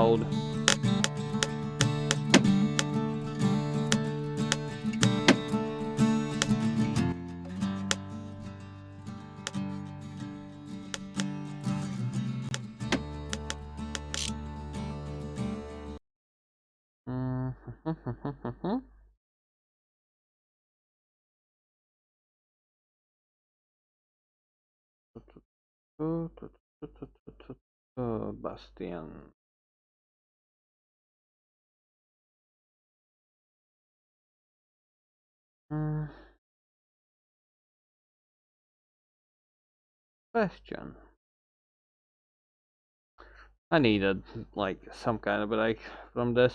loud. Bastion. Bastion. I needed like some kind of break from this.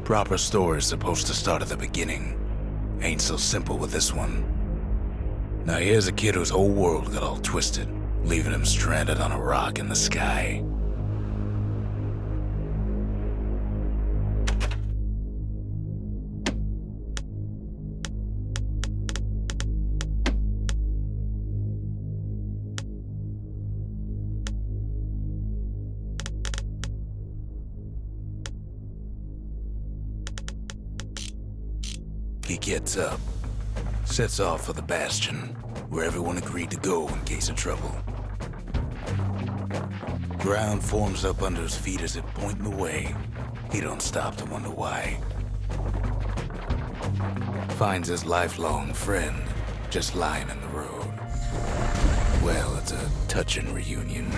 Proper story's supposed to start at the beginning. Ain't so simple with this one. Now here's a kid whose whole world got all twisted, leaving him stranded on a rock in the sky. He gets up, sets off for the Bastion, where everyone agreed to go in case of trouble. Ground forms up under his feet as if pointing the way. He don't stop to wonder why. Finds his lifelong friend just lying in the road. Well, it's a touching reunion.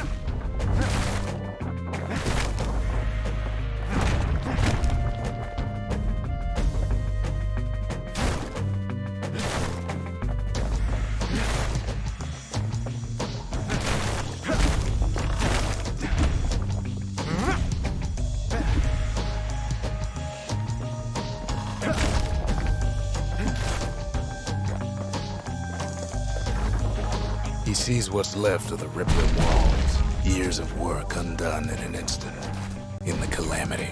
He sees what's left of the rippling walls, years of work undone in an instant, in the calamity.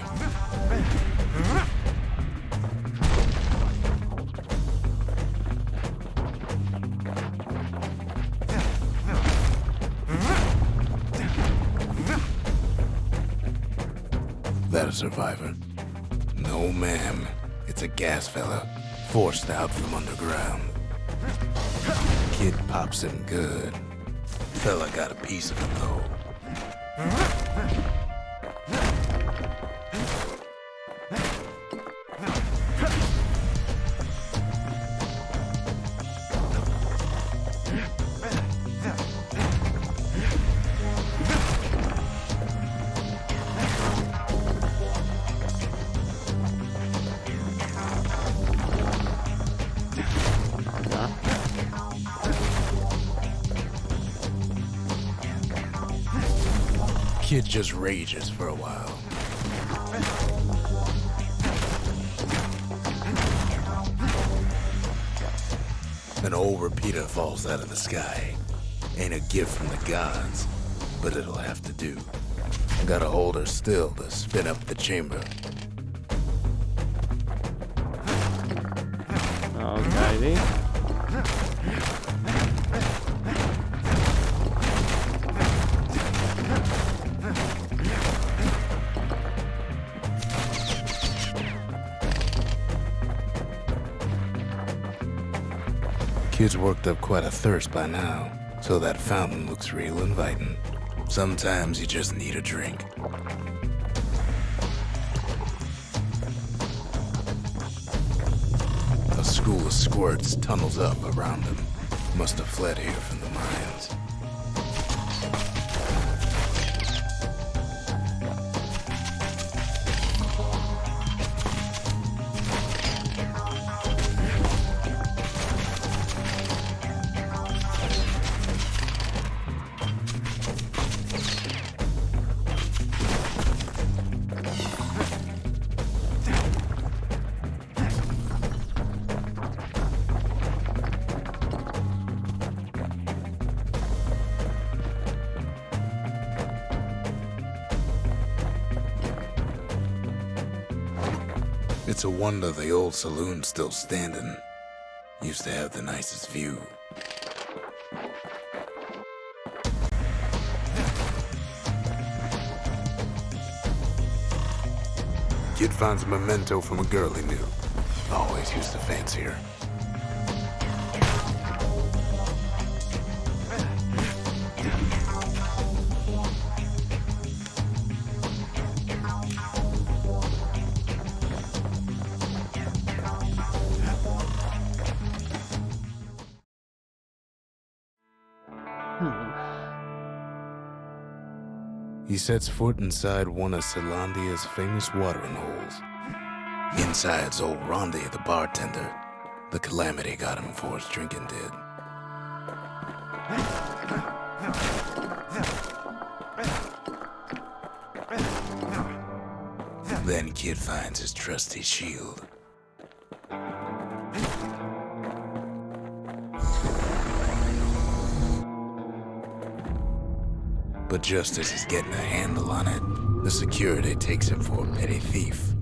That a survivor? No, ma'am. It's a gas fella, forced out from underground. Kid pops him good. Fella got a piece of him, though. Kid just rages for a while. An old repeater falls out of the sky. Ain't a gift from the gods, but it'll have to do. Gotta hold her still to spin up the chamber. Alrighty. Kid's worked up quite a thirst by now, so that fountain looks real inviting. Sometimes you just need a drink. A school of squirts tunnels up around him. Must have fled here from the mines. It's a wonder the old saloon's still standing. Used to have the nicest view. Kid finds a memento from a girl he knew. Always used to fancy her. He sets foot inside one of Celandia's famous watering holes. Inside's old Rondi, the bartender. The calamity got him before his drinking did. Then Kid finds his trusty shield. But just as he's getting a handle on it, the security takes him for a petty thief.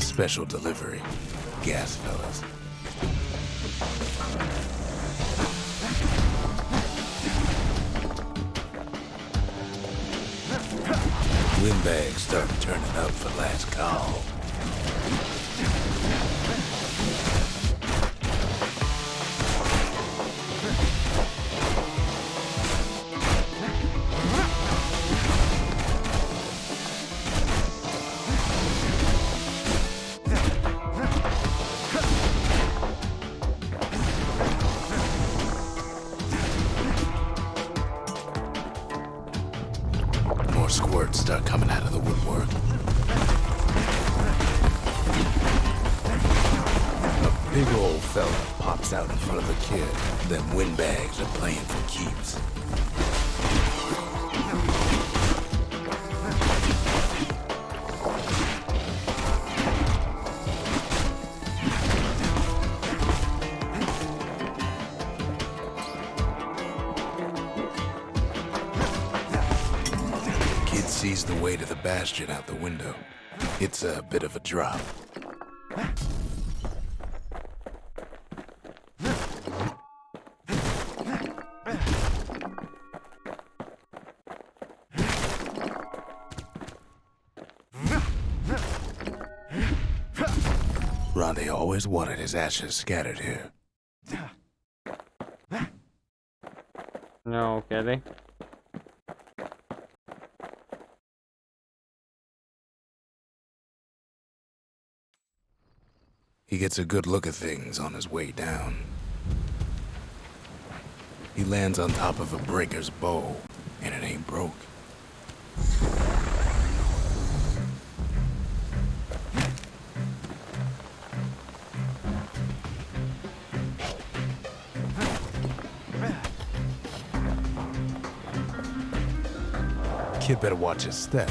Special delivery, gas fellas. Windbags start turning up for last call. More squirts start coming out of the woodwork. A big old fella pops out in front of the kid. Them windbags are playing for keeps. Kid sees the way to the Bastion out the window. It's a bit of a drop. Rondi always wanted his ashes scattered here. No kidding. He gets a good look at things on his way down. He lands on top of a breaker's bow, and it ain't broke. Kid better watch his step.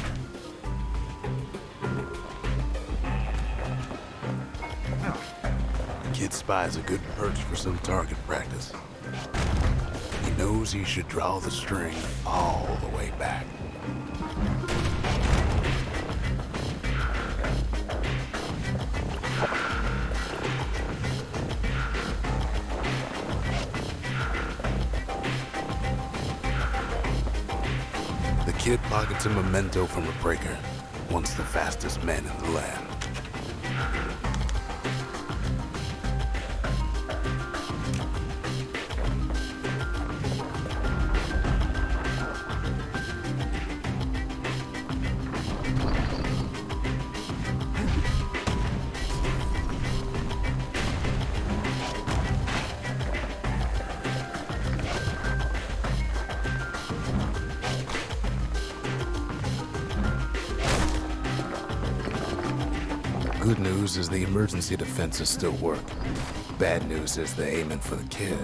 Kid spies a good perch for some target practice. He knows he should draw the string all the way back. The kid pockets a memento from a breaker, once the fastest man in the land. Good news is the emergency defenses still work. Bad news is they're aiming for the kid.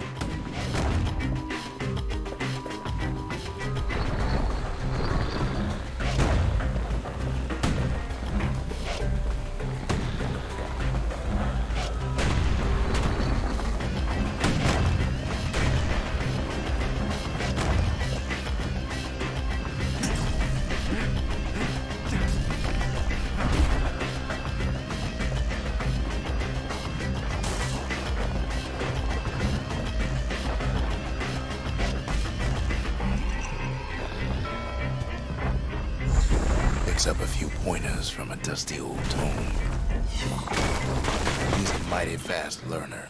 picks up a few pointers from a dusty old tome. He's a mighty fast learner.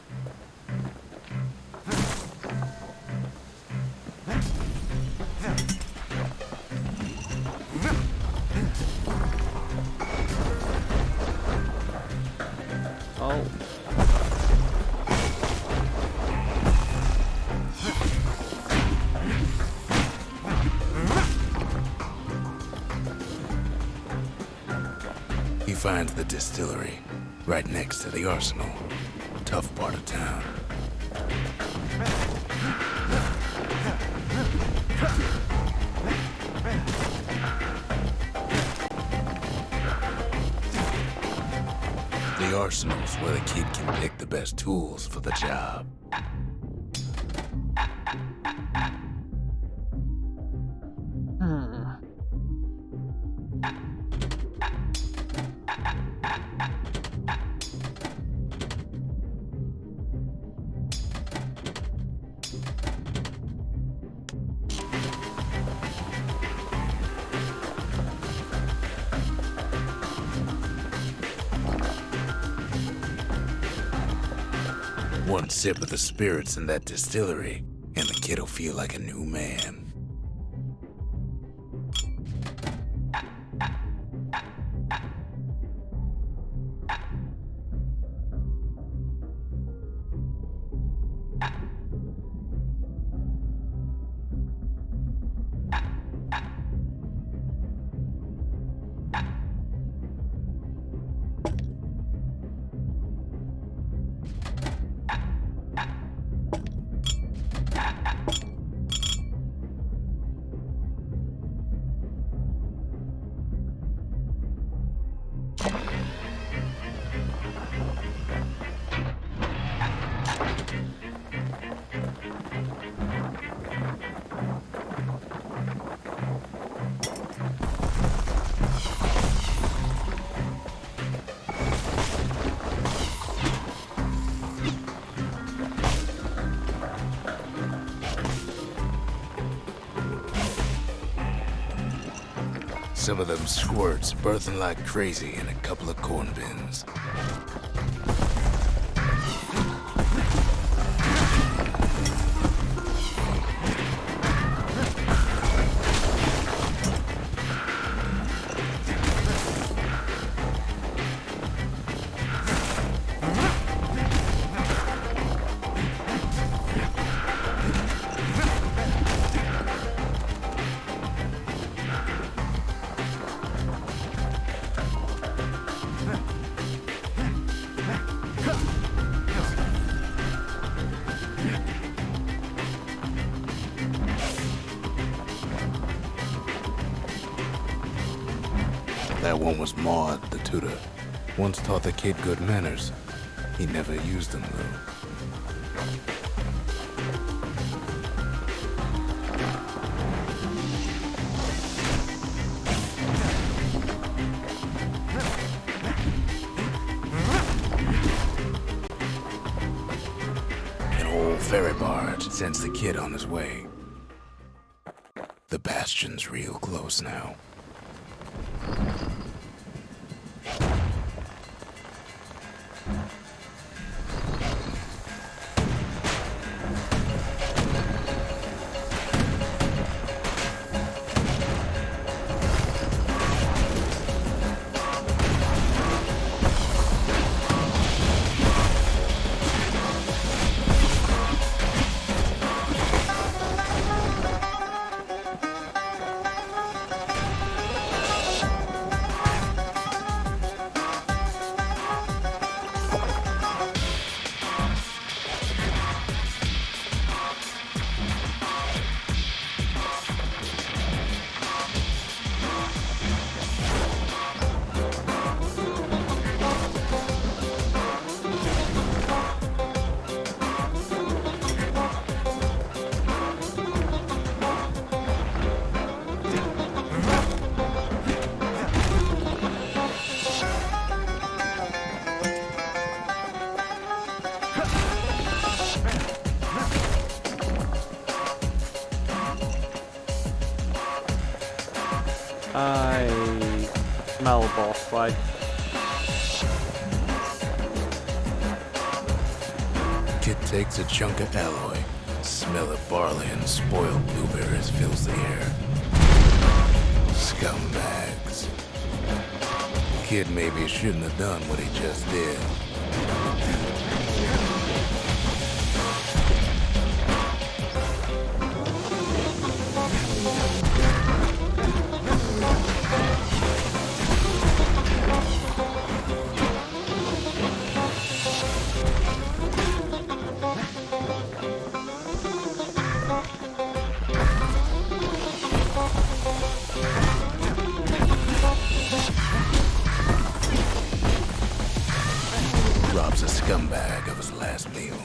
Oh. He finds the distillery right next to the arsenal. Tough part of town. The arsenal's where the kid can pick the best tools for the job. One sip of the spirits in that distillery, and the kid'll feel like a new man. Some of them squirts birthing like crazy in a couple of corn bins. That one was Maud, the tutor. Once taught the kid good manners. He never used them, though. An old ferry barge sends the kid on his way. The Bastion's real close now. I smell boss fight. Kid takes a chunk of alloy. Smell of barley and spoiled blueberries fills the air. Scumbags. Kid maybe shouldn't have done what he just did. Robs a scumbag of his last meal.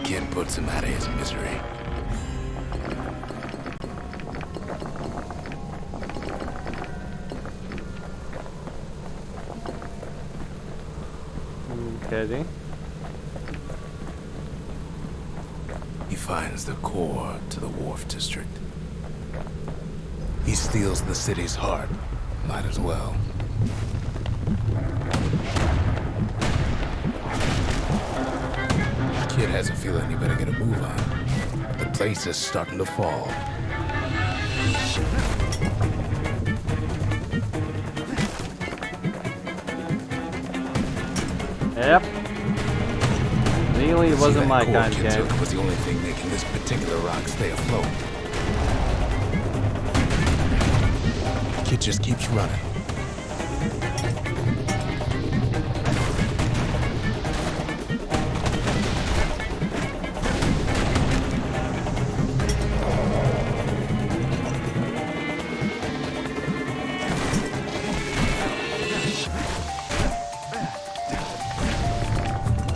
Kid puts him out of his misery. Okay. He finds the core to the Wharf District. He steals the city's heart. Might as well. Kid has a feeling he better get a move on. The place is starting to fall. Yep. Really wasn't my kind of game. Was the only thing making this particular rock stay afloat. Kid just keeps running.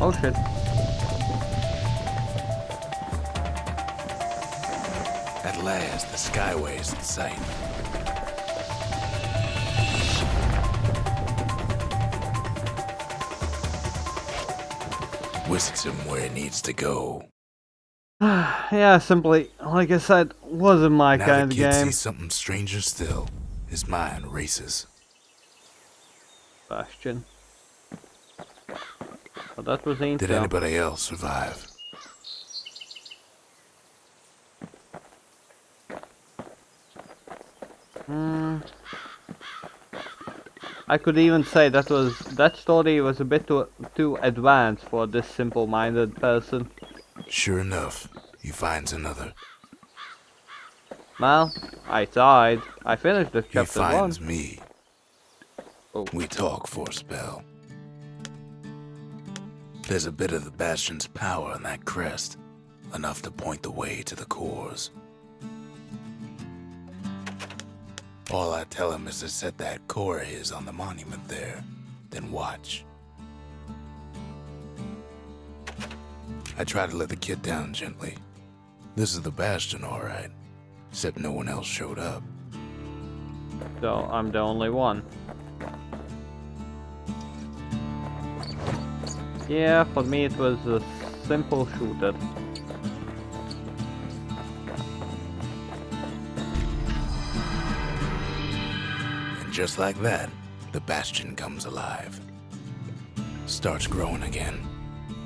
Oh shit. At last, the skyway's in sight. Whisks him where he needs to go. Yeah, simply, like I said, wasn't my Now kind the of kid game. sees something stranger still. His mind races. Bastion. Well, that was ain't Did so. anybody else survive? I could even say that story was a bit too advanced for this simple-minded person. Sure enough, he finds another. Well, I died. I finished the He chapter finds 1. me. Oh. We talk for a spell. There's a bit of the Bastion's power in that crest, enough to point the way to the cores. All I tell him is to set that core of his on the monument there, then watch. I try to let the kid down gently. This is the Bastion, all right, except no one else showed up. So I'm the only one. Yeah, for me it was a simple shooter. And just like that, the Bastion comes alive. Starts growing again,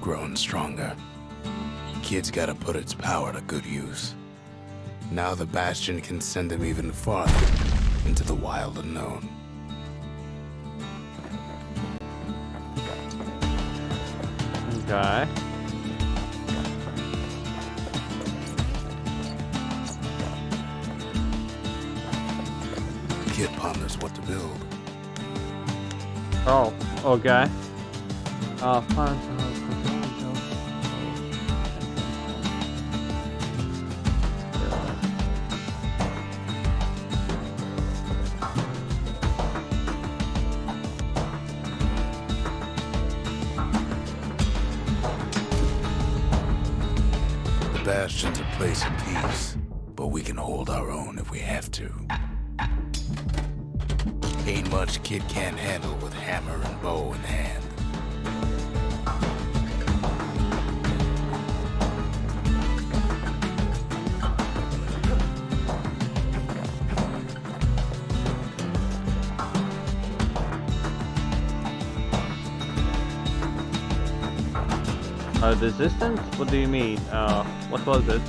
growing stronger. Kid's gotta put its power to good use. Now the Bastion can send him even farther into the wild unknown. Okay. Kid ponders what to build. Oh, okay. Fine. Bastion's a place of peace, but we can hold our own if we have to. Ain't much kid can't handle with hammer and bow in hand. Resistance? What do you mean? What was it?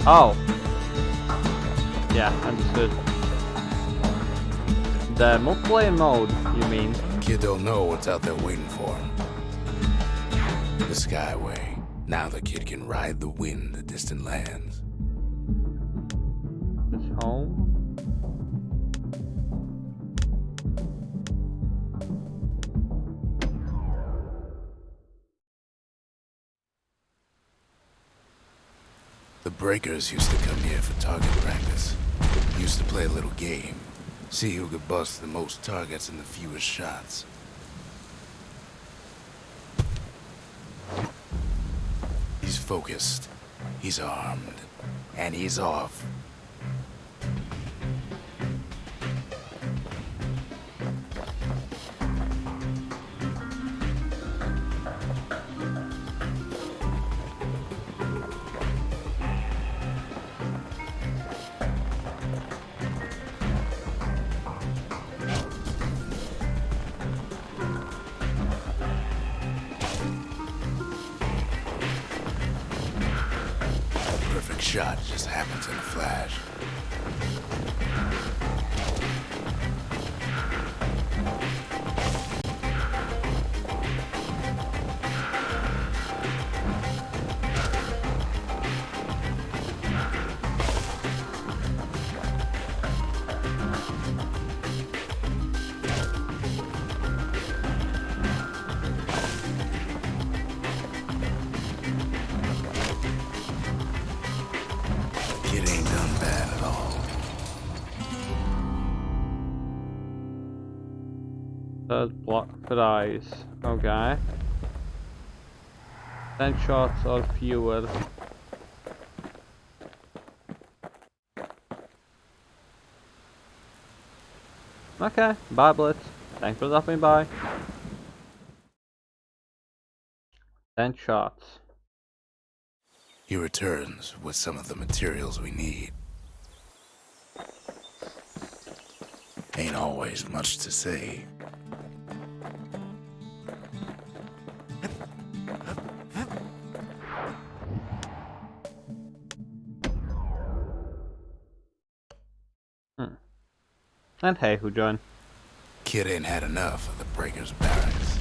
Oh. Yeah, understood. The multiplayer mode, you mean? Kid don't know what's out there waiting for him. The Skyway. Now the kid can ride the wind to distant lands. It's home? The breakers used to come here for target practice. Used to play a little game. See who could bust the most targets and the fewest shots. He's focused. He's armed. And he's off. Perfect shot just happens in a flash. Kid ain't done bad at all. Third block for eyes. Okay. 10 shots or fewer. Okay, bye Blitz. Thanks for stopping by. 10 shots. He returns with some of the materials we need. Ain't always much to say. And hey, who joined? Kid ain't had enough of the breakers' barracks.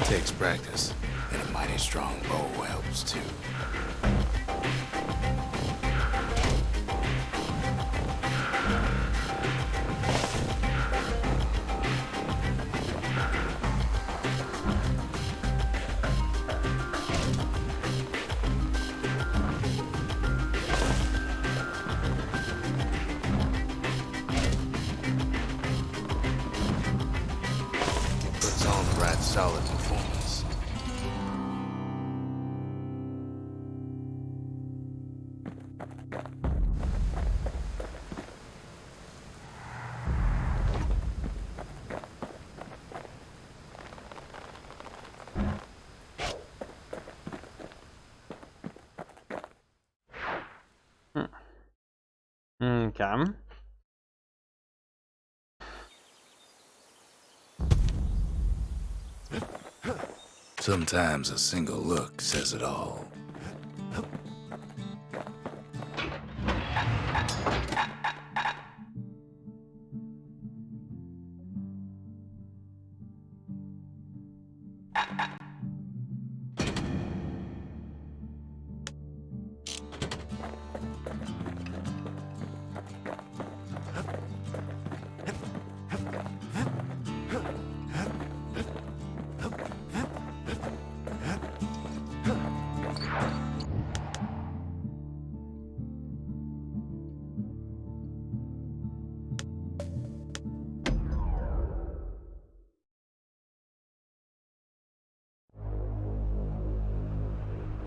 Takes practice, and a mighty strong bow helps too. Puts on the right solid performance. Okay. Sometimes a single look says it all.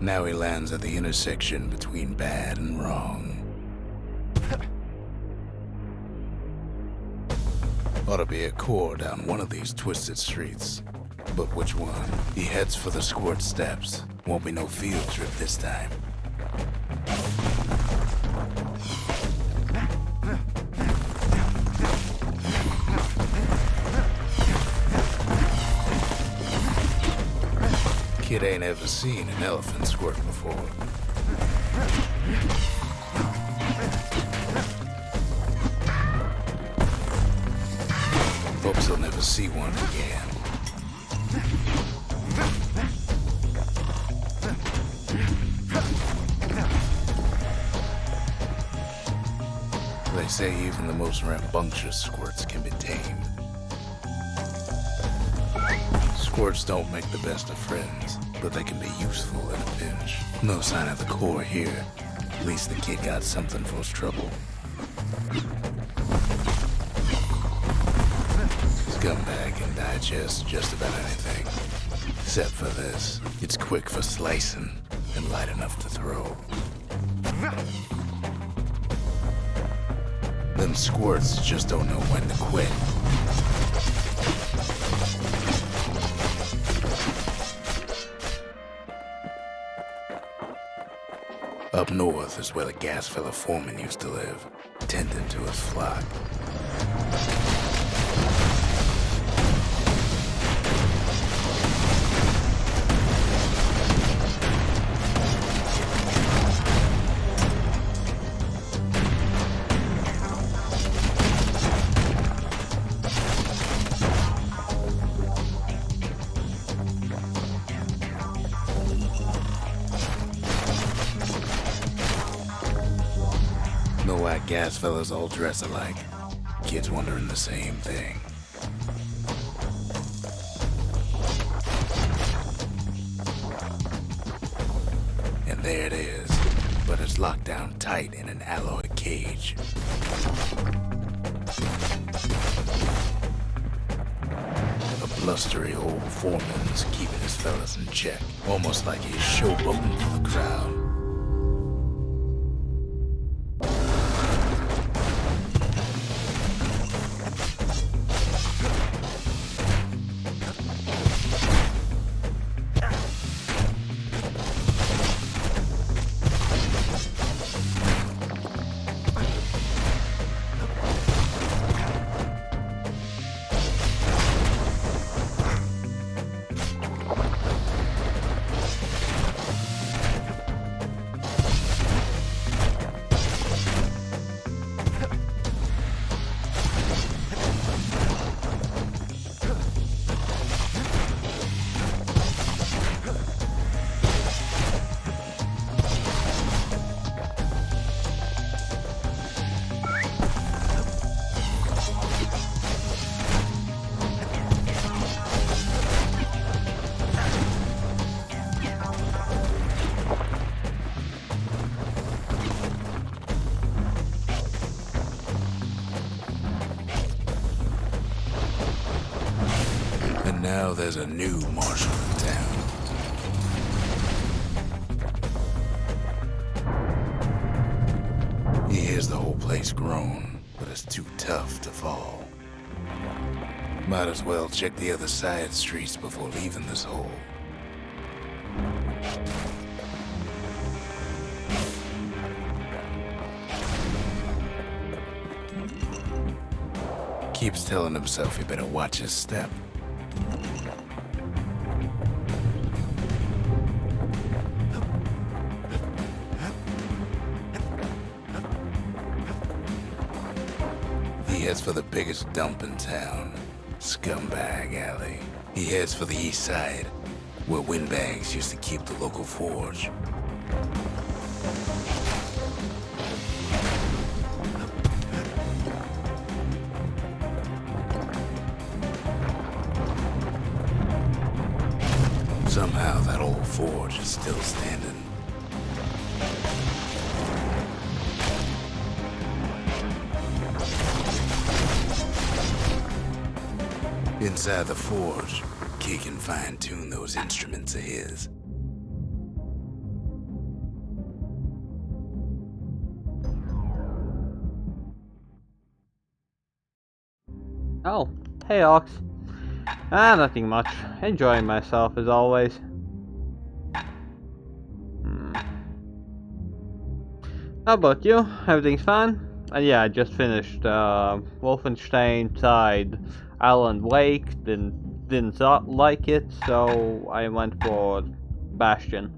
Now he lands at the intersection between bad and wrong. Ought to be a core down one of these twisted streets. But which one? He heads for the squirt steps. Won't be no field trip this time. Kid ain't ever seen an elephant squirt before. Hopes he'll never see one again. They say even the most rambunctious squirts can be tamed. Squirts don't make the best of friends, but they can be useful in a pinch. No sign of the core here. At least the kid got something for his trouble. Scumbag can digest just about anything. Except for this. It's quick for slicing and light enough to throw. Them squirts just don't know when to quit. Up north is where the gas fella foreman used to live, tending to his flock. Know why gas fellas all dress alike? Kids wondering the same thing. And there it is, but it's locked down tight in an alloy cage. A blustery old foreman's keeping his fellas in check, almost like he's showboating for the crowd. Now there's a new marshal in town. He hears the whole place groan, but it's too tough to fall. Might as well check the other side streets before leaving this hole. Keeps telling himself he better watch his step. heads for the biggest dump in town, Scumbag Alley. He heads for the east side, where windbags used to keep the local forge. Somehow that old forge is still standing. Inside the forge, Key can fine-tune those instruments of his. Oh, hey Ox. Ah, nothing much. Enjoying myself as always. How about you? Everything's fine? Yeah, I just finished Wolfenstein Tide Alan Wake. Didn't like it, so I went for Bastion.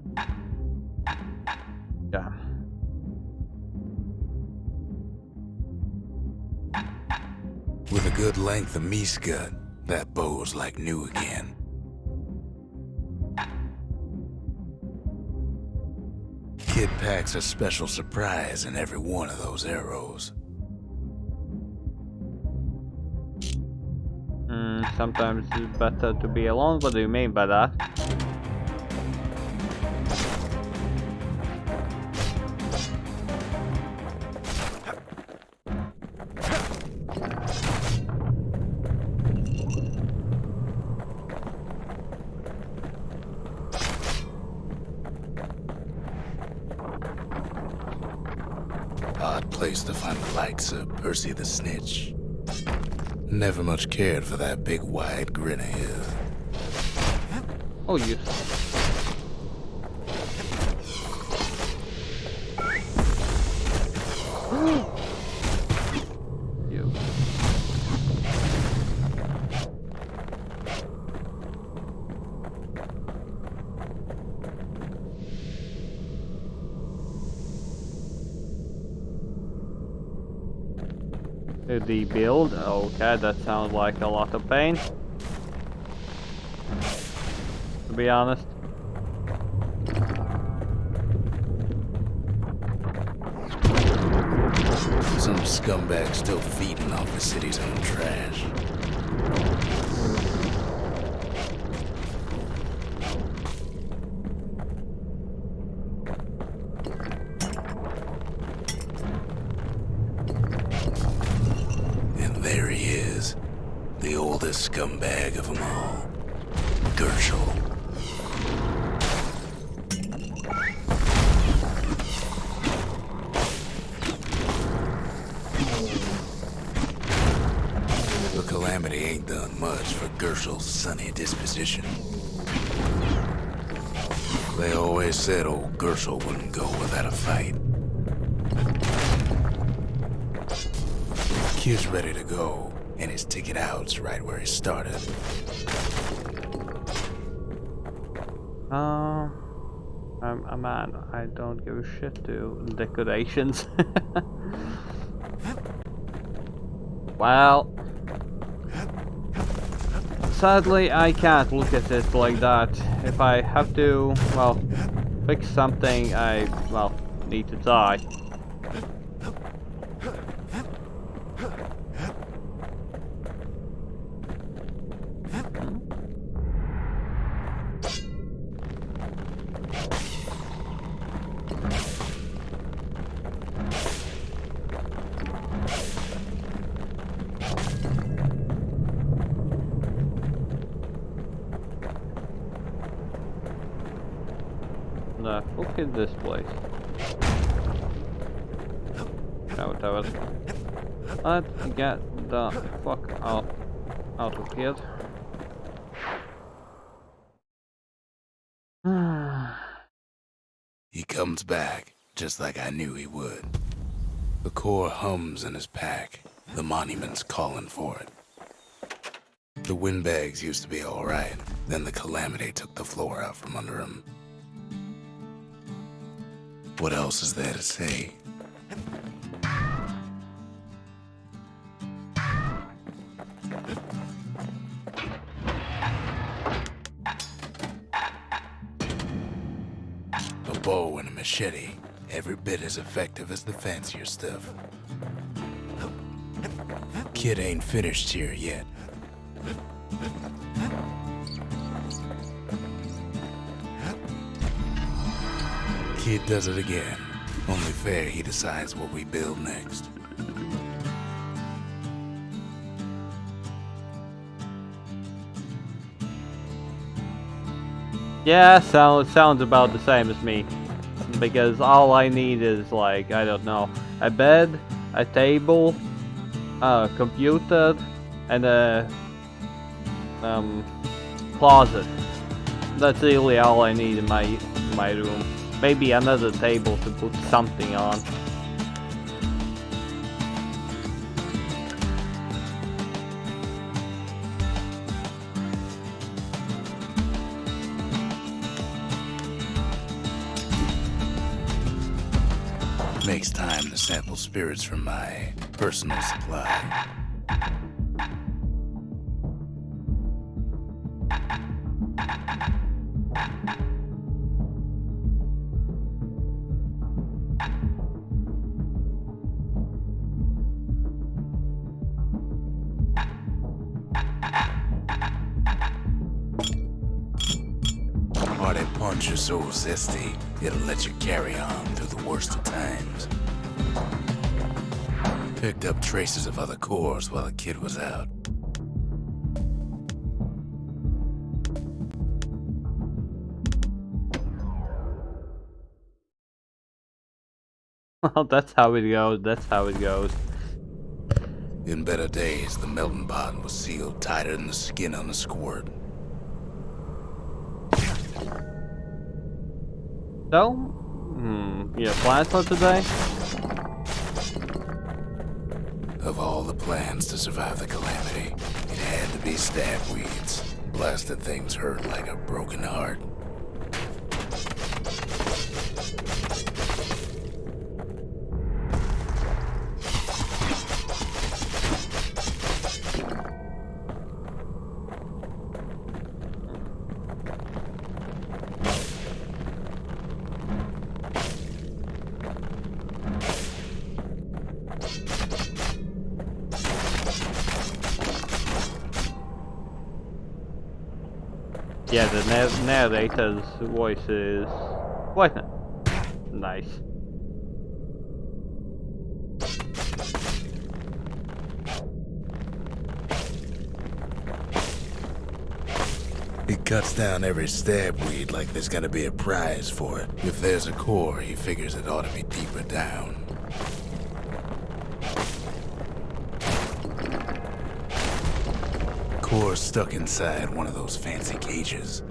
Yeah. With a good length of Miska, that bow's like new again. Kid packs a special surprise in every one of those arrows. Sometimes it's better to be alone. What do you mean by that? Odd place to find the likes of Percy the Snitch. Never much cared for that big wide grin of his. Oh, you. You. The build, okay, that sounds like a lot of pain. To be honest. Some scumbag still feeding off the city's own trash. There he is, the oldest scumbag of them all, Gershel. The Calamity ain't done much for Gershel's sunny disposition. They always said old Gershel wouldn't go without a fight. Kid's ready to go, and his ticket out's right where he started. I'm a man. I don't give a shit to decorations. Well, sadly I can't look at it like that. If I have to, well, fix something, I, well, need to die. The fuck is this place? No, whatever. Let's get the fuck out of here. He comes back, just like I knew he would. The core hums in his pack. The monument's calling for it. The windbags used to be alright, then the Calamity took the floor out from under him. What else is there to say? bow and a machete, every bit as effective as the fancier stuff. Kid ain't finished here yet. Kid does it again. Only fair he decides what we build next. Yeah, sounds about the same as me. Because all I need is, like, I don't know, a bed, a table, a computer, and a closet. That's really all I need in my room. Maybe another table to put something on. Makes time to sample spirits from my personal supply. Hearty punch is so zesty, it'll let you carry on through the worst of times. Picked up traces of other cores while the kid was out. Well, that's how it goes, that's how it goes. In better days, the melting pot was sealed tighter than the skin on a squirt. So, you have plans for today? Of all the plans to survive the calamity, it had to be stab weeds. Blasted things hurt like a broken heart. Yeah, the narrator's voice is quite nice. He cuts down every stab weed like there's gonna be a prize for it. If there's a core, he figures it ought to be deeper down. Core stuck inside one of those fancy cages.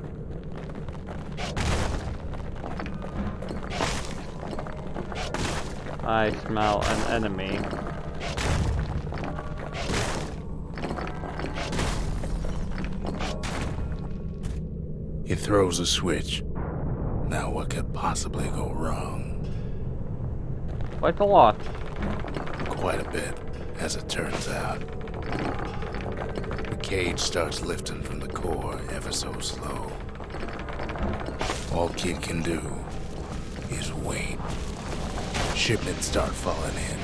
I smell an enemy. He throws a switch. Now what could possibly go wrong? Quite a lot. Quite a bit, as it turns out. The cage starts lifting from the core ever so slow. All Kid can do is wait. Shipments start falling in.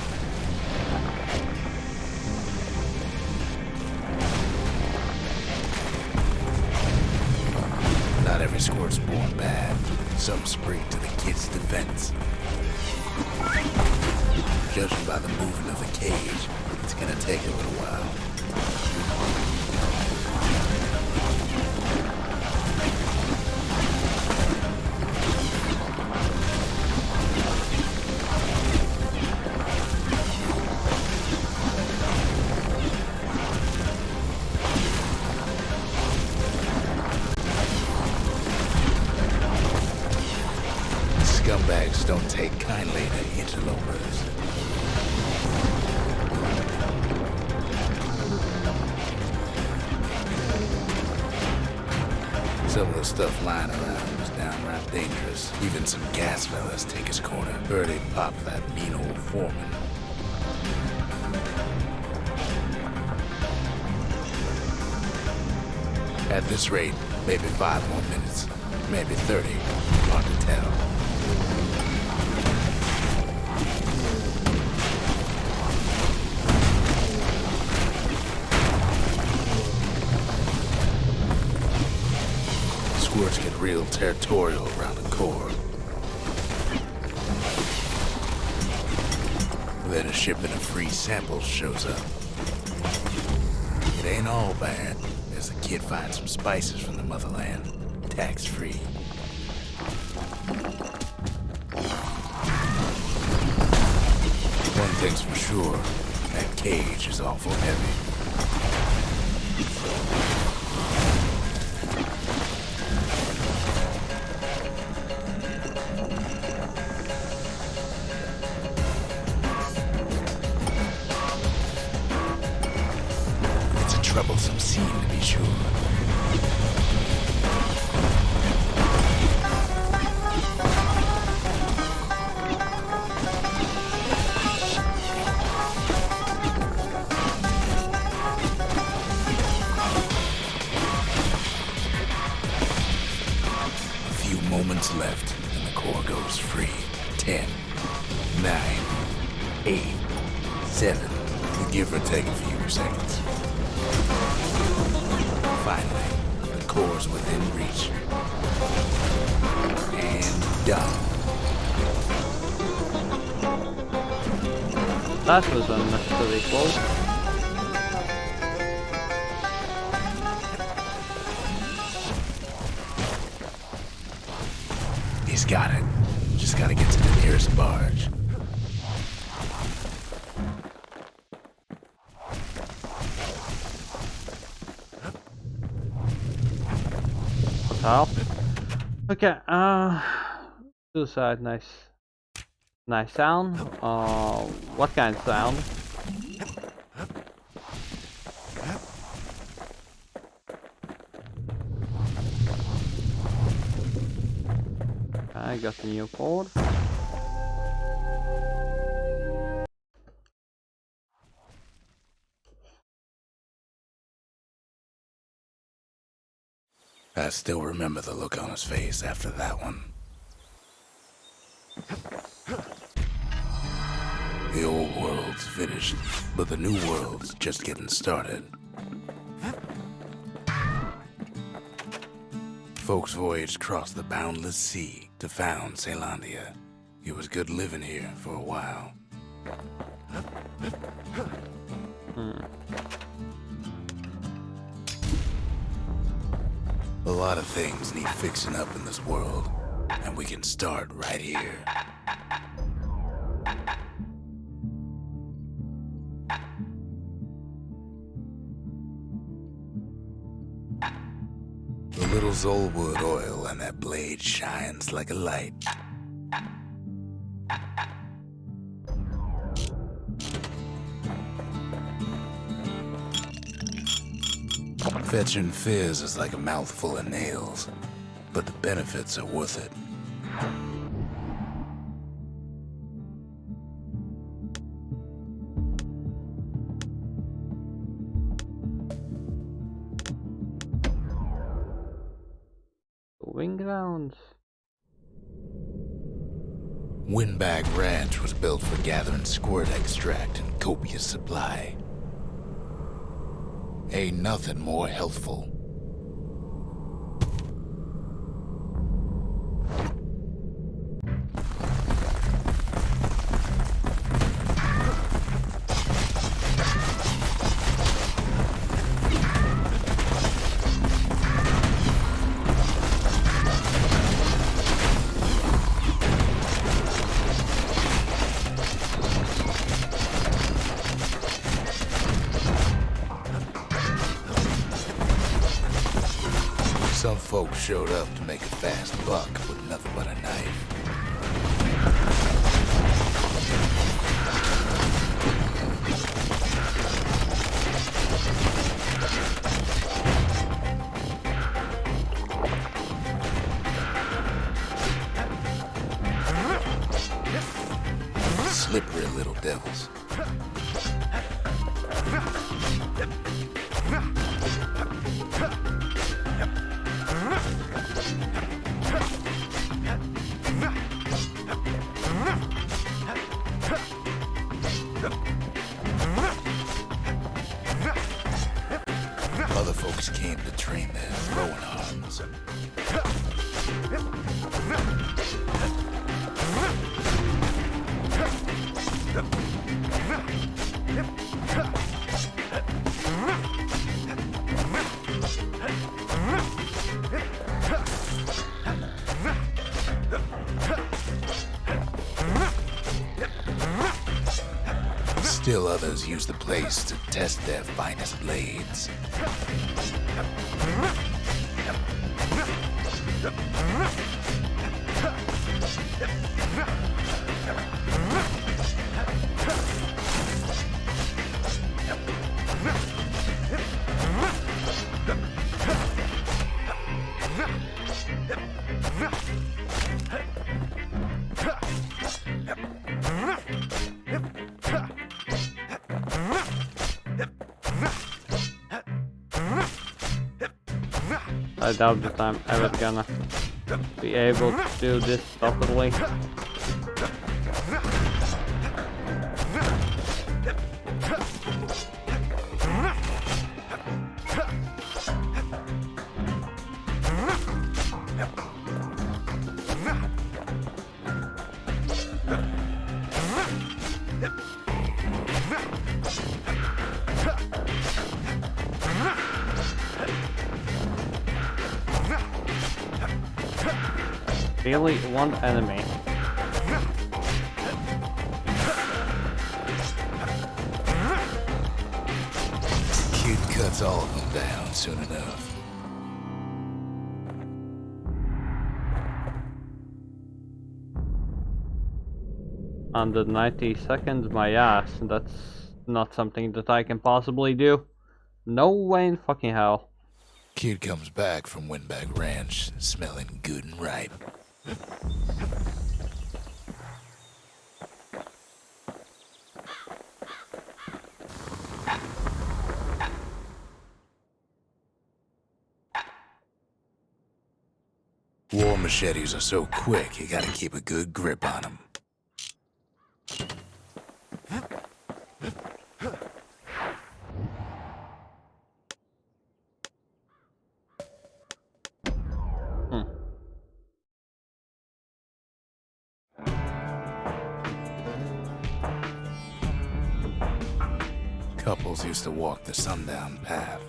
Not every squirt's born bad. Some spring to the kid's defense. Judging by the movement of the cage, it's gonna take a little while. Scumbags don't take kindly to interlopers. Some of the stuff lying around is downright dangerous. Even some gas fellas take his corner. Heard he popped that mean old foreman. At this rate, maybe 5 more minutes, maybe 30, hard to tell. Squirts get real territorial around the core. Then a shipment of free samples shows up. It ain't all bad, as the kid finds some spices from the motherland, tax-free. One thing's for sure, that cage is awful heavy. Troublesome scene, to be sure. A few moments left, and the core goes free. 10, 9, 8, 7. Give or take a few seconds. Finally, the core's within reach. And done. That was unnecessarily close. He's got it. Just gotta get to the nearest barge. Oh. Okay, suicide, nice sound. What kind of sound? I got the new code. I still remember the look on his face after that one. The old world's finished, but the new world's just getting started. Folks voyaged across the boundless sea to found Caelondia. It was good living here for a while. A lot of things need fixing up in this world, and we can start right here. The little Zolwood oil and that blade shines like a light. Fetching fizz is like a mouthful of nails, but the benefits are worth it. Wing grounds. Windbag Ranch was built for gathering squirt extract in copious supply. Ain't nothing more healthful. Some folks showed up to make a fast buck with nothing but a knife. Slippery little devils. Still others use the place to test their finest blades. I doubt that I'm ever gonna be able to do this properly. Really, one enemy. Kid cuts all of them down soon enough. Under 90 seconds, my ass. That's not something that I can possibly do. No way in fucking hell. Kid comes back from Windbag Ranch, smelling good and ripe. War machetes are so quick, you gotta keep a good grip on them. Couples used to walk the sundown path.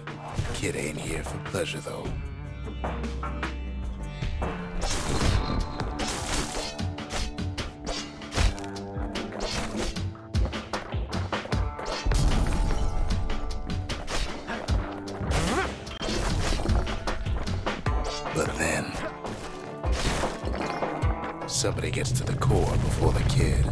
Kid ain't here for pleasure, though. But then, somebody gets to the core before the kid.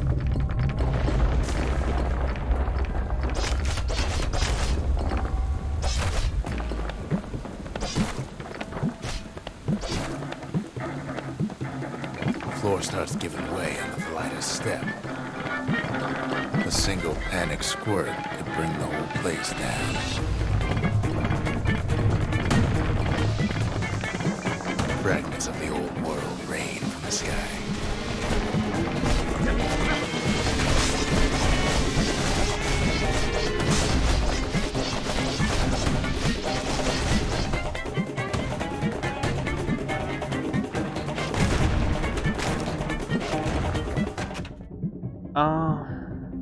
The floor starts giving way under the lightest step. A single panic squirt could bring the whole place down. Fragments of the old world rain from the sky.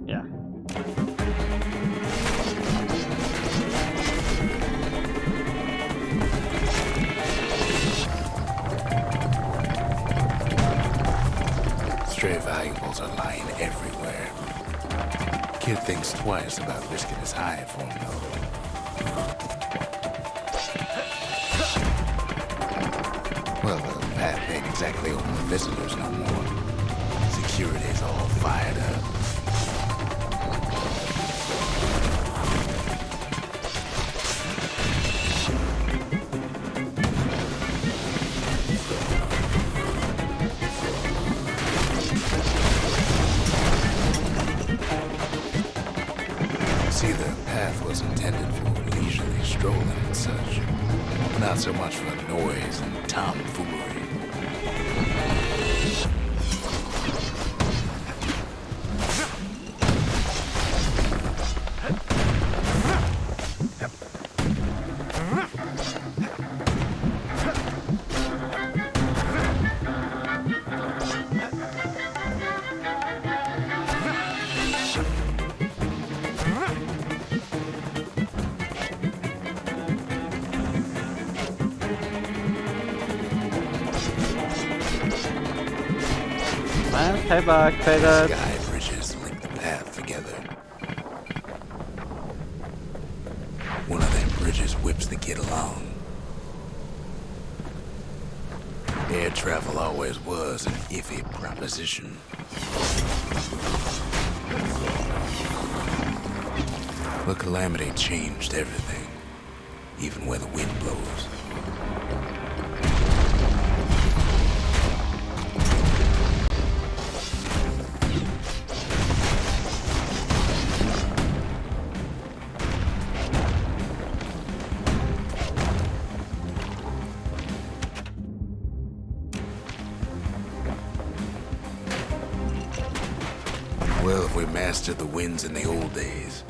Yeah. Stray valuables are lying everywhere. Kid thinks twice about risking his hide for him, though. Well, the path ain't exactly open to visitors no more. Security's all fired up. See, the path was intended for leisurely strolling and such. Not so much for noise and tomfoolery. And payback, faded. Sky bridges link the path together. One of them bridges whips the kid along. Air travel always was an iffy proposition. The calamity changed everything, even where the wind blows. Well, if we mastered the winds in the old days,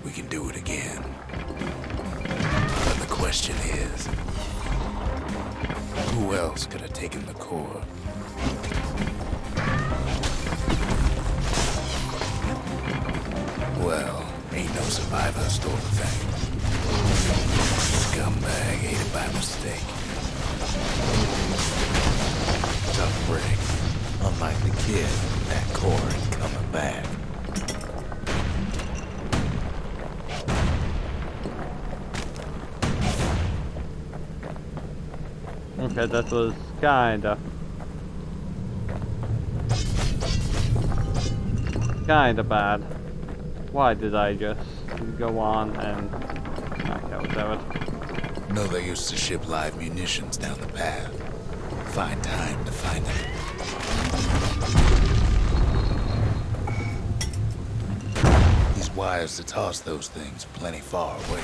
we can do it again. But the question is, who else could have taken the core? Well, ain't no survivor stole the thing. Scumbag ate it by mistake. Tough break. Unlike the kid, that core ain't coming back. Okay, that was kinda bad. Why did I just go on and... Okay, whatever. No, they used to ship live munitions down the path. Find time to find them. These wires to toss those things plenty far away.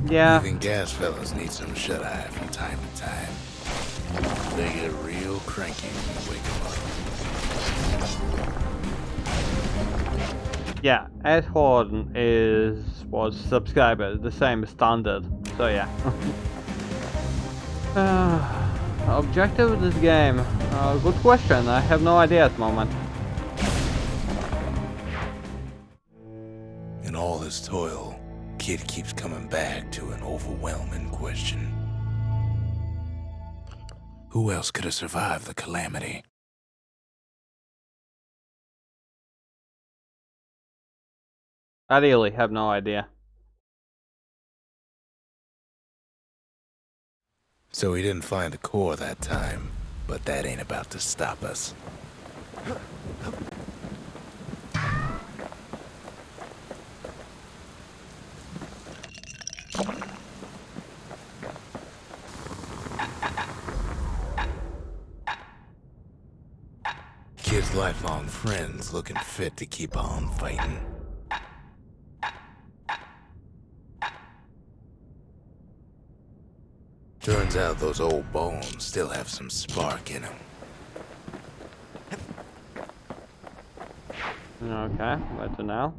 Yeah. Even gas fellas need some shut-eye from time to time. They get real cranky when you wake them up. Yeah, Ed Horton was subscriber, the same as standard. So yeah. Objective of this game. Good question. I have no idea at the moment. In all his toil, Kid keeps coming back to an overwhelming question. Who else could have survived the calamity? I really have no idea. So he didn't find the core that time, but that ain't about to stop us. Kid's lifelong friends looking fit to keep on fighting. Turns out those old bones still have some spark in them. Okay, where to now?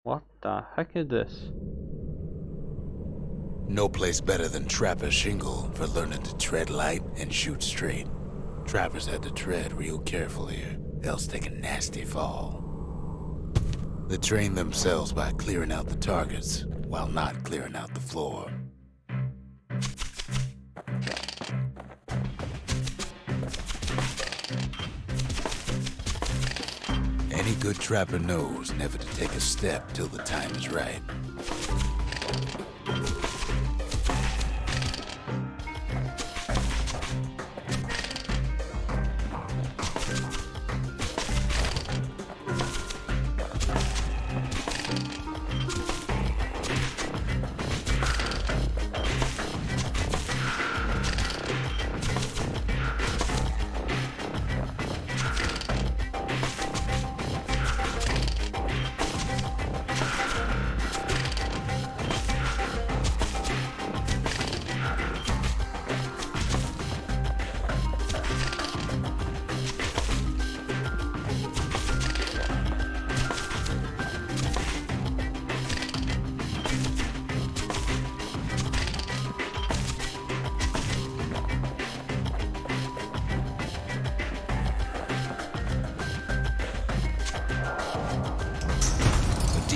What the heck is this? No place better than Trapper's Shingle for learning to tread light and shoot straight. Trappers had to tread real careful here, else take a nasty fall. They train themselves by clearing out the targets, while not clearing out the floor. Any good trapper knows never to take a step till the time is right.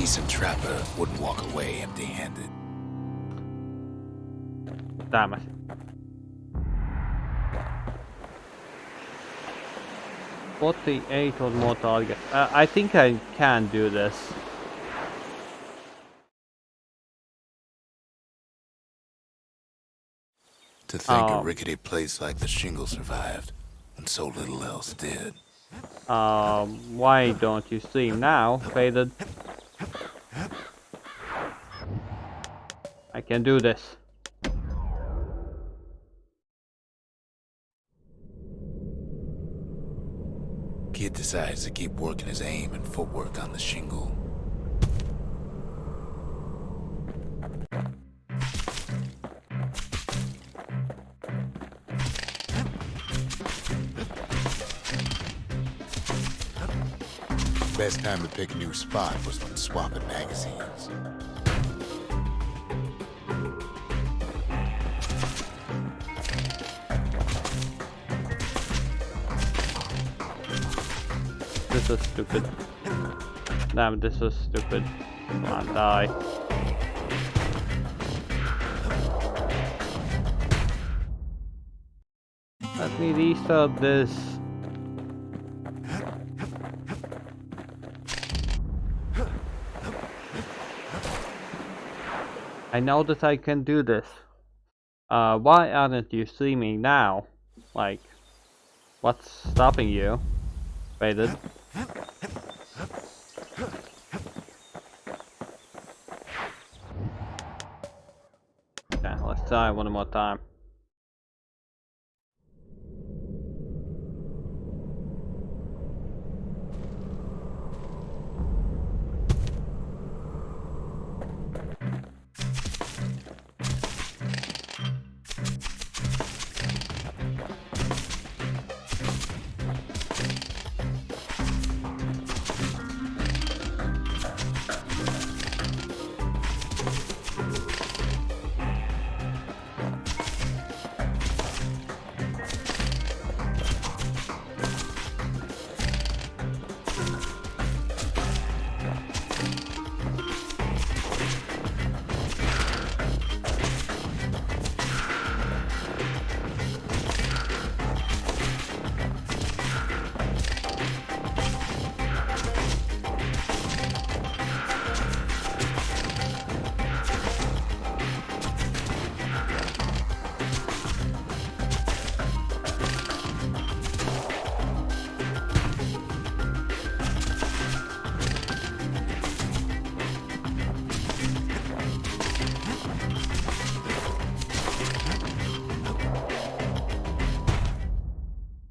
decent trapper wouldn't walk away empty-handed. Damn it. $48 or more targets. I think I can do this. To think a rickety place like the Shingle survived, and so little else did. Why don't you stream now, Faded? I can do this. Kid decides to keep working his aim and footwork on the Shingle. Best time to pick a new spot was when swapping magazines. This is stupid. Damn, this is stupid. Come on, die. Let me restart this. I know that I can do this. Why aren't you streaming now? Like, what's stopping you? Faded. Okay, let's try one more time.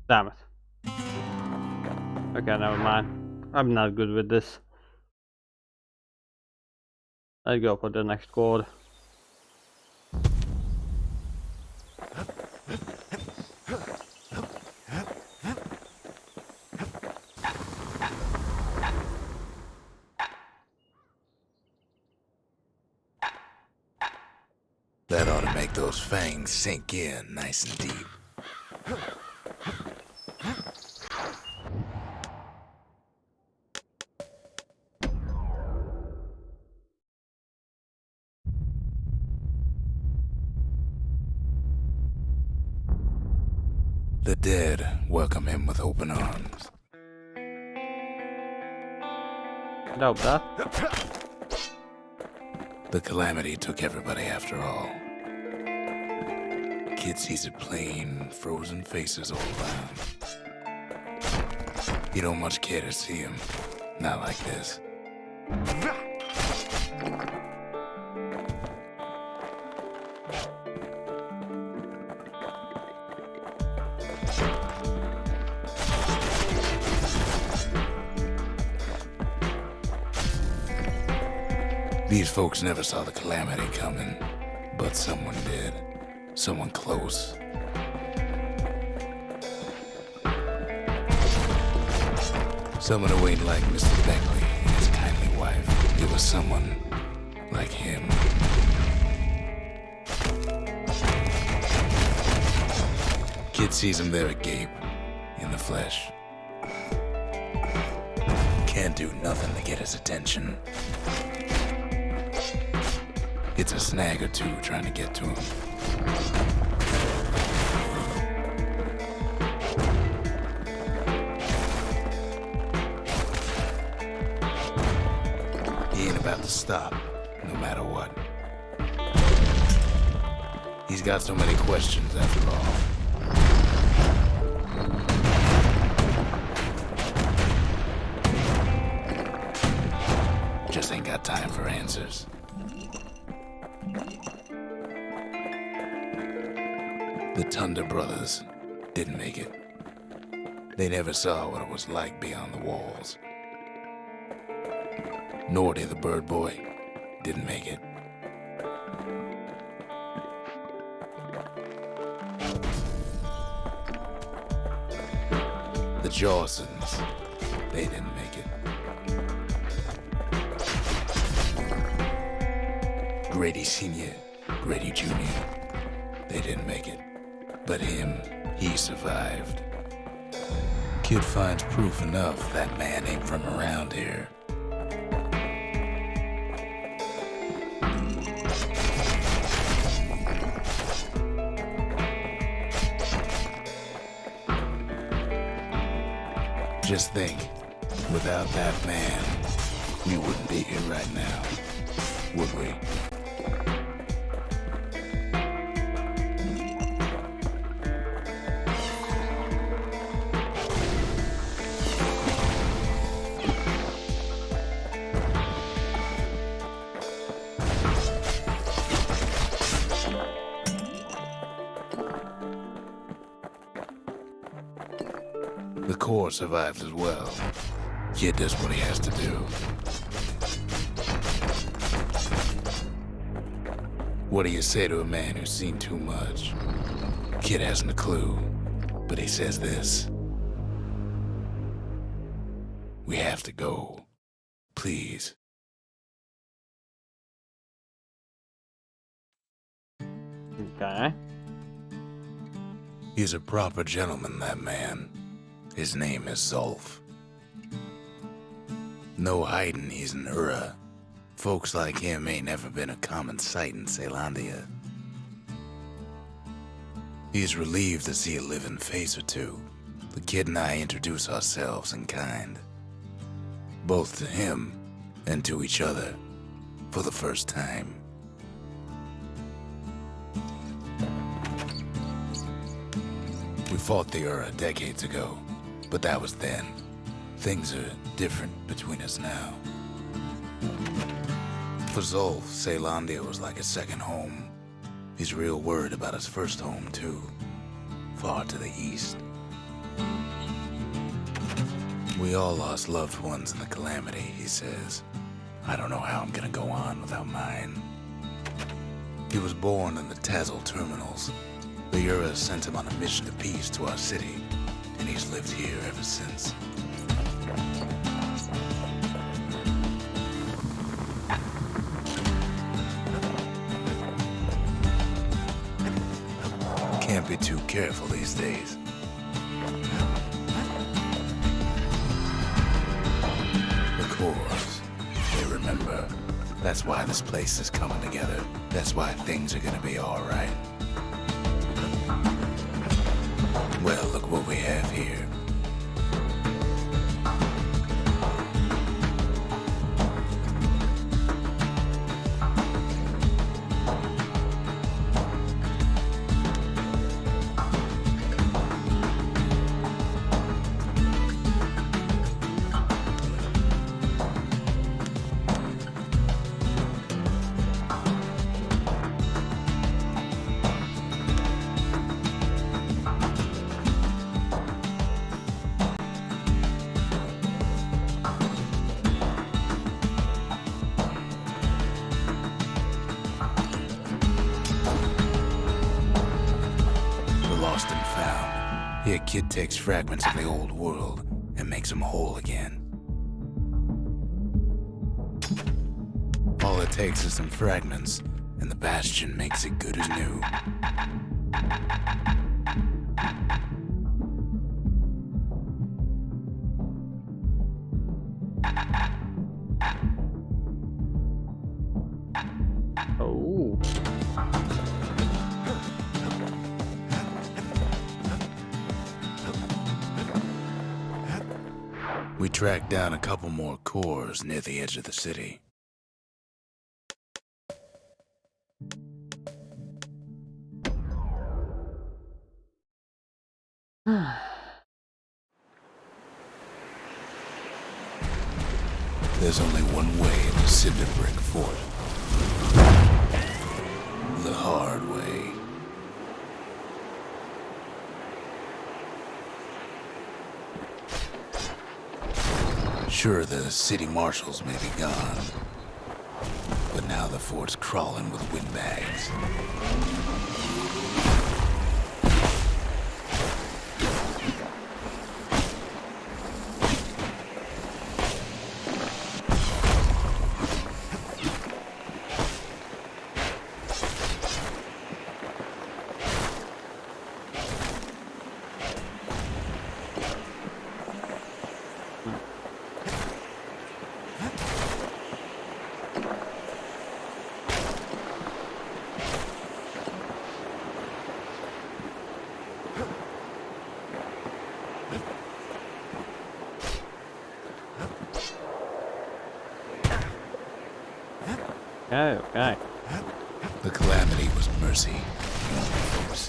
Damn it. Okay, never mind. I'm not good with this. Let's go for the next chord. That ought to make those fangs sink in nice and deep. The dead welcome him with open arms. Nope, that. The calamity took everybody after all. Kid sees it plain, frozen faces all around. You don't much care to see him. Not like this. These folks never saw the calamity coming, but someone did. Someone close. Someone who ain't like Mr. Beckley and his kindly wife. It was someone like him. Kid sees him there agape, in the flesh. Can't can't do nothing to get his attention. It's a snag or two trying to get to him. He ain't about to stop, no matter what. He's got so many questions after all. Just ain't got time for answers. The Thunder brothers didn't make it. They never saw what it was like beyond the walls. Nor did the Bird Boy didn't make it. The Jawsons, they didn't make it. Grady Sr., Grady Jr., they didn't make it. But him, he survived. Kid finds proof enough that man ain't from around here. Just think, without that man, we wouldn't be here right now, would we? The core survives as well. Kid does what he has to do. What do you say to a man who's seen too much? Kid hasn't a clue, but he says this. We have to go. Please. Okay. He's a proper gentleman, that man. His name is Zulf. No hiding he's an Ura. Folks like him ain't never been a common sight in Caelondia. He's relieved to see a living face or two. The kid and I introduce ourselves in kind. Both to him and to each other for the first time. We fought the Ura decades ago. But that was then. Things are different between us now. For Zulf, Caelondia was like a second home. He's real worried about his first home, too. Far to the east. We all lost loved ones in the calamity, he says. I don't know how I'm gonna go on without mine. He was born in the Tazzle terminals. The Ura sent him on a mission of peace to our city. And he's lived here ever since. Can't be too careful these days. The cores, they remember. That's why this place is coming together. That's why things are gonna be all right. Well, look what we have here. Here, kid takes fragments of the old world and makes them whole again. All it takes is some fragments, and the Bastion makes it good as new. We tracked down a couple more cores near the edge of the city. There's only one way to Cinderbrick Fort. The hard way. Sure, the city marshals may be gone, but now the fort's crawling with windbags. Okay. The calamity was mercy, folks.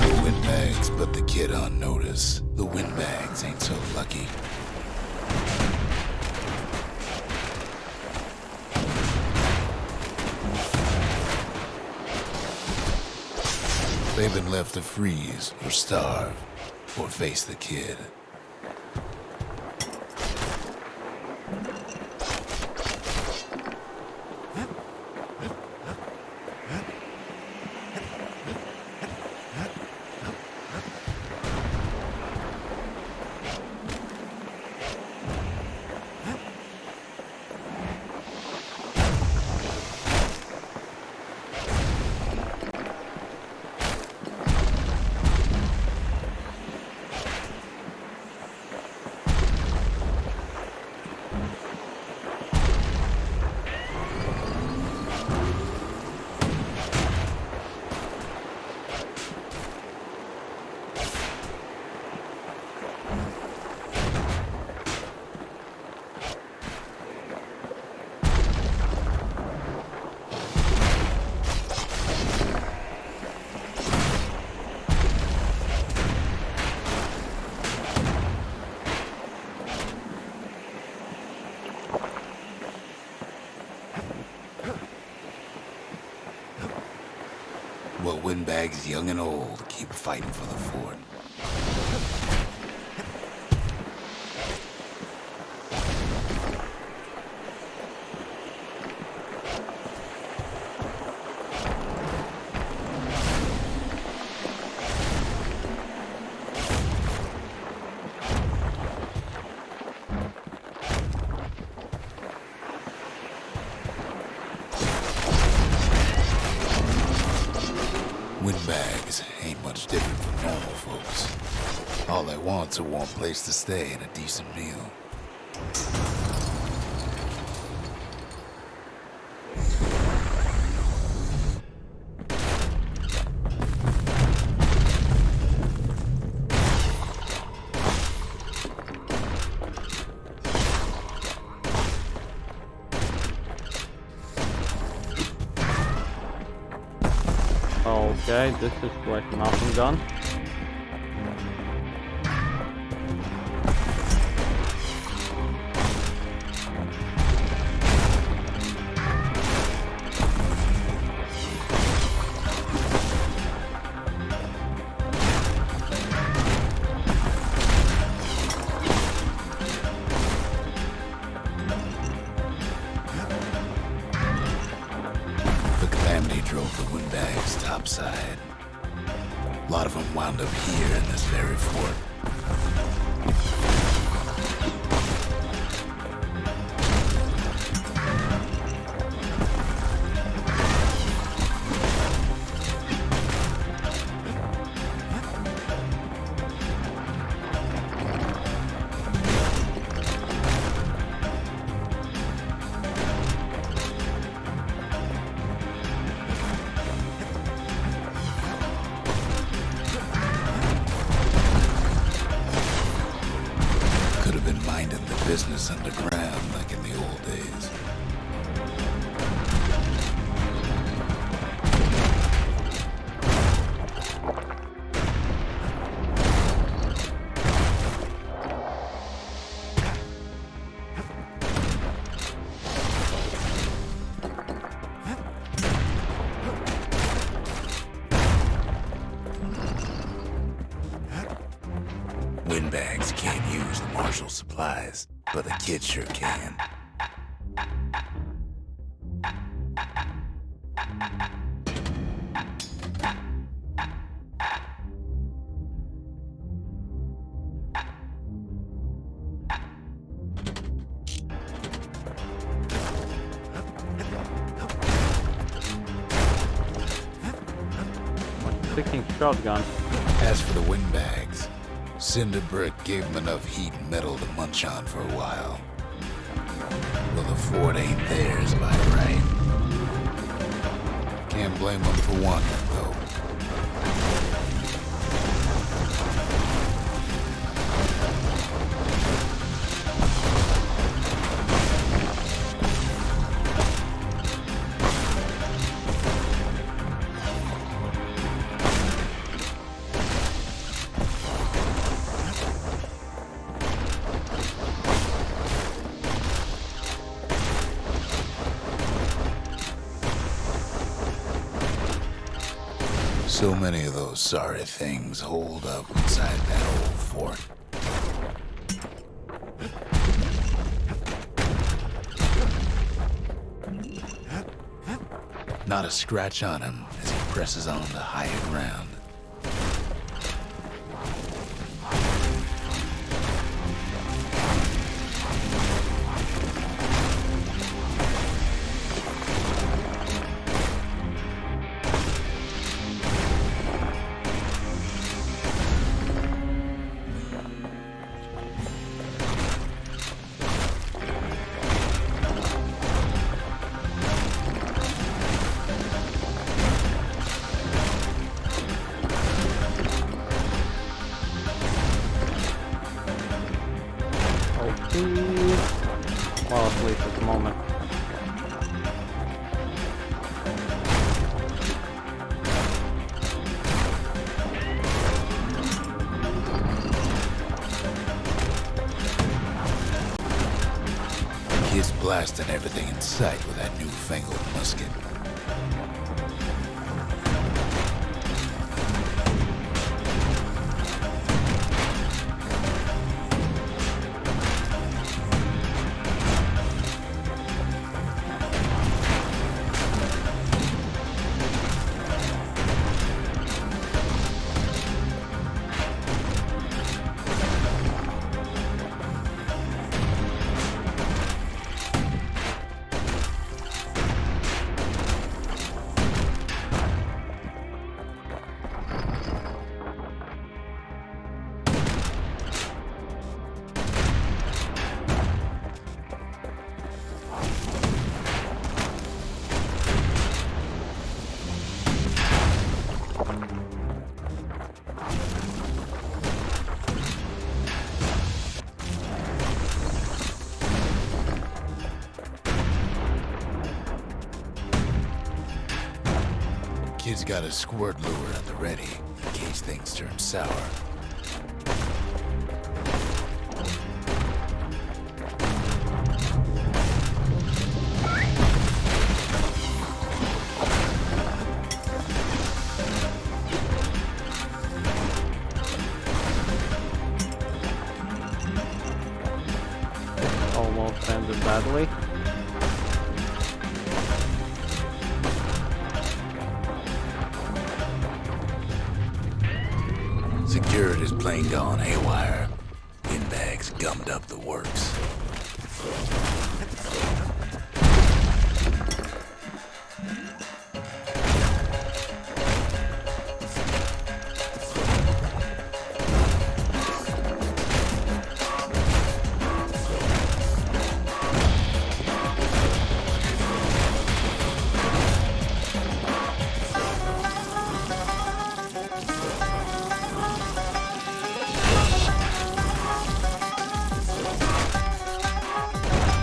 The windbags put the kid on notice. The windbags ain't so lucky. They've been left to freeze or starve or face the kid. Well, windbags young and old keep fighting for the fort. Windbags ain't much different from normal folks. All they want's a warm place to stay and a decent meal. Okay, this is quite an awesome gun. Drove the windbags topside. A lot of them wound up here in this very fort. windbags can't use the marshal supplies, but the kid sure can. Picking shotgun. As for the windbags, Cinder Brick gave them enough heat and metal to munch on for a while. Well, the fort ain't theirs by right. Can't blame them for wanting it, though. So many of those sorry things holed up inside that old fort. Not a scratch on him as he presses on to higher ground. Well, at least at the moment. Kid's blasting everything in sight with that newfangled musket. Kid's got a squirt lure at the ready, in case things turn sour. Almost ended badly. Security's plane gone haywire. Windbags gummed up the works.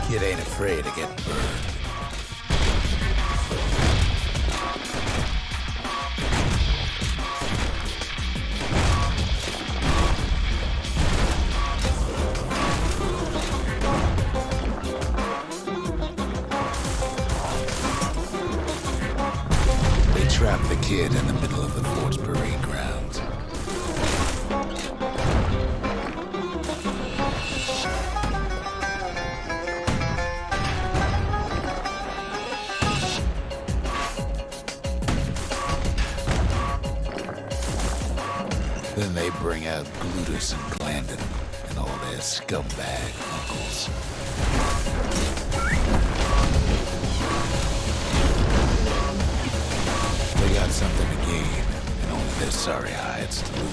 Kid ain't afraid of getting burned. They trapped the kid in the middle of the fort's parade grounds. Then they bring out Glutus and Glandon and all their scumbag uncles. They got something to gain, and only their sorry hides to lose.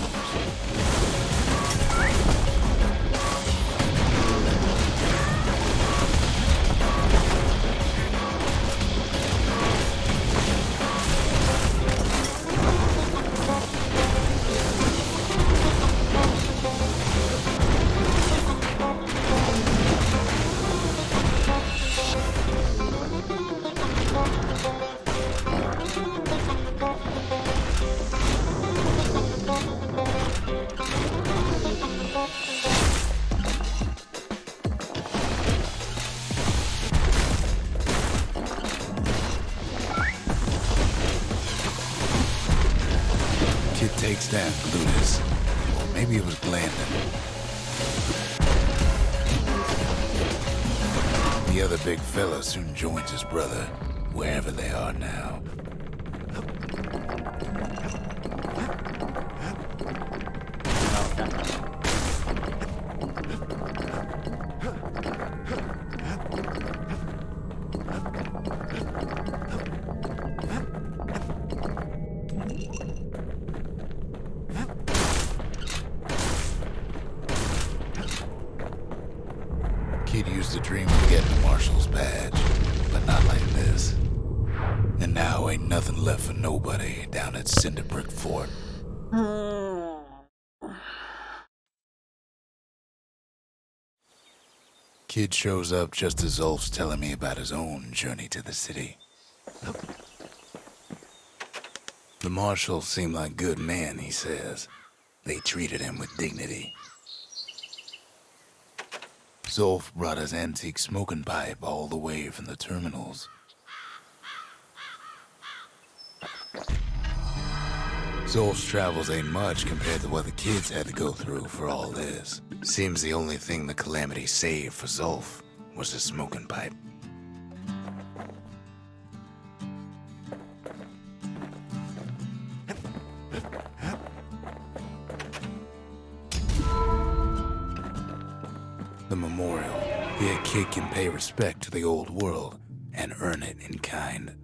Kid takes down Glutus, or maybe it was Glandon. The other big fella soon joins his brother, wherever they are now. Kid used to dream of getting the Marshal's badge, but not like this. And now ain't nothing left for nobody down at Cinderbrick Fort. Kid shows up just as Ulf's telling me about his own journey to the city. The Marshals seem like good men, he says. They treated him with dignity. Zolf brought his antique smoking pipe all the way from the terminals. Zolf's travels ain't much compared to what the kids had to go through for all this. Seems the only thing the Calamity saved for Zolf was his smoking pipe. The memorial. Here a kid can pay respect to the old world and earn it in kind.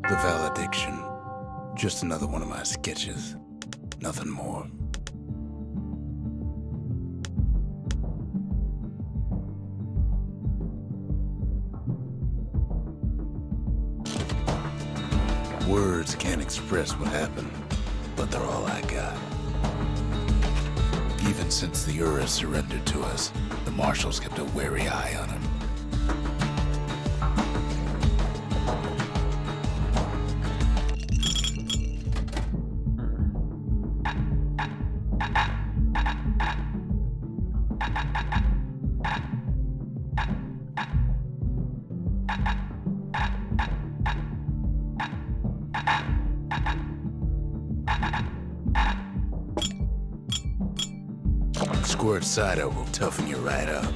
The valediction. Just another one of my sketches. Nothing more. Words can't express what happened, but they're all I got. Even since the Ura surrendered to us, the Marshals kept a wary eye on him. Squirt cider will toughen you right up.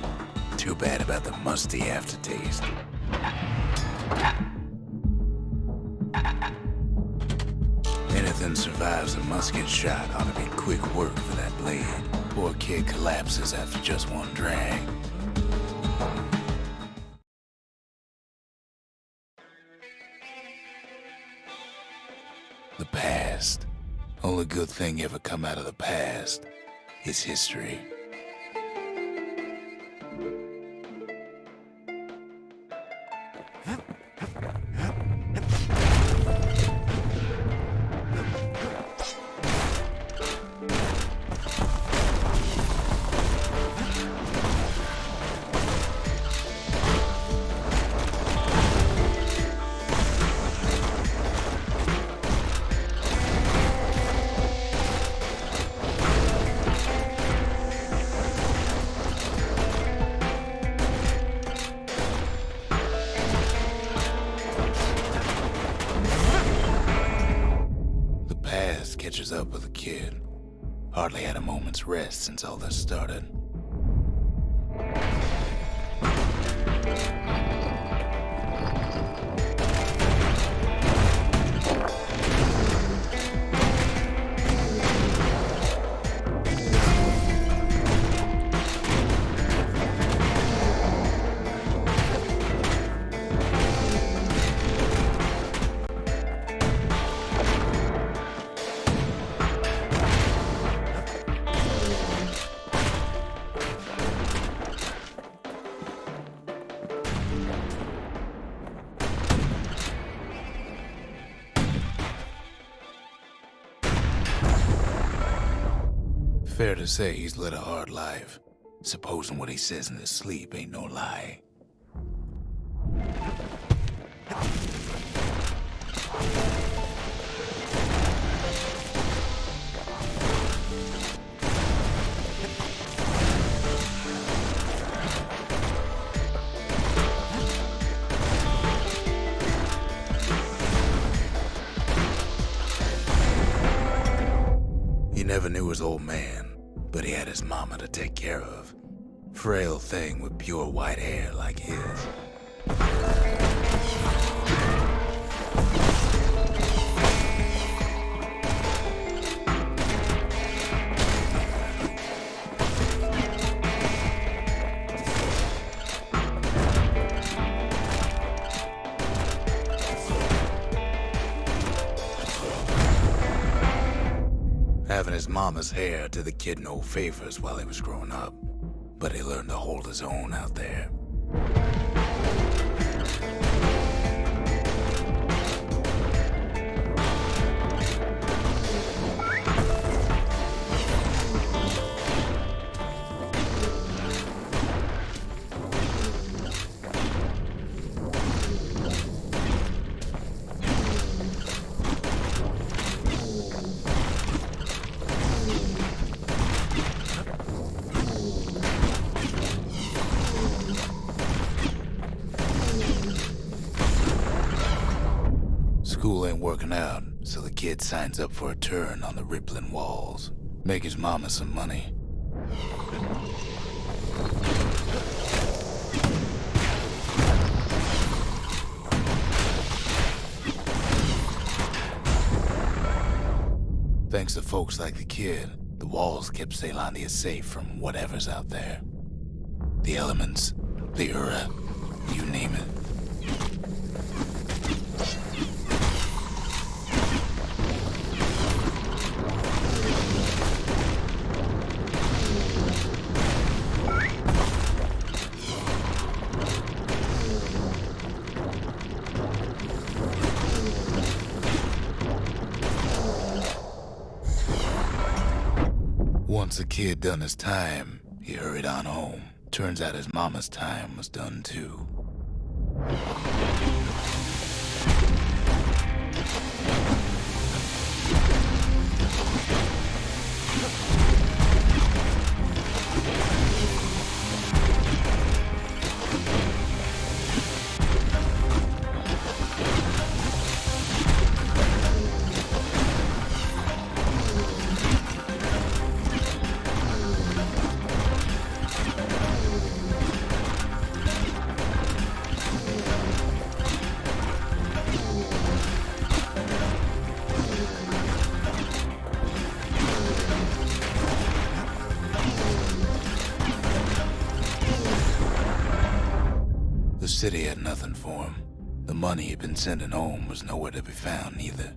Too bad about the musty aftertaste. Anything survives a musket shot ought to be quick work for that blade. Poor kid collapses after just one drag. The past. Only good thing ever come out of the past is history. past catches up with the kid. Hardly had a moment's rest since all this started. Fair to say he's led a hard life, supposing what he says in his sleep ain't no lie. He never knew his old man, but he had his mama to take care of. Frail thing with pure white hair like his. Having his mama's hair did the kid no favors while he was growing up, but he learned to hold his own out there. School ain't working out, so the kid signs up for a turn on the rippling walls. Make his mama some money. Thanks to folks like the kid, the walls kept Ceylondia safe from whatever's out there. The elements, the Ura, you name it. Once the kid done his time, he hurried on home. Turns out his mama's time was done too. The city had nothing for him. The money he'd been sending home was nowhere to be found either.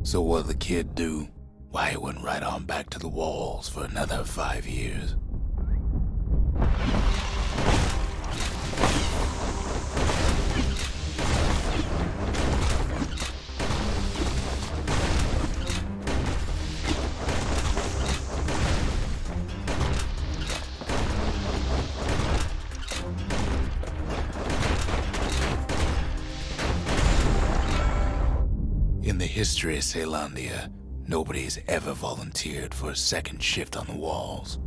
So what'd the kid do? Why, he went right on back to the walls for another 5 years. In the history of Caelondia, nobody's ever volunteered for a second shift on the walls.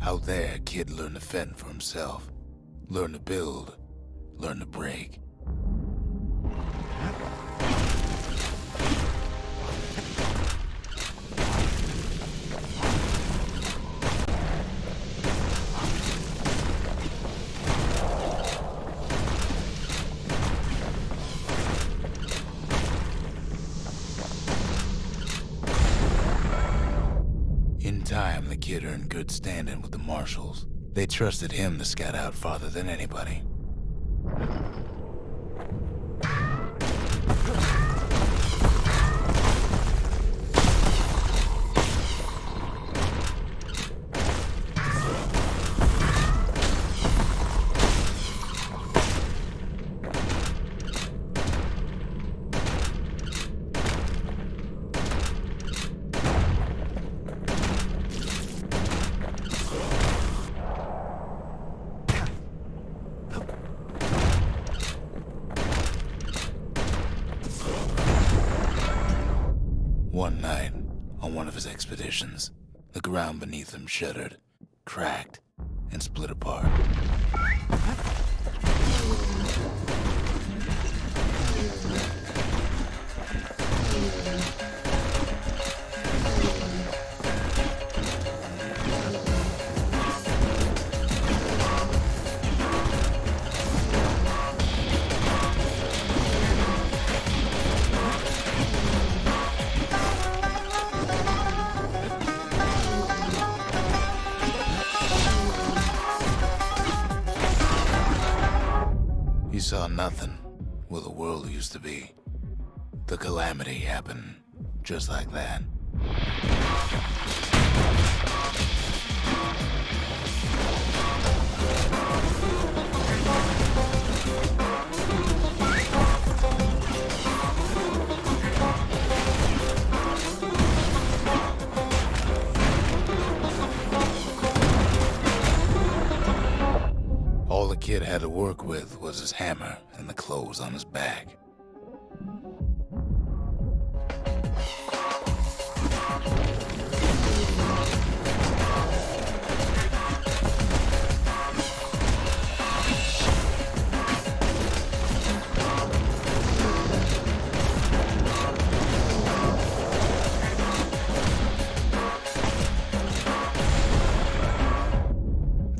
Out there, kid learned to fend for himself. Learn to build. Learn to break. In time, the kid earned good standing with the marshals. They trusted him to scout out farther than anybody. One night, on one of his expeditions, the ground beneath him shuddered, cracked, and split apart. He saw nothing where the world used to be. The calamity happened just like that. All the kid had to work with was his hammer and the clothes on his back.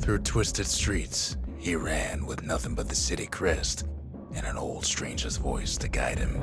Through twisted streets, he ran with nothing but the city crest and an old stranger's voice to guide him.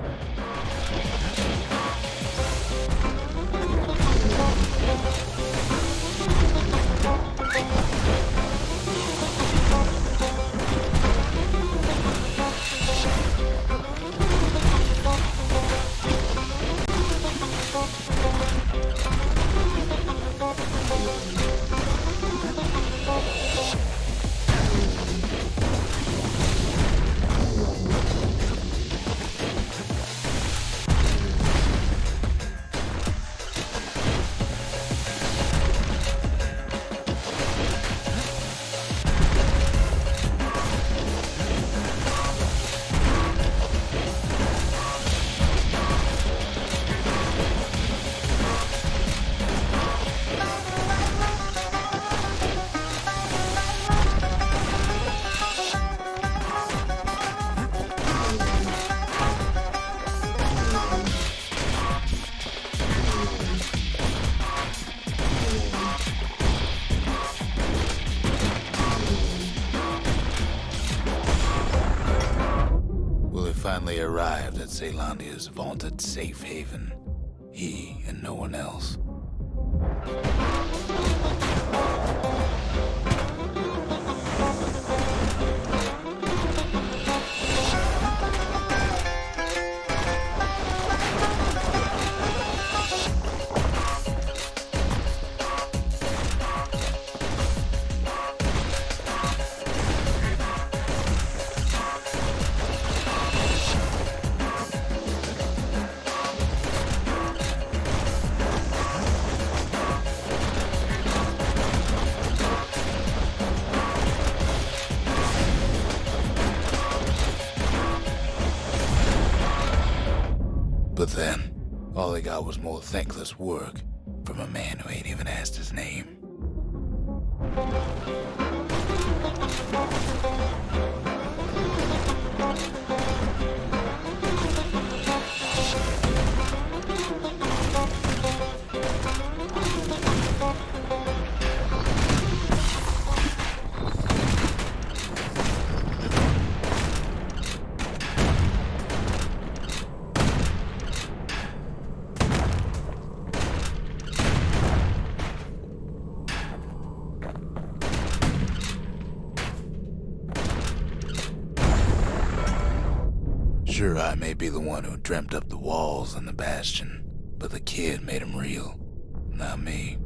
Finally arrived at Caelondia's vaunted safe haven. He and no one else. he got was more thankless work from a man who ain't even asked his name. Sure, I may be the one who dreamt up the walls and the Bastion, but the kid made them real, not me.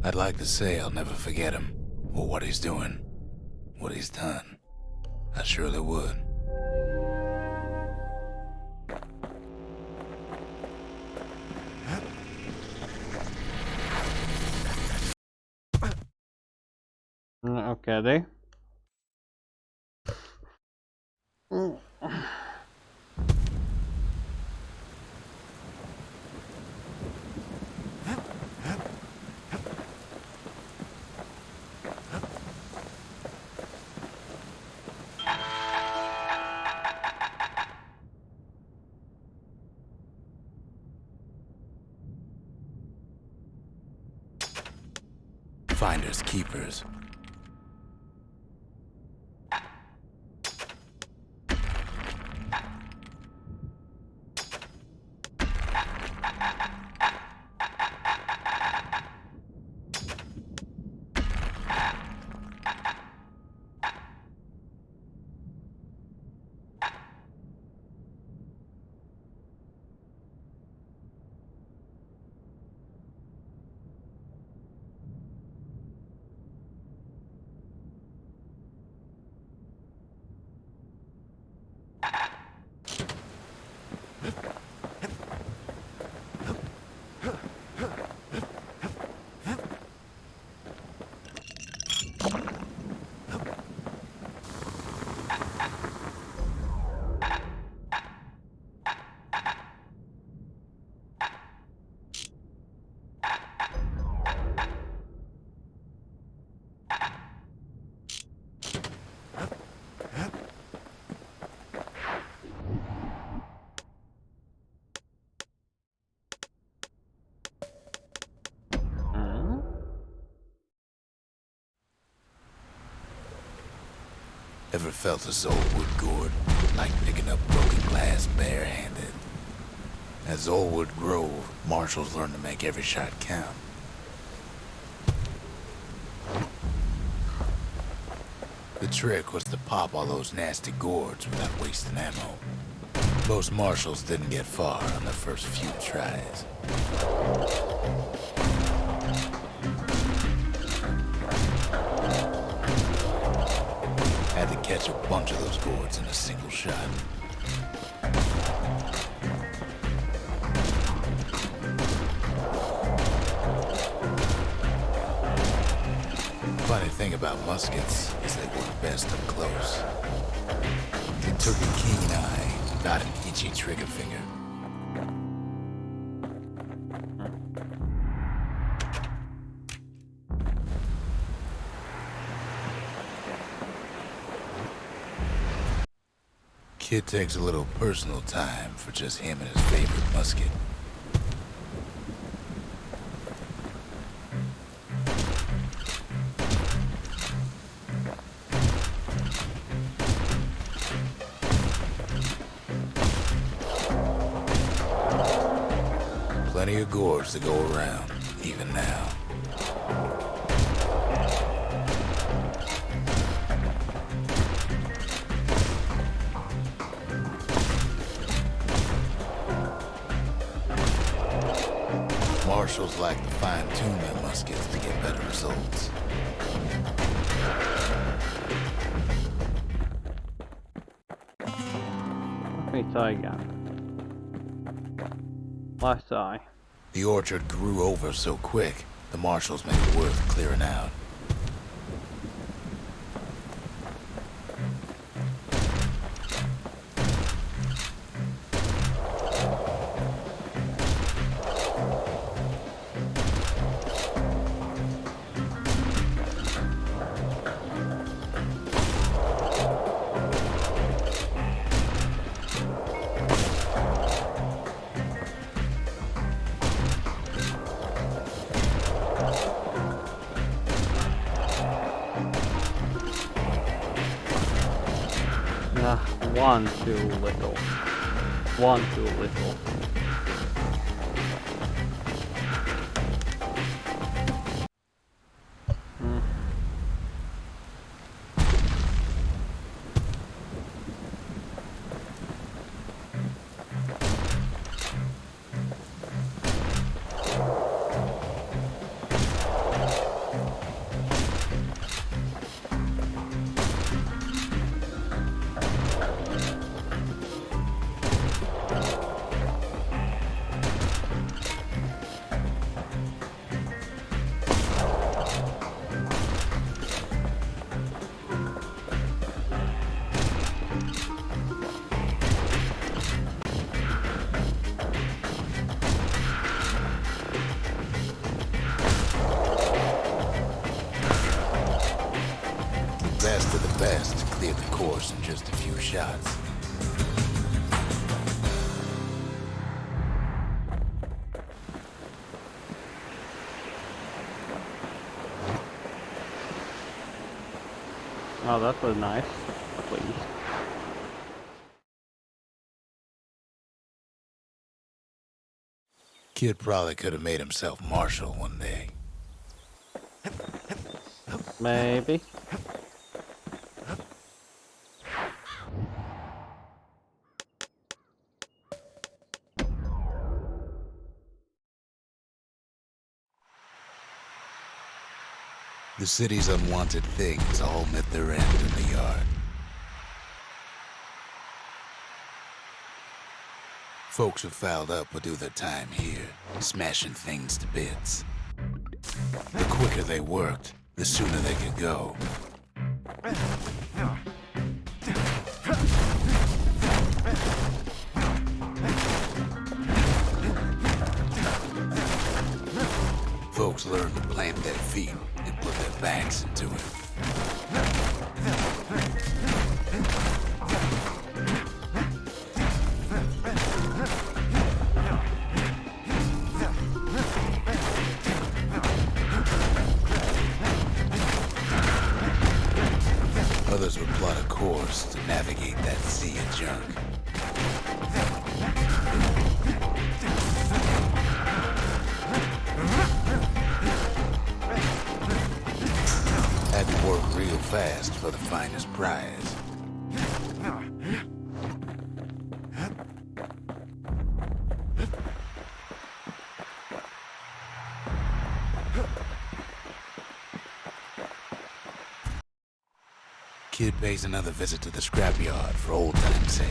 I'd like to say I'll never forget him, or what he's doing, what he's done. I surely would. Okay. Finders keepers. Ever felt a Zolwood gourd, like picking up broken glass barehanded? At Zolwood Grove, marshals learn to make every shot count. The trick was to pop all those nasty gourds without wasting ammo. Most marshals didn't get far on the first few tries. Had to catch a bunch of those gourds in a single shot. Funny thing about muskets is they work best up close. It took a keen eye, not an itchy trigger finger. Kid takes a little personal time for just him and his favorite musket. Plenty of gourds to go around, even now. Marshals like to fine-tune their muskets to get better results. Let me try again. Last eye. The orchard grew over so quick, the marshals made it worth clearing out. One too little. One too little. Best of the best cleared the course in just a few shots. Oh, that was nice. Please. Kid probably could have made himself marshal one day. Maybe. The city's unwanted things all met their end in the yard. Folks who fouled up would do their time here, smashing things to bits. The quicker they worked, the sooner they could go. Folks learned to plant their feet and put their backs into it. Others would plot a course to navigate that sea of junk. Had to work real fast for the finest prize. Kid pays another visit to the scrapyard for old time's sake.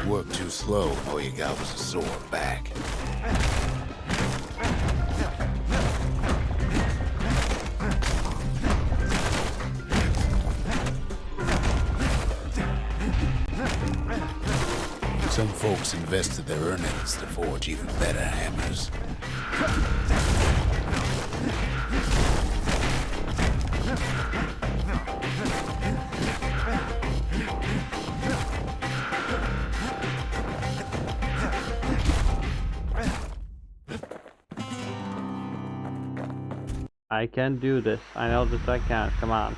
Worked too slow, all you got was a sore back. Some folks invested their earnings to forge even better hammers. I can do this. I know that I can. Come on.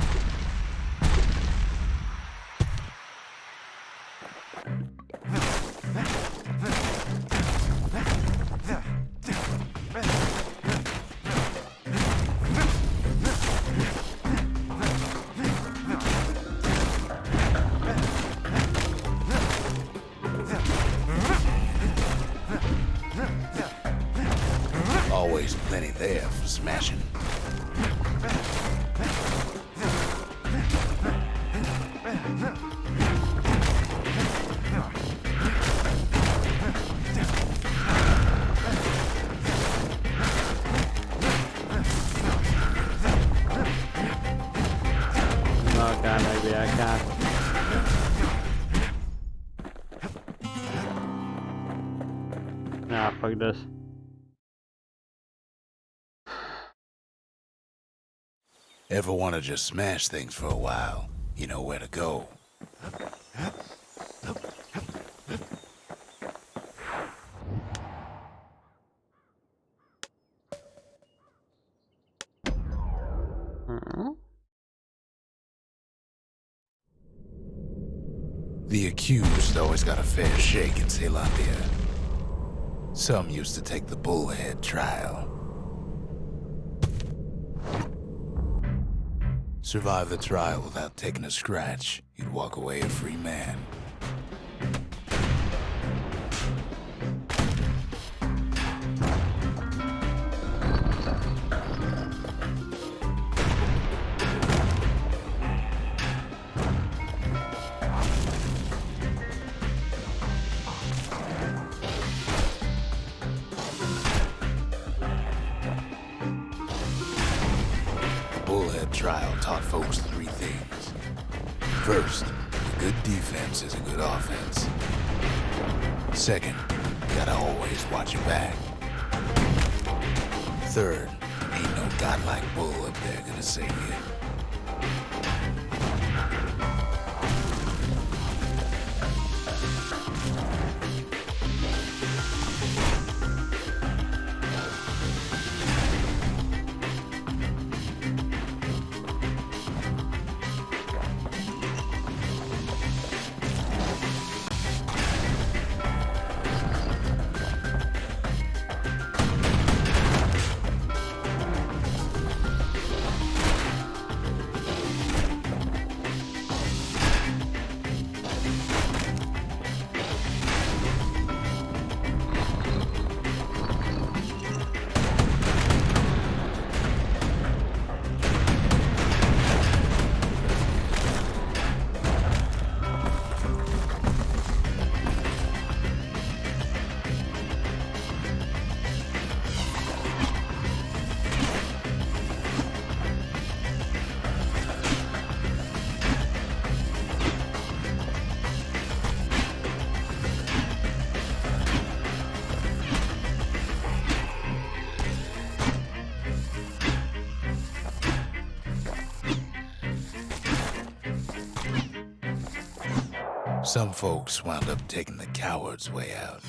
Always plenty there for smashing. Okay, maybe I can. Nah, fuck this. Ever want to just smash things for a while? You know where to go. The accused always got a fair shake in Zealandia. Some used to take the bullhead trial. Survive the trial without taking a scratch, you'd walk away a free man. Bullhead trial taught folks 3 things. First, a good defense is a good offense. Second, you gotta always watch your back. Third, ain't no godlike bull up there gonna save you. Some folks wound up taking the coward's way out.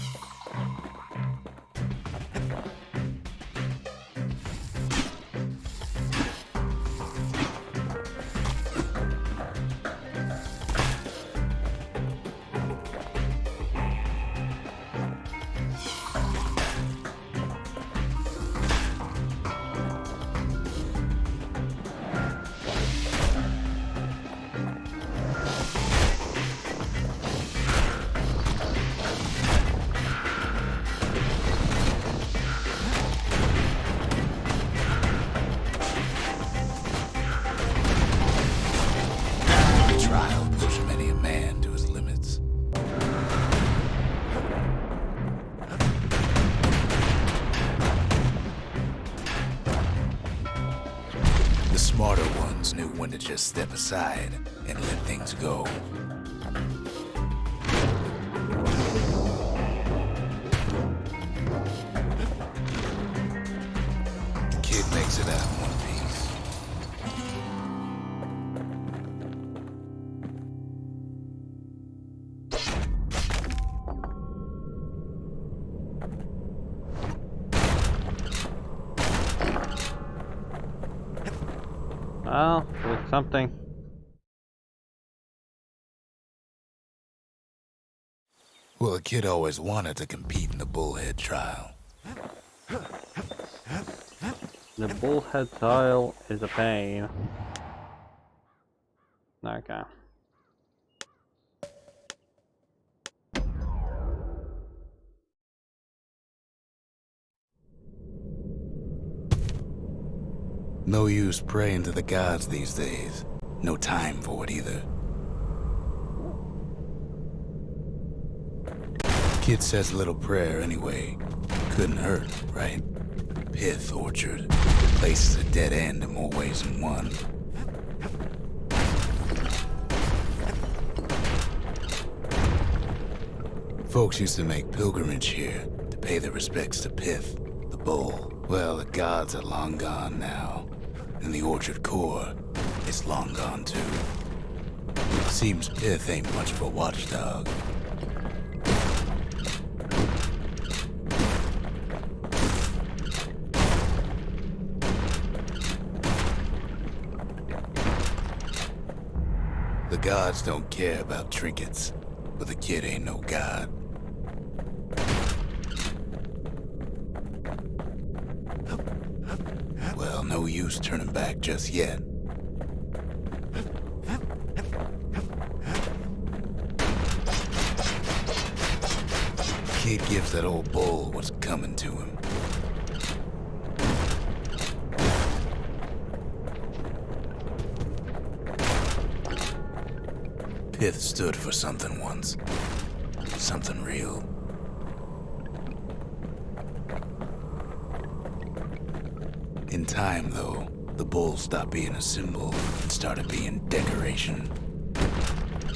Smarter ones knew when to just step aside and let things go. The kid makes it out in one piece. Well, with something. Well, a kid always wanted to compete in the bullhead trial. The bullhead tile is a pain. Okay. No use praying to the gods these days. No time for it either. Kid says a little prayer anyway. Couldn't hurt, right? Pith orchard. Place is a dead end in more ways than one. Folks used to make pilgrimage here to pay their respects to Pith, the bull. Well, the gods are long gone now. And the orchard core is long gone too. Seems Pith ain't much of a watchdog. The gods don't care about trinkets, but the kid ain't no god. Well, no use turning back just yet. Kid gives that old bull what's coming to him. Pith stood for something once. Something real. In time, though, the bull stopped being a symbol and started being decoration.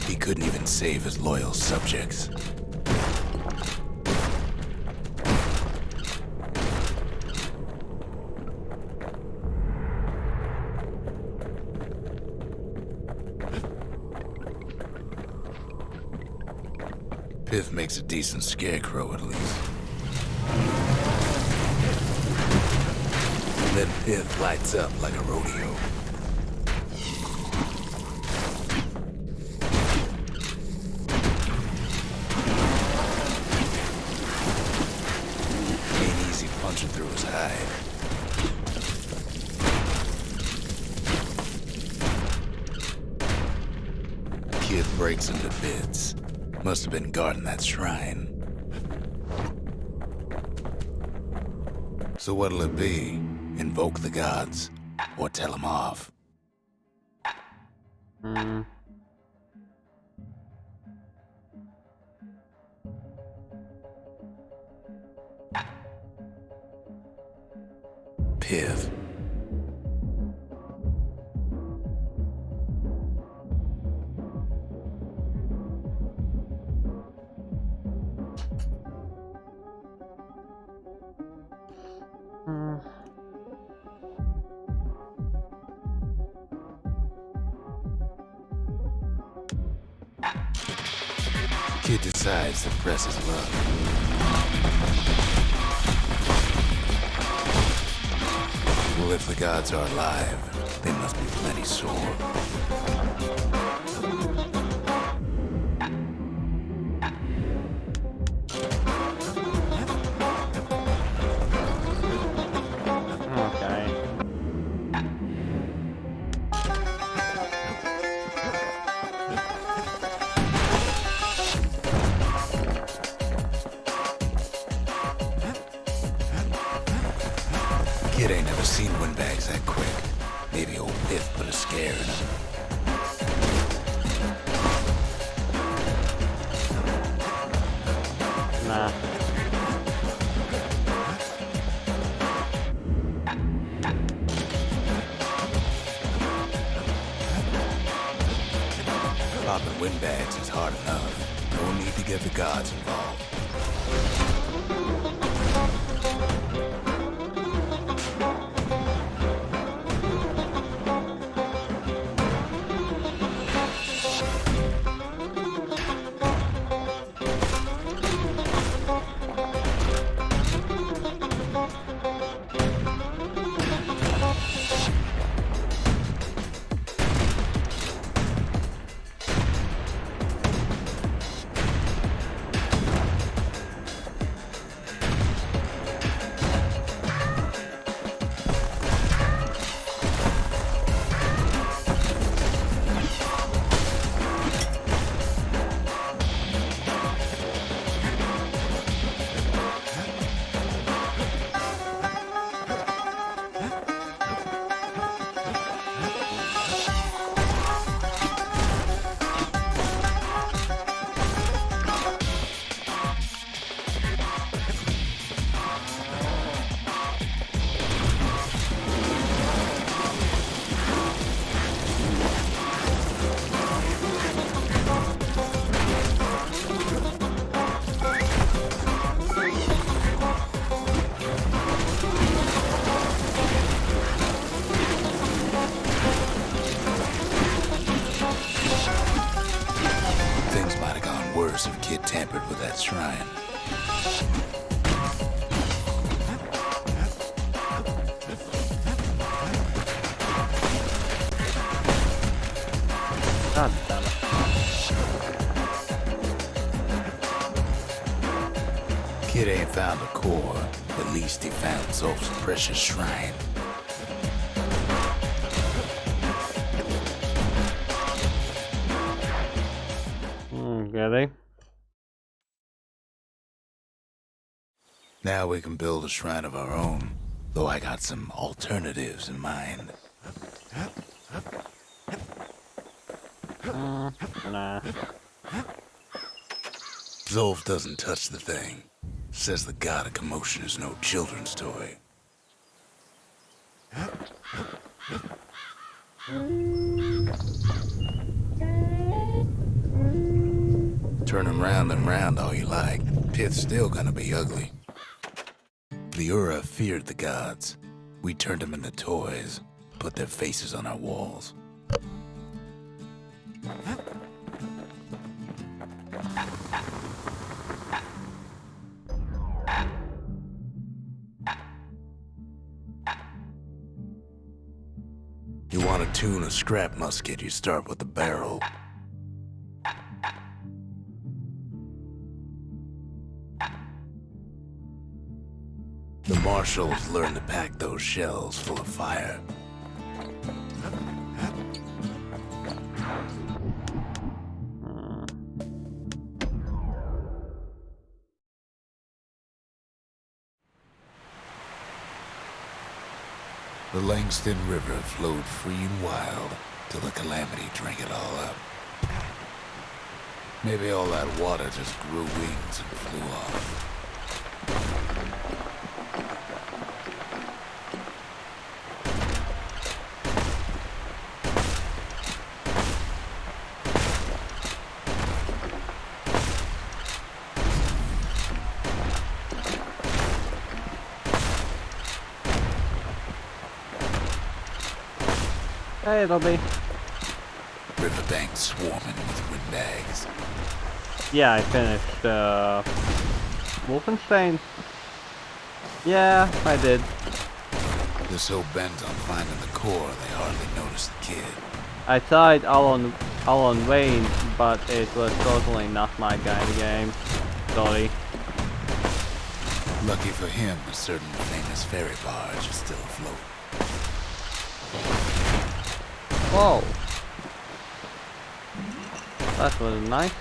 He couldn't even save his loyal subjects. Pith makes a decent scarecrow, at least. Then Pith lights up like a rodeo. Ain't easy punching through his hide. Kid breaks into bits. Must have been guarding that shrine. So what'll it be? Invoke the gods, or tell them off? Pith. Kid decides to press his luck. Well, if the gods are alive, they must be plenty sore. Kid ain't never seen windbags that quick. Maybe old Pith put a scare in him. Nah. Popping windbags is hard enough. No need to get the gods involved. God damn it. Kid ain't found a core. At least he found Zolf's precious shrine. Get it? Now we can build a shrine of our own, though I got some alternatives in mind. Nah. Zolf doesn't touch the thing. Says the god of commotion is no children's toy. Turn him round and round all you like. Pith's still gonna be ugly. The Ura feared the gods. We turned them into toys, put their faces on our walls. You want to tune a scrap musket, you start with the barrel. The marshals learn to pack those shells full of fire. The Langston River flowed free and wild till the calamity drank it all up. Maybe all that water just grew wings and flew off. Hey, it'll be. Riverbank swarming with windbags. Yeah, I finished, Wolfenstein. Yeah, I did. They're so bent on finding the core, they hardly notice the kid. I tried Alan Wayne, but it was totally not my kind of game. Sorry. Lucky for him, a certain famous ferry barge is still afloat. Whoa. That was nice.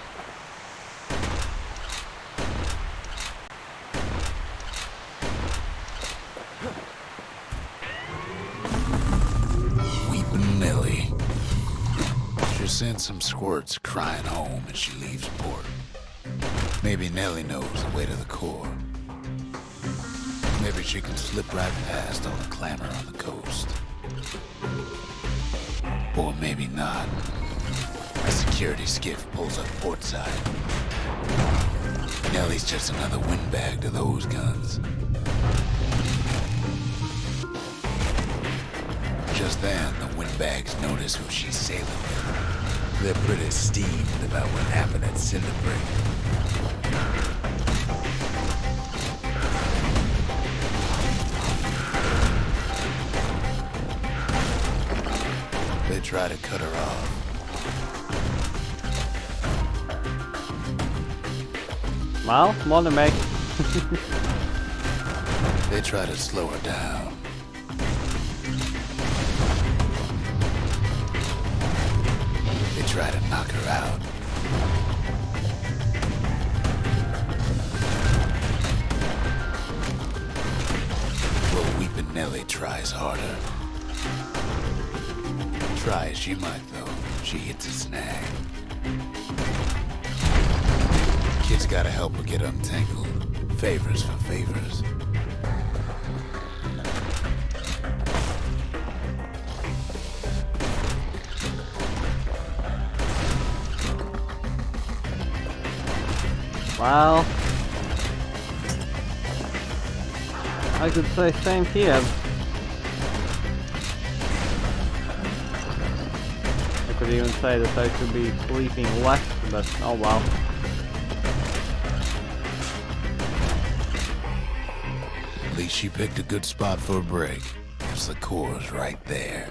Weepin' Nellie. She sends some squirts crying home as she leaves port. Maybe Nellie knows the way to the core. Maybe she can slip right past all the clamor on the coast. Or maybe not. A security skiff pulls up portside. Nellie's just another windbag to those guns. Just then, the windbags notice who she's sailing with. They're pretty steamed about what happened at Cinderbreak. They try to cut her off. Well, more than me. They try to slow her down. They try to knock her out. Well, Weepin' Nellie tries harder. Try as she might, though, she hits a snag. Kid's gotta help her get untangled. Favors for favors. Well, I could say same here. I could even say that I should be sleeping less, but oh well. At least she picked a good spot for a break, because the core's right there.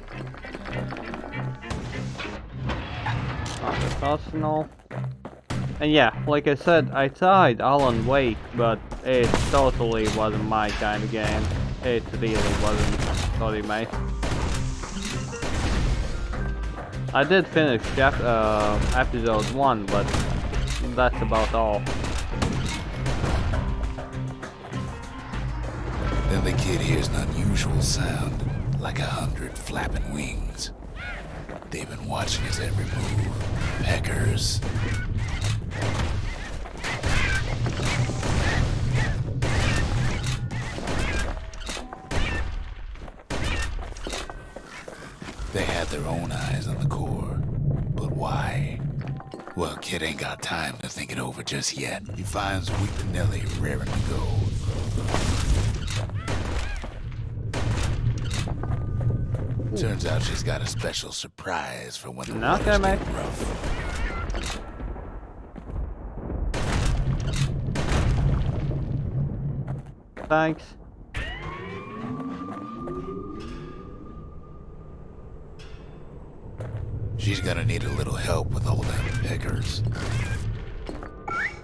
on the personal. And yeah, like I said, I tried Alan Wake, but it totally wasn't my kind of game. It really wasn't. Sorry, mate. I did finish episode 1, but that's about all. Then the kid hears an unusual sound, like 100 flapping wings. They've been watching his every move. Peckers. They had their own eyes on the core. But why? Well, kid ain't got time to think it over just yet. He finds weak Nellie raring to go. Turns out she's got a special surprise for when the waters get rough. Thanks. She's gonna need a little help with all them peckers.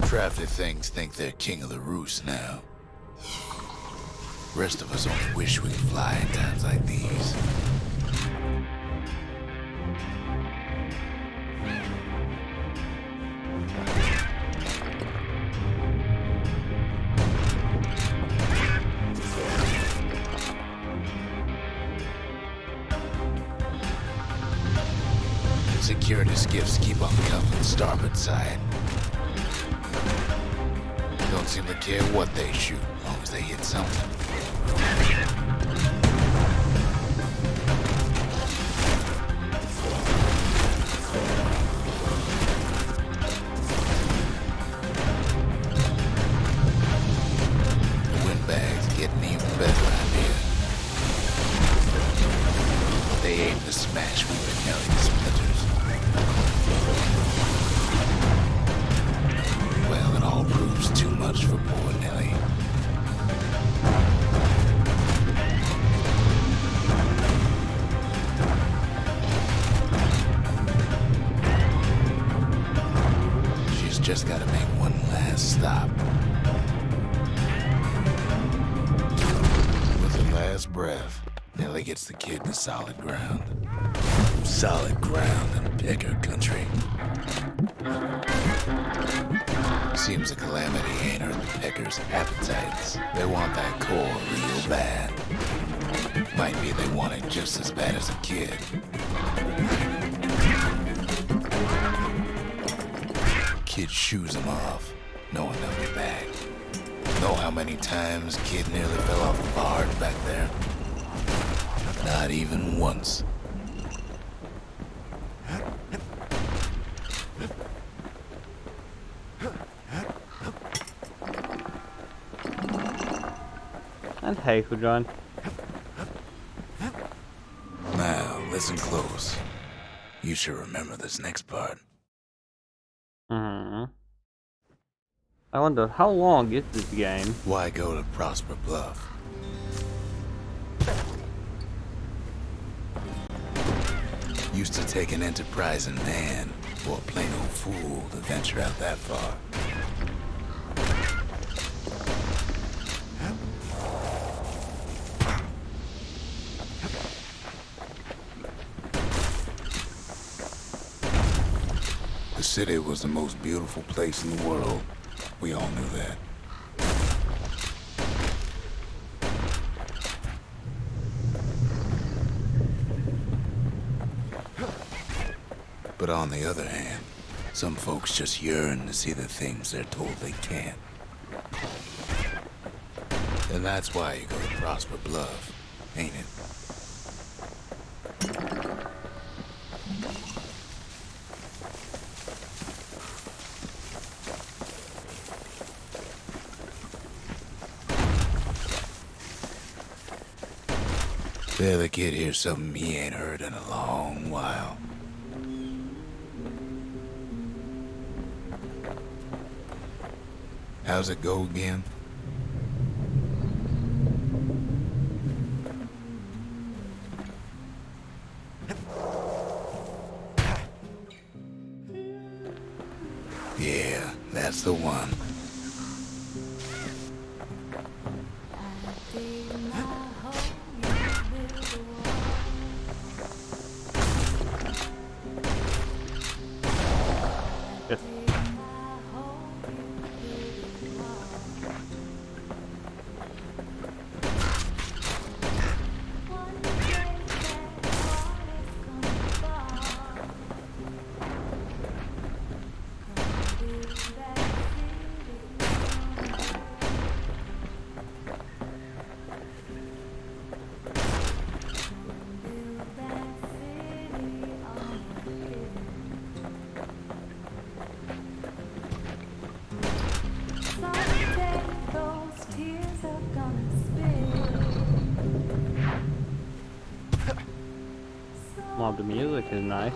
Crafty things think they're king of the roost now. Rest of us only wish we could fly in times like these. Security skiffs keep on coming starboard side. Don't seem to care what they shoot, as long as they hit something. The windbag's getting even better out here. They aim to smash Weeping Nellie to splinters. Well, it all proves too much for poor Nellie. She's just got to make one last stop. With her last breath, Nellie gets the kid to solid ground. Solid ground in pecker country. Seems the calamity ain't hurt the peckers' appetites. They want that core real bad. Might be they want it just as bad as a kid. Kid shoos them off, knowing they'll be back. Know how many times kid nearly fell off the barge back there? Not even once. And hey, who joined? Now, listen close. You should remember this next part. I wonder, how long is this game? Why go to Prosper Bluff? Used to take an enterprising man or a plain old fool to venture out that far. The city was the most beautiful place in the world. We all knew that. But on the other hand, some folks just yearn to see the things they're told they can't. And that's why you go to Prosper Bluff, ain't it? There the kid hears something he ain't heard in a long while. How's it go again? That's the one. Yes. Well, the music is nice.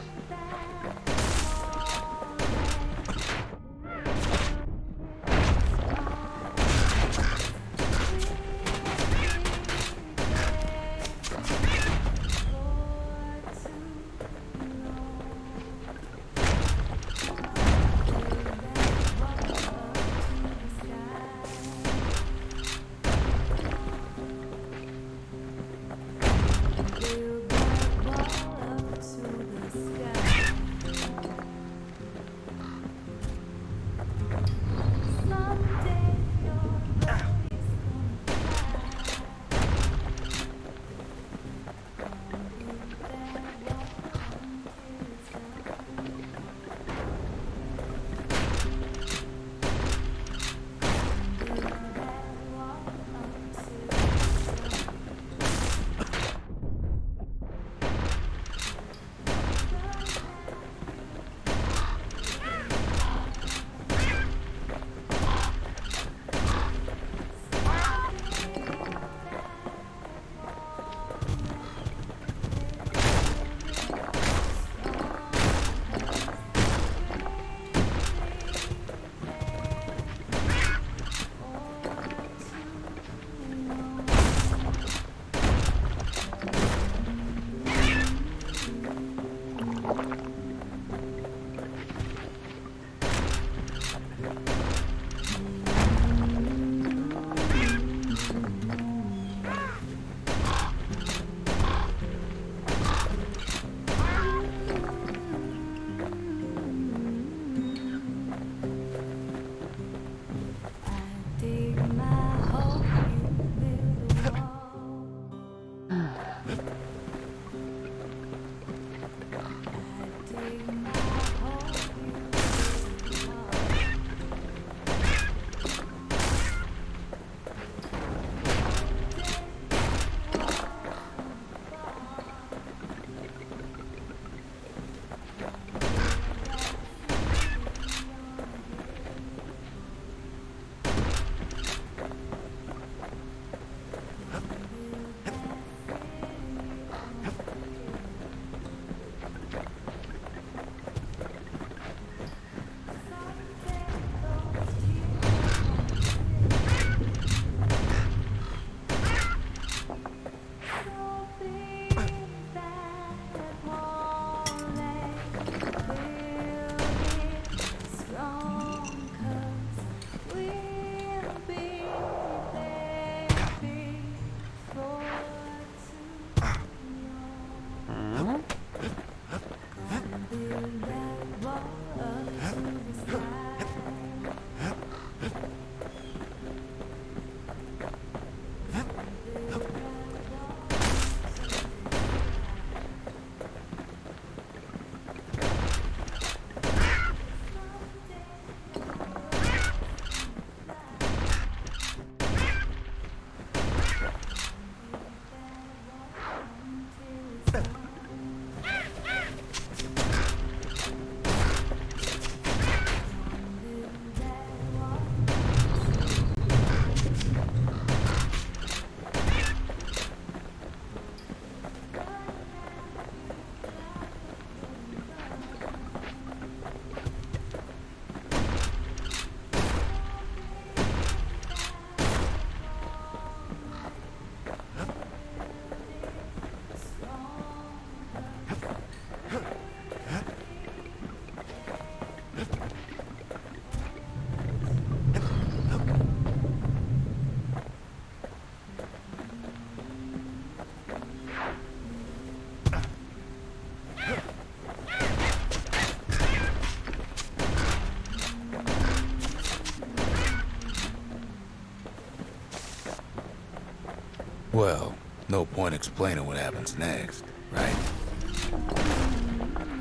Well, no point explaining what happens next, right?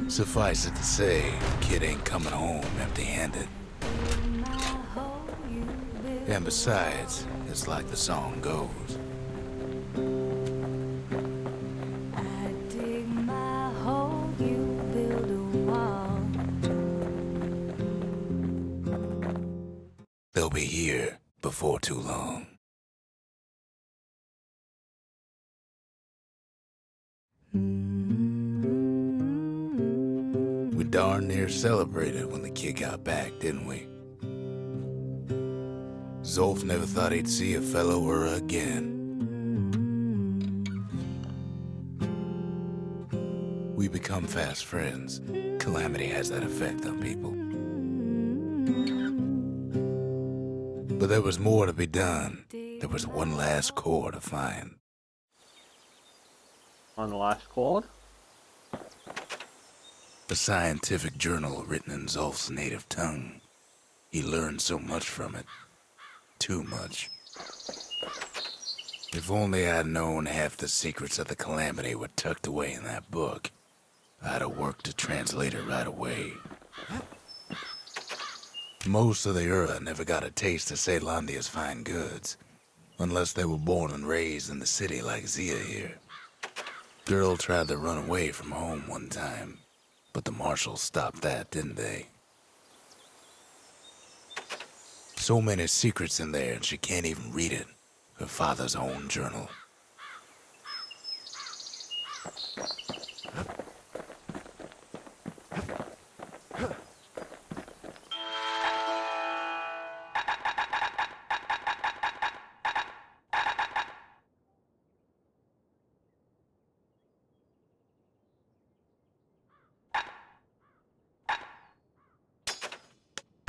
Suffice it to say, kid ain't coming home empty-handed. And besides, it's like the song goes. I dig my hole, you build a wall. They'll be here before too long. We darn near celebrated when the kid got back, didn't we? Zolf never thought he'd see a fellow her again. We become fast friends. Calamity has that effect on people. But there was more to be done. There was one last core to find. On the last chord? A scientific journal written in Zolf's native tongue. He learned so much from it. Too much. If only I'd known half the secrets of the Calamity were tucked away in that book, I'd have worked to translate it right away. Most of the Ura never got a taste of Caelondia's fine goods, unless they were born and raised in the city like Zia here. Girl tried to run away from home one time, but the marshals stopped that, didn't they? So many secrets in there, and she can't even read it. Her father's own journal.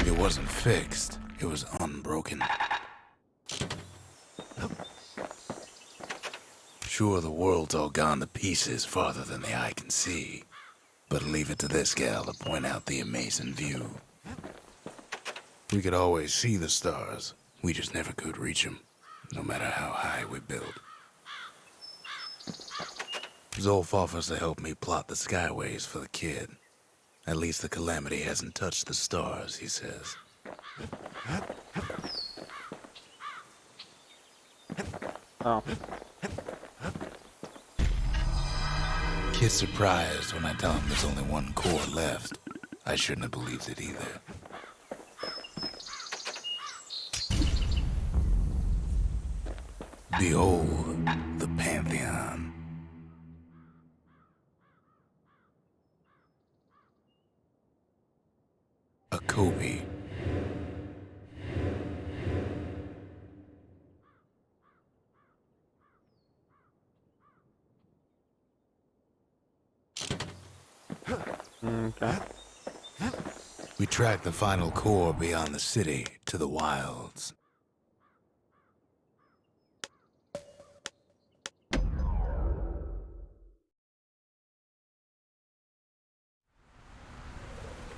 It wasn't fixed. It was unbroken. Sure, the world's all gone to pieces farther than the eye can see. But leave it to this gal to point out the amazing view. We could always see the stars. We just never could reach them, no matter how high we built. Zolf offers to help me plot the skyways for the kid. At least the Calamity hasn't touched the stars, he says. Oh. Kid's surprised when I tell him there's only one core left. I shouldn't have believed it either. Behold, the Pantheon. A Kobe. Okay. We tracked the final core beyond the city to the wilds.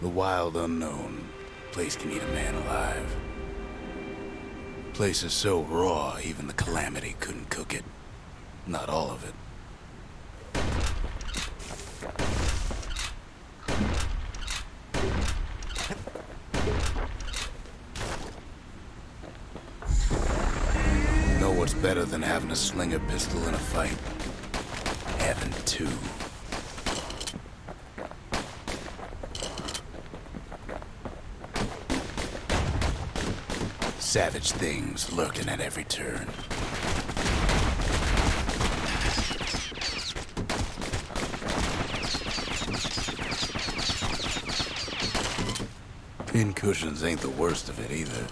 The wild unknown. Place can eat a man alive. Place is so raw, even the Calamity couldn't cook it. Not all of it. Know what's better than having a slinger pistol in a fight? Having two. Savage things lurking at every turn. Pincushions ain't the worst of it either.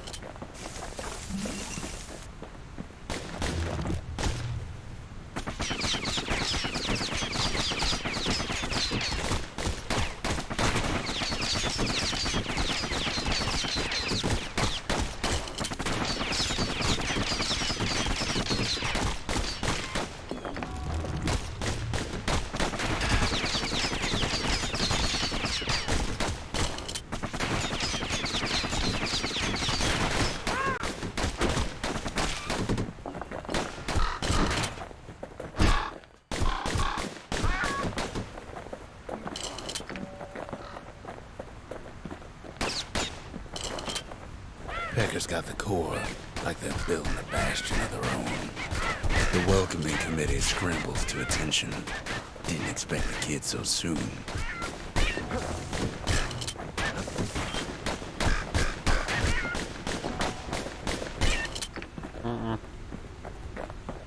Attackers got the core, like they're building a bastion of their own. The welcoming committee scrambles to attention. Didn't expect the kid so soon.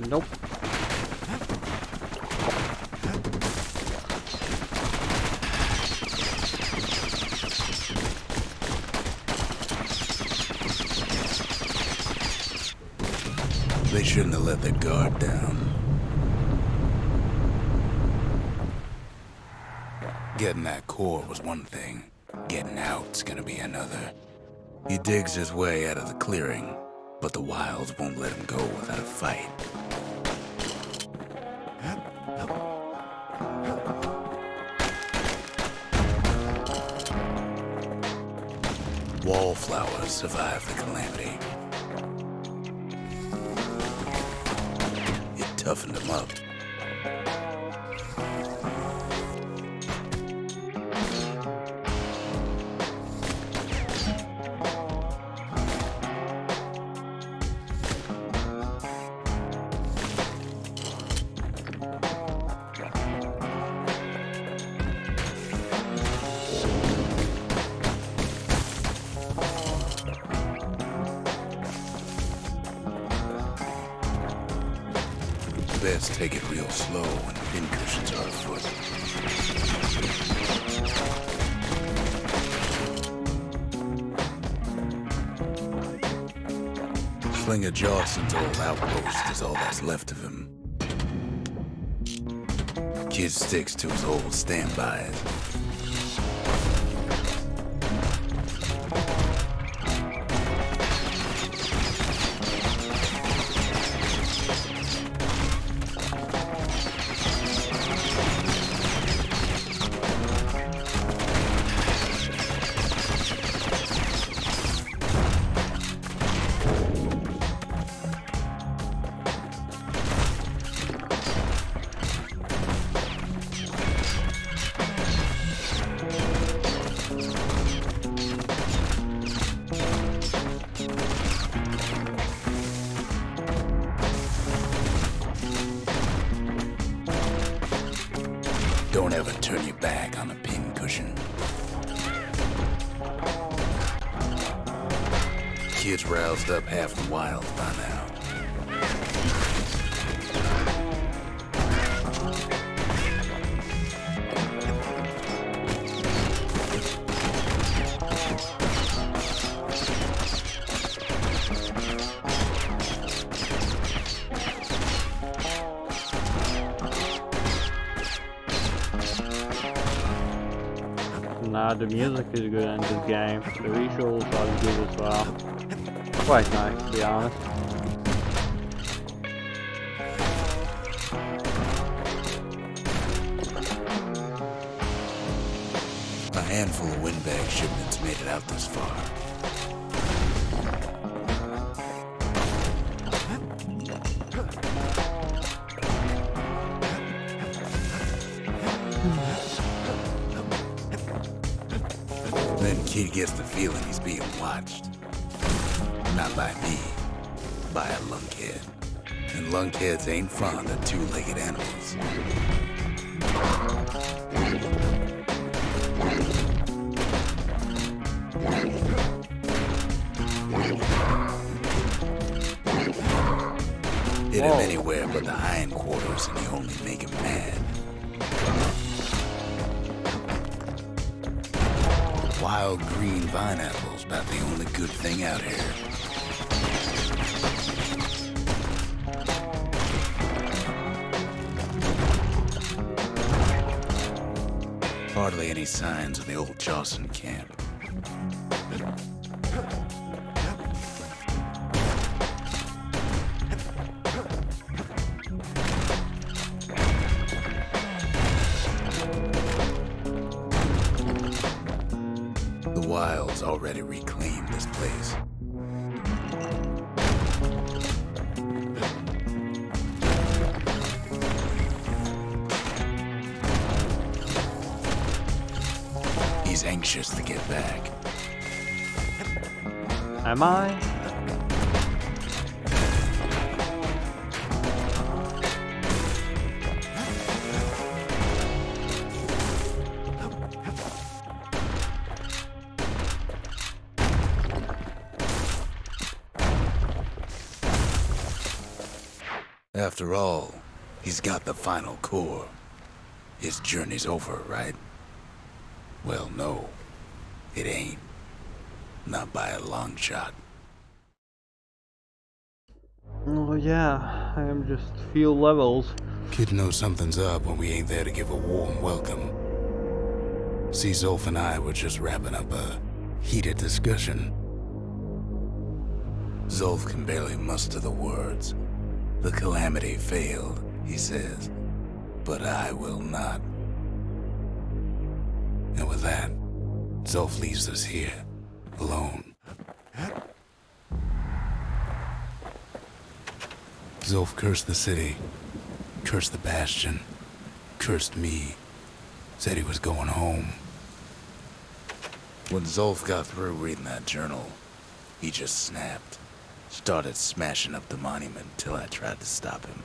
Nope. They shouldn't have let their guard down. Getting that core was one thing. Getting out's gonna be another. He digs his way out of the clearing, but the wilds won't let him go without a fight. Wallflowers survived the calamity. It toughened him up. Best take it real slow when pincushions are afoot. Slinger Johnson's old outpost is all that's left of him. Kid sticks to his old standbys. Don't ever turn your back on a pincushion. Kid's roused up half the wilds by now. Nah, the music is good in this game. The visuals are good as well. Quite nice, to be honest. A handful of windbag shipments made it out this far. Then Kid gets the feeling he's being watched. Not by me, by a lunkhead. And lunkheads ain't fond of two-legged animals. Hit him anywhere but the hindquarters and you only make him mad. Wild green vine apples, about the only good thing out here. Hardly any signs of the old Johnson camp. The wilds already reclaimed this place. He's anxious to get back. Am I? After all, he's got the final core. His journey's over, right? Well, no, it ain't. Not by a long shot. Oh yeah, I am just few levels. Kid knows something's up when we ain't there to give a warm welcome. See, Zolf and I were just wrapping up a heated discussion. Zolf can barely muster the words. The calamity failed, he says, but I will not. And with that, Zolf leaves us here, alone. Zolf cursed the city, cursed the Bastion, cursed me, said he was going home. When Zolf got through reading that journal, he just snapped. Started smashing up the monument till I tried to stop him.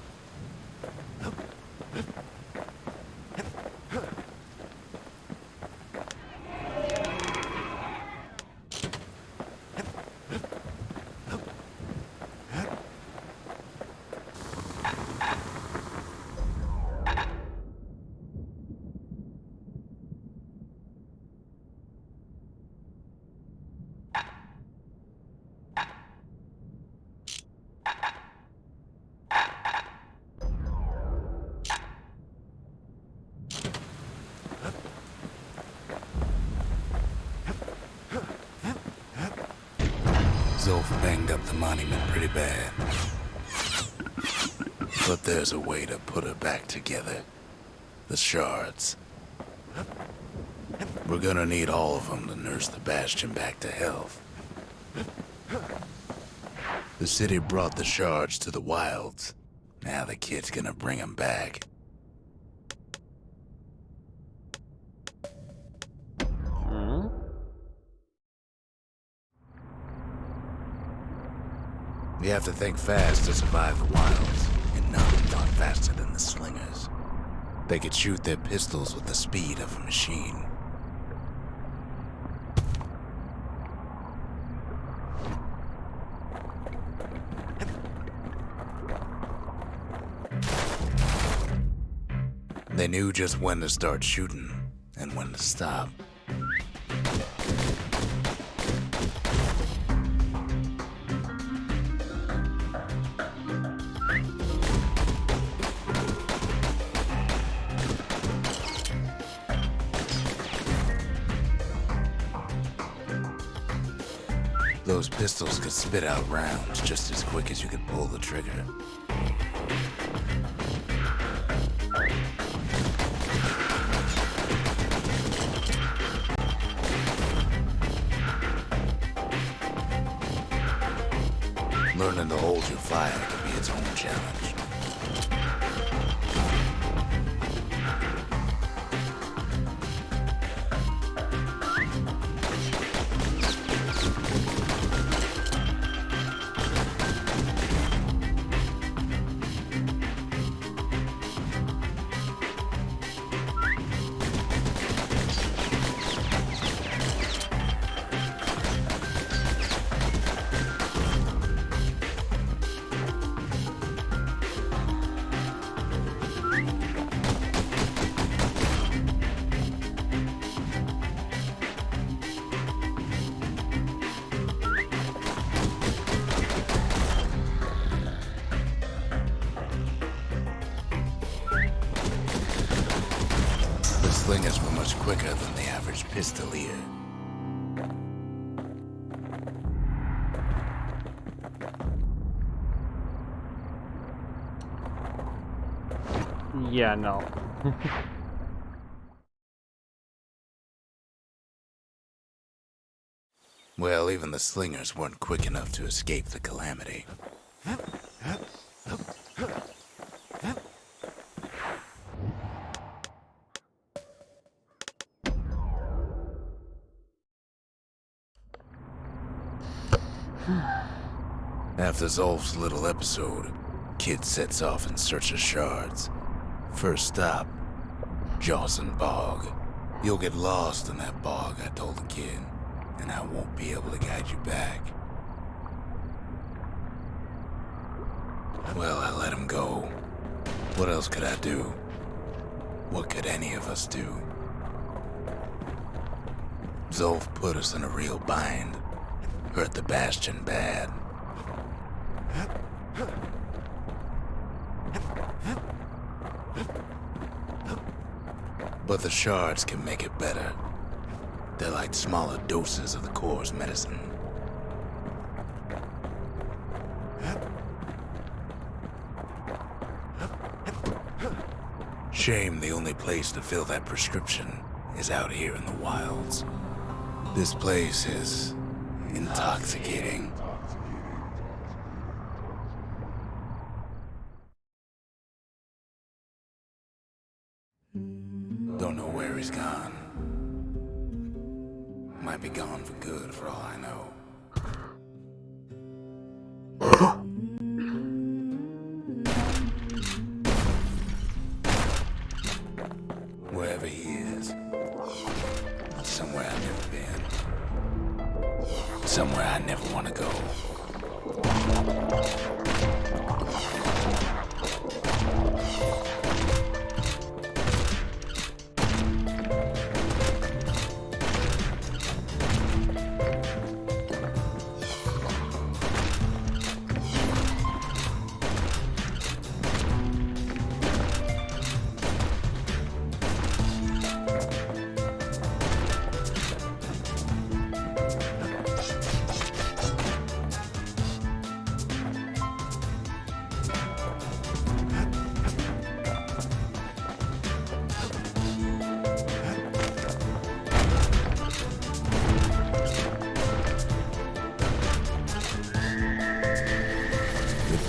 Zolf banged up the monument pretty bad. But there's a way to put her back together. The shards. We're gonna need all of them to nurse the Bastion back to health. The city brought the shards to the wilds. Now the kid's gonna bring them back. You have to think fast to survive the wilds, and nothing's not faster than the slingers. They could shoot their pistols with the speed of a machine. They knew just when to start shooting, and when to stop. Those pistols could spit out rounds just as quick as you could pull the trigger. Learning to hold your fire can be its own challenge. Slingers were much quicker than the average pistolier. Yeah, no. Well, even the slingers weren't quick enough to escape the calamity. After Zolf's little episode, Kid sets off in search of shards. First stop, Jawson Bog. You'll get lost in that bog, I told the kid, and I won't be able to guide you back. Well, I let him go. What else could I do? What could any of us do? Zolf put us in a real bind. Hurt the Bastion bad. But the shards can make it better. They're like smaller doses of the core's medicine. Shame the only place to fill that prescription is out here in the wilds. This place is intoxicating. Don't know where he's gone. Might be gone for good for all I know. Wherever he is. Somewhere I've never been. Somewhere I never want to go.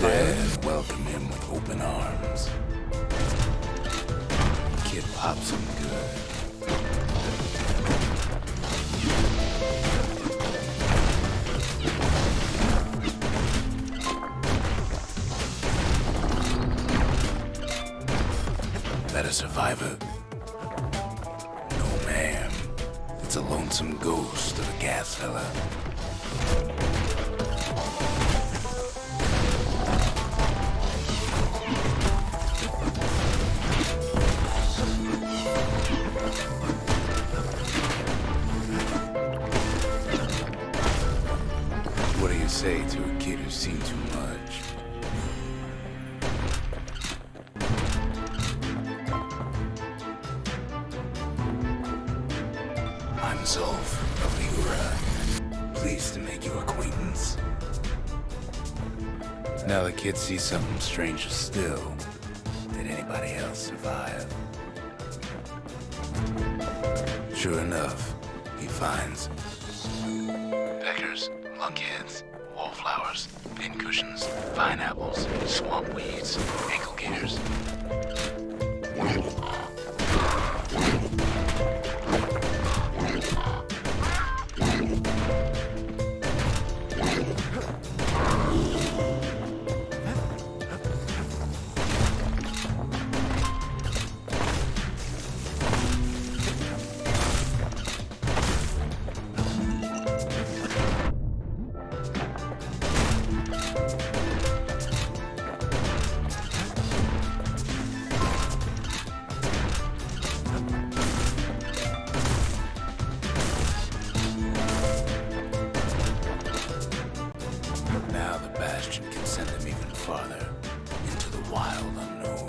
And welcome him with open arms. Kid pops him good. That a survivor? No, ma'am. It's a lonesome ghost of a gas fella. What do you say to a kid who's seen too much? I'm Zolf of the Ura. Pleased to make your acquaintance. Now the kid sees something stranger still. Did anybody else survive? Sure enough, he finds peckers, lunkheads, wallflowers, pincushions, pineapples, swamp weeds, ankle gators. Now the Bastion can send him even farther into the wild unknown.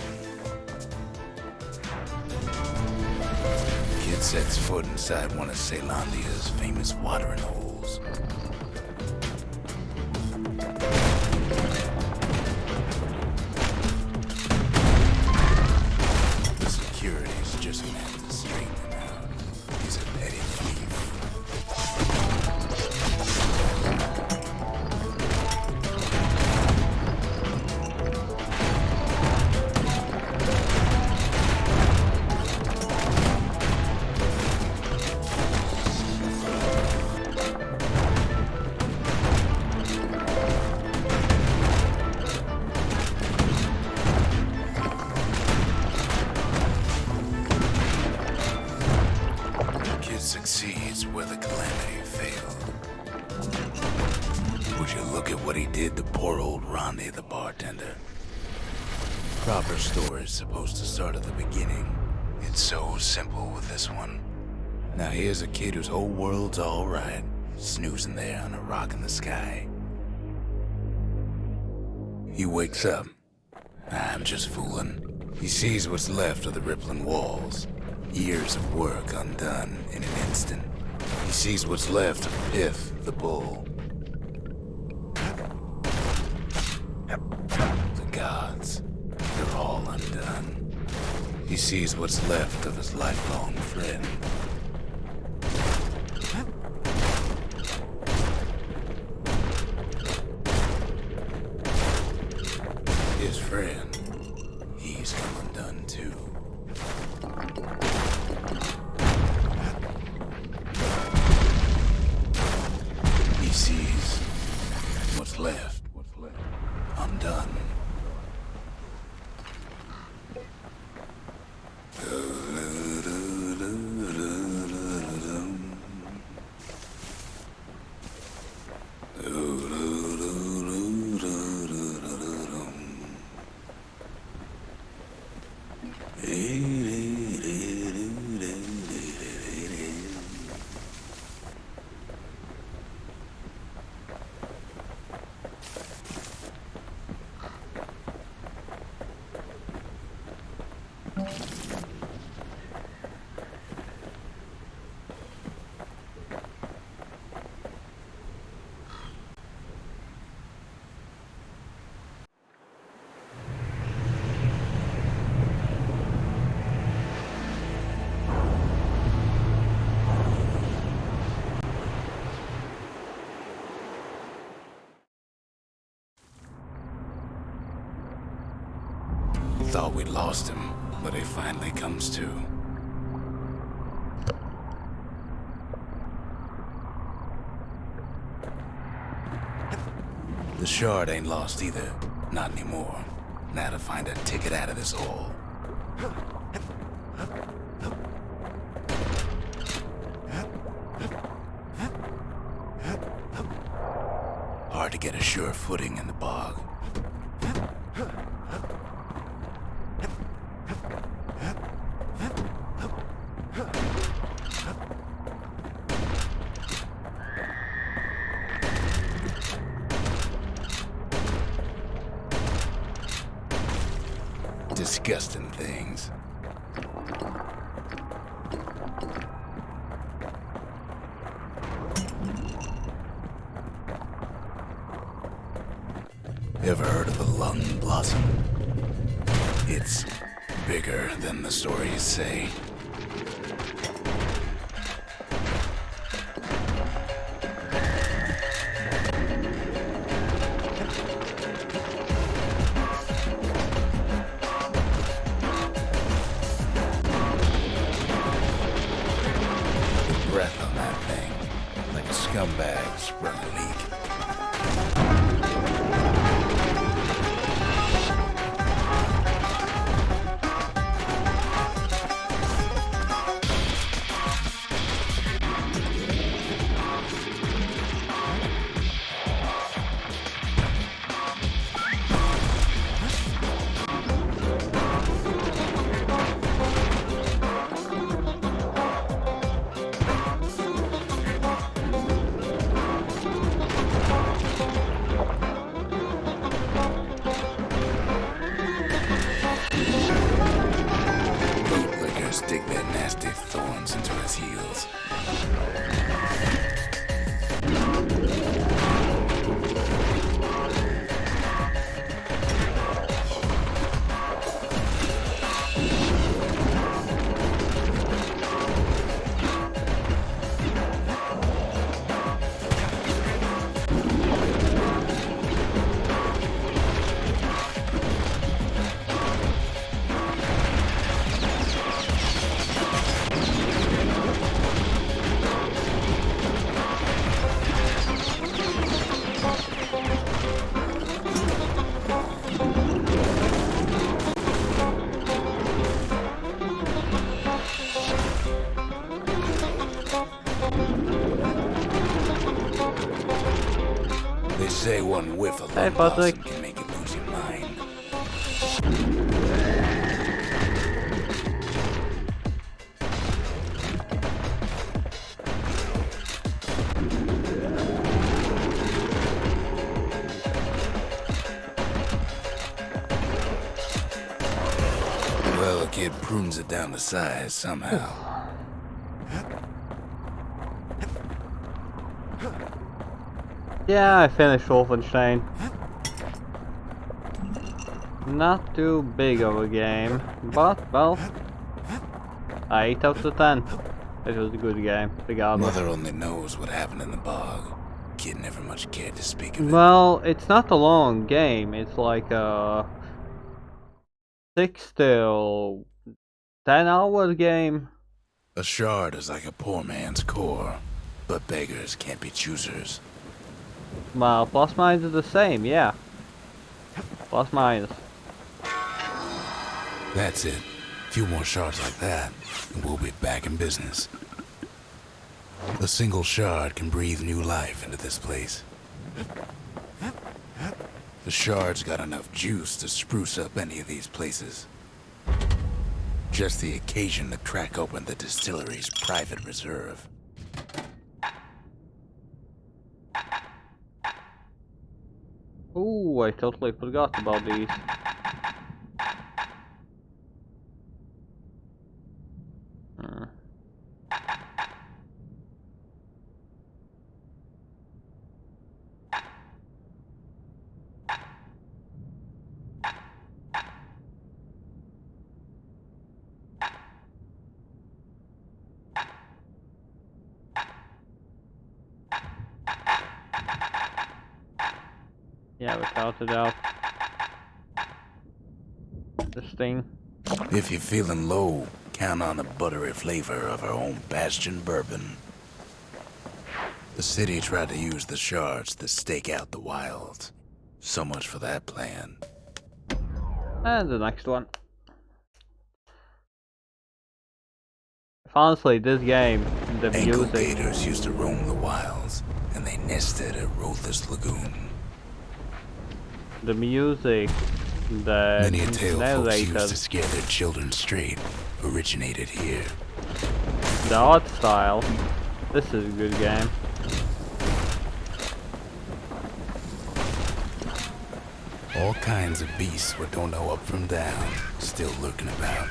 Kid sets foot inside one of Ceylondia's famous watering holes. The security's just meant to straighten him out. He's a petty thief. Succeeds where the calamity failed. Would you look at what he did to poor old Ronde the bartender? Proper story's supposed to start at the beginning. It's so simple with this one. Now here's a kid whose whole world's alright, snoozing there on a rock in the sky. He wakes up. I'm just fooling. He sees what's left of the rippling walls. Years of work undone in an instant. He sees what's left of Piff, the bull. The gods, they're all undone. He sees what's left of his lifelong friend. His friend, he's come undone too. He sees what's left undone. Thought we'd lost him, but he finally comes to. The shard ain't lost either. Not anymore. Now to find a ticket out of this hole. Hard to get a sure footing in the bog. Disgusting things. Ever heard of the lung blossom? It's bigger than the stories say. Breath on that thing, like a scumbag sprung a leak. Stick their nasty thorns into his heels. They say one whiff of Hey, lung blossom Patrick. can make you lose your mind. Well, a kid prunes it down to size somehow. Yeah, I finished Wolfenstein. Not too big of a game, but, well, 8 out of 10. It was a good game, regardless. Mother only knows what happened in the bog. Kid never much cared to speak of it. Well, it's not a long game. It's like a 6 till 10-hour game. A shard is like a poor man's core, but beggars can't be choosers. Well, plus minus is the same, yeah. Plus minus. That's it. A few more shards like that, and we'll be back in business. A single shard can breathe new life into this place. The shard's got enough juice to spruce up any of these places. Just the occasion to crack open the distillery's private reserve. Ooh, I totally forgot about these. Yeah, without a doubt. This thing. If you're feeling low, count on the buttery flavor of our own Bastion bourbon. The city tried to use the shards to stake out the wilds. So much for that plan. And the next one. Honestly, this game, the music. Gators used to roam the wilds, and they nested at Rothless Lagoon. The music, the Many a tale folks used to narrator, scare their children straight originated here. the art style. This is a good game. All kinds of beasts we don't know up from down, still lurking about.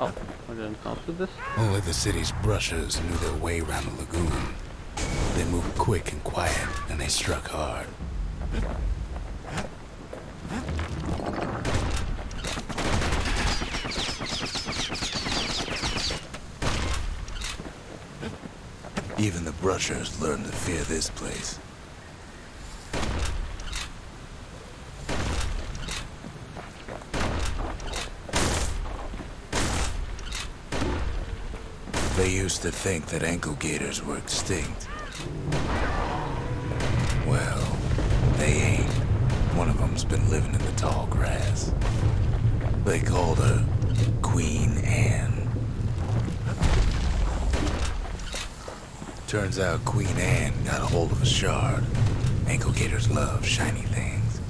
Oh, I didn't know to this. Only the city's brushers knew their way around the lagoon. They moved quick and quiet, and they struck hard. Even the brushers learned to fear this place. They used to think that ankle gators were extinct. Well, they ain't. One of them's been living in the tall grass. They called her Queen Anne. Turns out Queen Anne got a hold of a shard. Ankle gators love shiny things.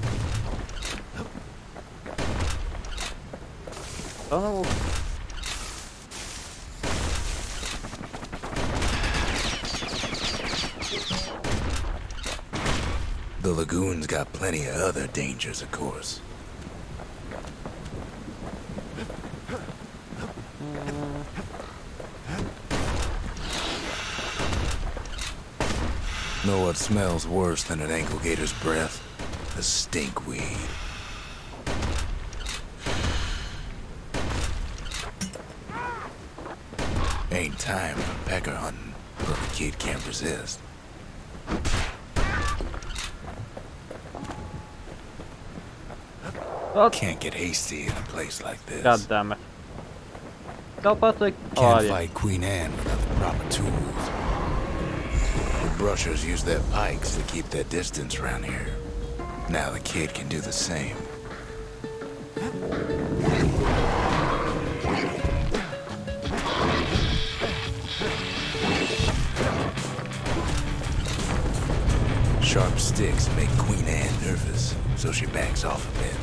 Oh. The lagoon's got plenty of other dangers, of course. Know what smells worse than an ankle gator's breath? The stinkweed. Ain't time for pecker hunting, but the kid can't resist. Oh, Can't get hasty in a place like this. God damn it. Go, Patrick. Can't Oh, yeah. fight Queen Anne without the proper tools. The brushers use their pikes to keep their distance around here. Now the kid can do the same. Sharp sticks make Queen Anne nervous, so she backs off a bit.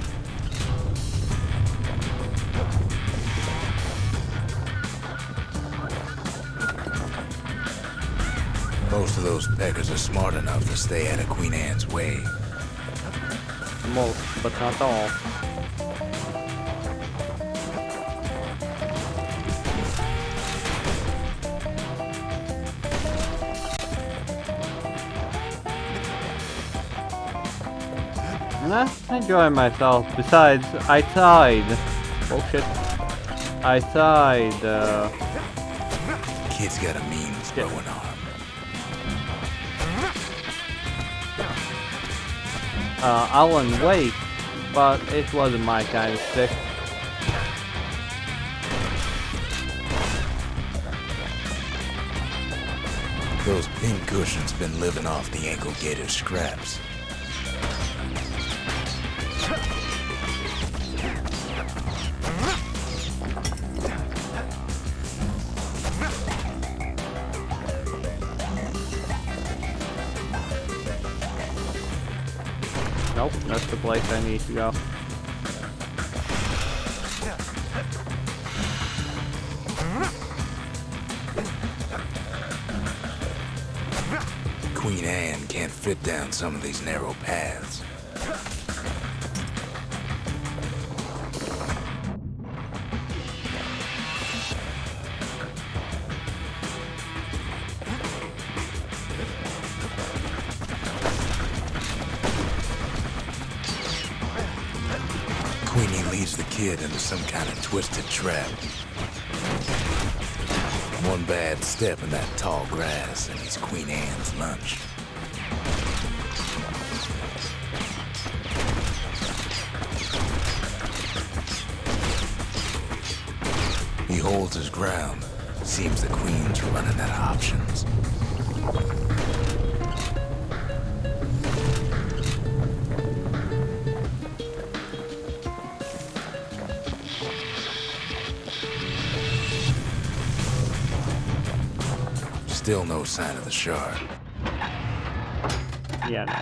Most of those peckers are smart enough to stay out of Queen Anne's way. Most, but not all. Nah, enjoying myself. Besides, I tied. Bullshit. I tied, Kid's got a mean throwing arm. Alan Wake, but it wasn't my kind of stick. Those pink cushions been living off the ankle gator scraps. Nope, that's the place I need to go. Queen Anne can't fit down some of these narrow paths. Queenie leads the kid into some kind of twisted trap. One bad step in that tall grass and he's Queen Anne's lunch. He holds his ground. Seems the Queen's running out of options. Still no sign of the shard. Yeah, no.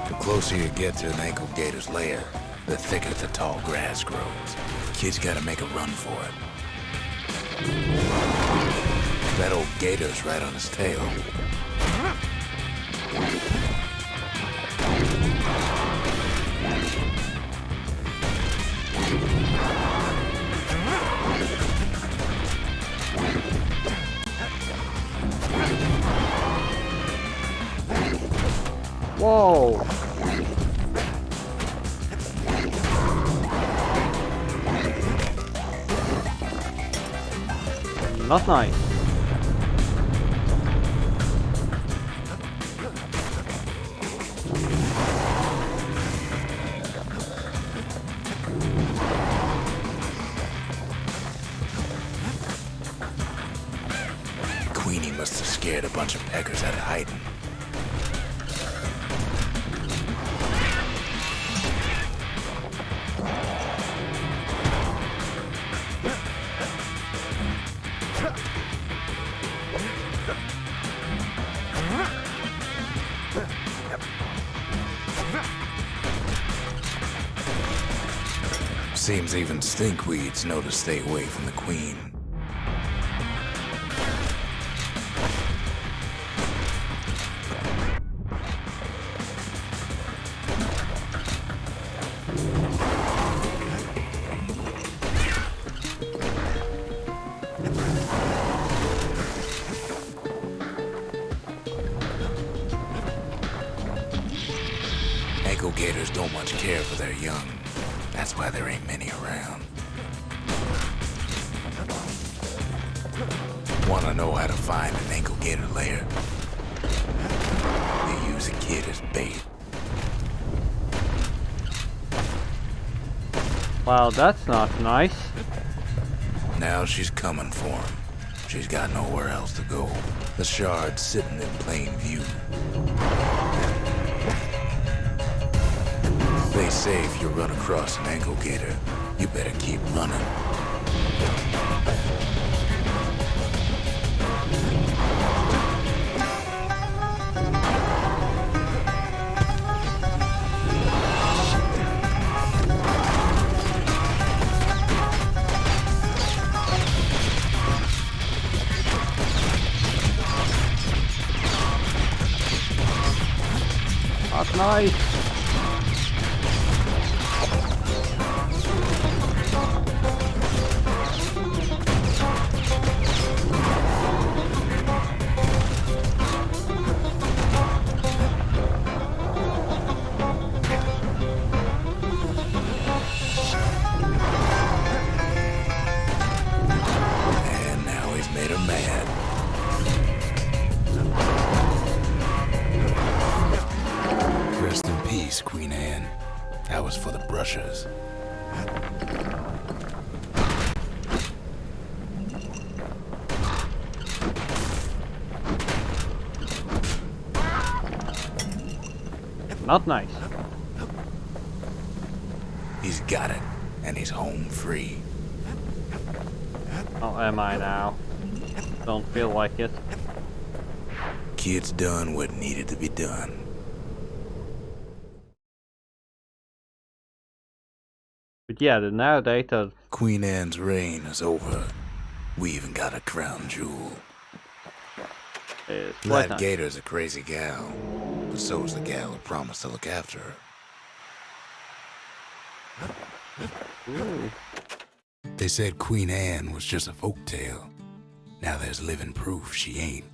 The closer you get to an ankle gator's lair, the thicker the tall grass grows. Kid's gotta make a run for it. That old gator's right on his tail. Whoa! Not nice. Queenie must have scared a bunch of peckers out of hiding. Seems even stinkweeds know to stay away from the Queen. Ankle gators don't much care for their young. That's why there ain't many around. Wanna know how to find an ankle gator lair? They use a kid as bait. Wow, that's not nice. Now she's coming for him. She's got nowhere else to go. The shard's sitting in plain view. They say if you run across an ankle gator, you better keep running. That's nice. And now he's made her mad. Rest in peace, Queen Anne. That was for the brushers. Not nice. He's got it, and he's home free. Oh, am I now? Don't feel like it. Kid's done what needed to be done. But yeah, the now data. Queen Anne's reign is over. We even got a crown jewel. Is quite That nice. Gator's a crazy gal, but so's the gal who promised to look after her. Ooh. They said Queen Anne was just a folktale. Now there's living proof she ain't.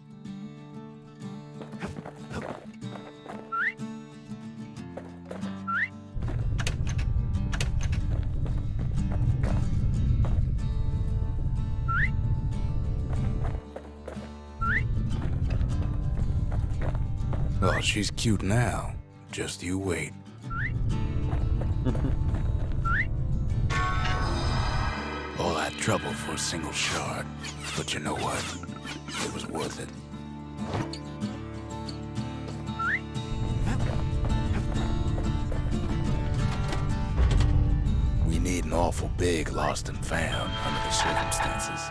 Oh, she's cute now. Just you wait. All that trouble for a single shard. But you know what? It was worth it. We need an awful big lost and found under the circumstances.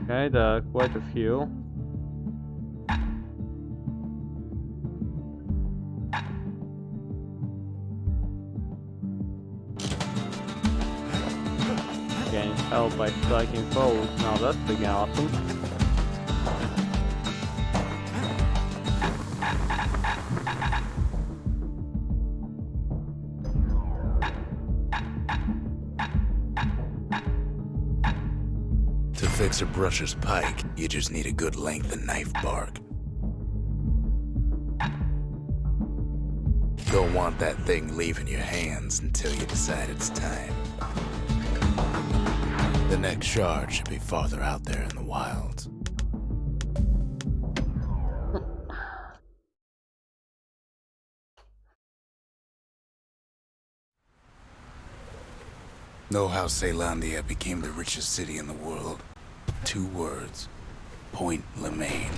Okay, there are quite a few. Getting help by striking foes. Now that's freaking awesome. To fix a brusher's pike, you just need a good length of knife bark. Don't want that thing leaving your hands until you decide it's time. The next shard should be farther out there in the wilds. Know how Caelondia became the richest city in the world? 2 words. Point Lemaine.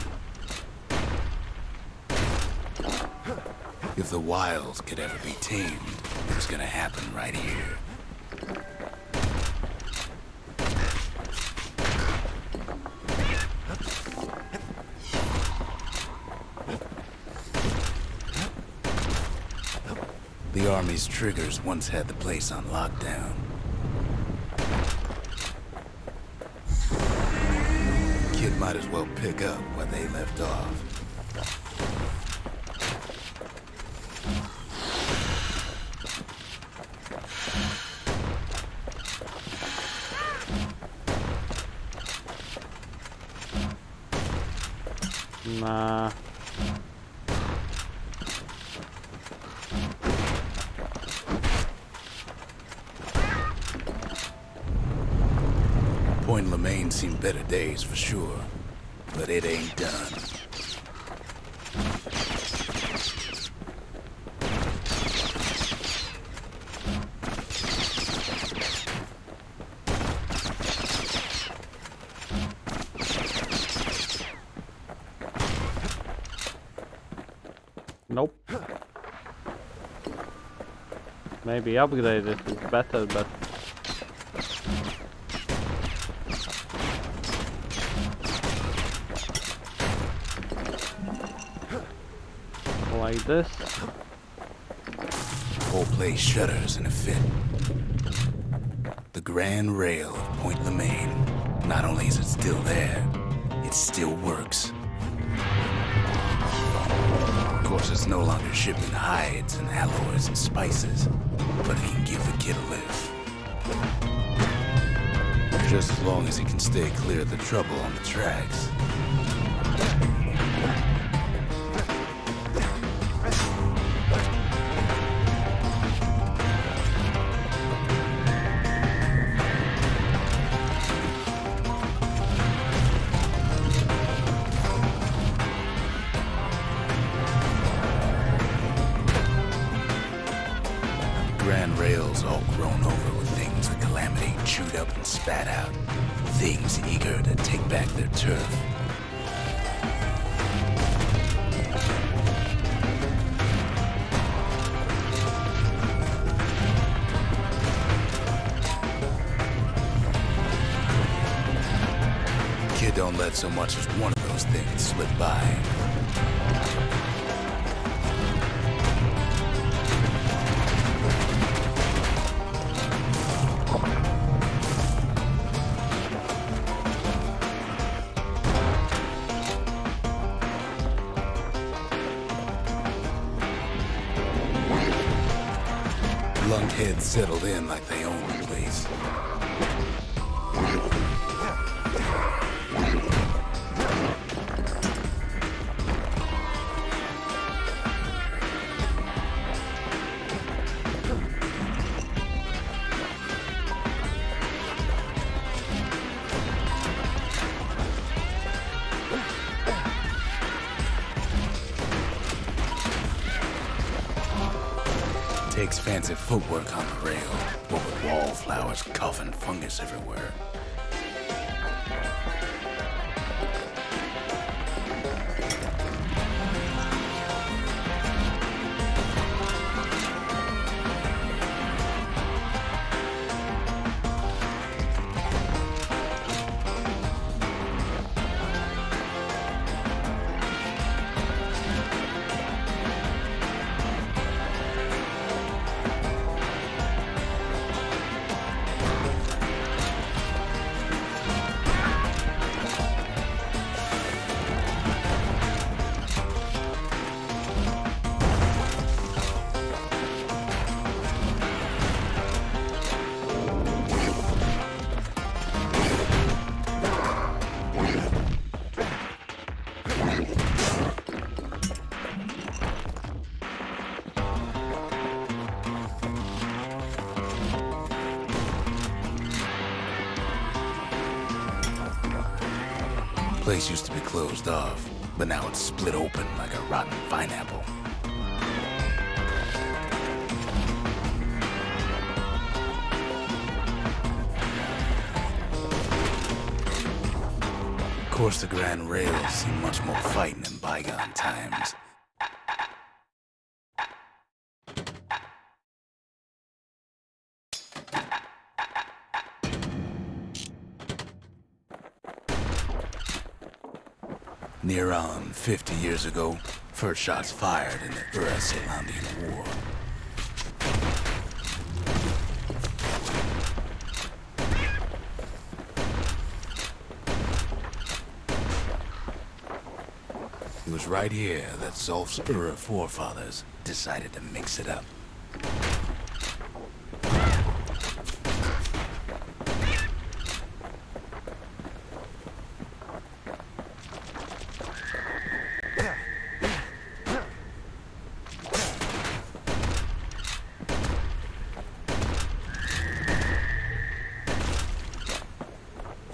If the wilds could ever be tamed, it was gonna happen right here. The army's triggers once had the place on lockdown. Kid might as well pick up where they left off. Nah. Point Lemaine seen better days for sure, but it ain't done. Nope. Maybe upgrade it is better, but like this. Whole place shudders in a fit. The grand rail of Point Lemaine. Not only is it still there, it still works. Of course, it's no longer shipping hides and alloys and spices, but it can give the kid a lift. Just as long as he can stay clear of the trouble on the tracks. Grand rails all grown over with things the Calamity chewed up and spat out. Things eager to take back their turf. Kid don't let so much as one of those things slip by. Lunkheads settled in like they own the place. Takes fancy footwork on the rail, what with wallflowers coughing fungus everywhere. Place used to be closed off, but now it's split open like a rotten pineapple. Of course, the Grand Rails seen much more fighting in bygone times. Near on 50 years ago, first shots fired in the Ura-Selandian War. It was right here that Zolf's Ura forefathers decided to mix it up.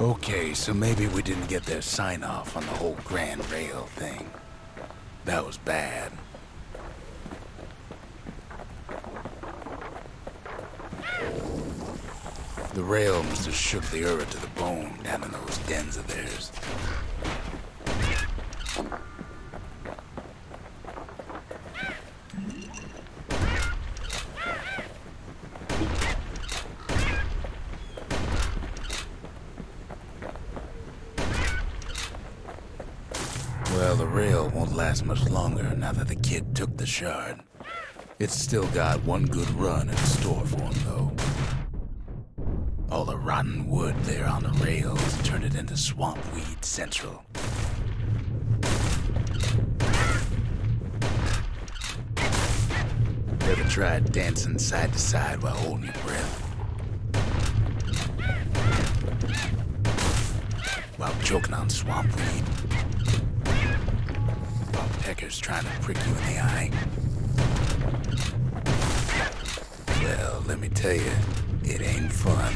Okay, so maybe we didn't get their sign-off on the whole Grand Rail thing. That was bad. The rail must have shook the Ura to the bone down in those dens of theirs. Well, the rail won't last much longer now that the kid took the shard. It's still got one good run in store for him, though. All the rotten wood there on the rails turned it into swamp weed central. Ever tried dancing side to side while holding your breath? While choking on swamp weed? While peckers trying to prick you in the eye? Well, let me tell you, it ain't fun.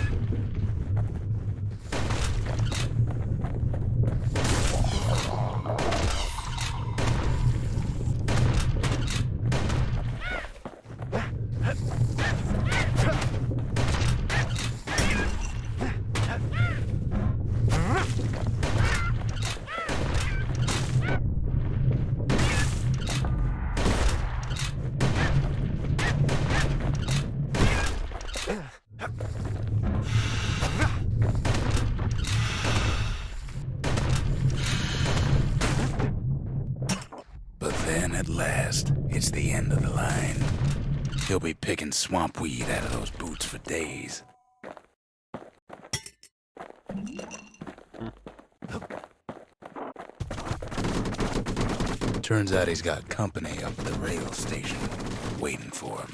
Then, at last, it's the end of the line. He'll be picking swamp weed out of those boots for days. Turns out he's got company up at the rail station, waiting for him.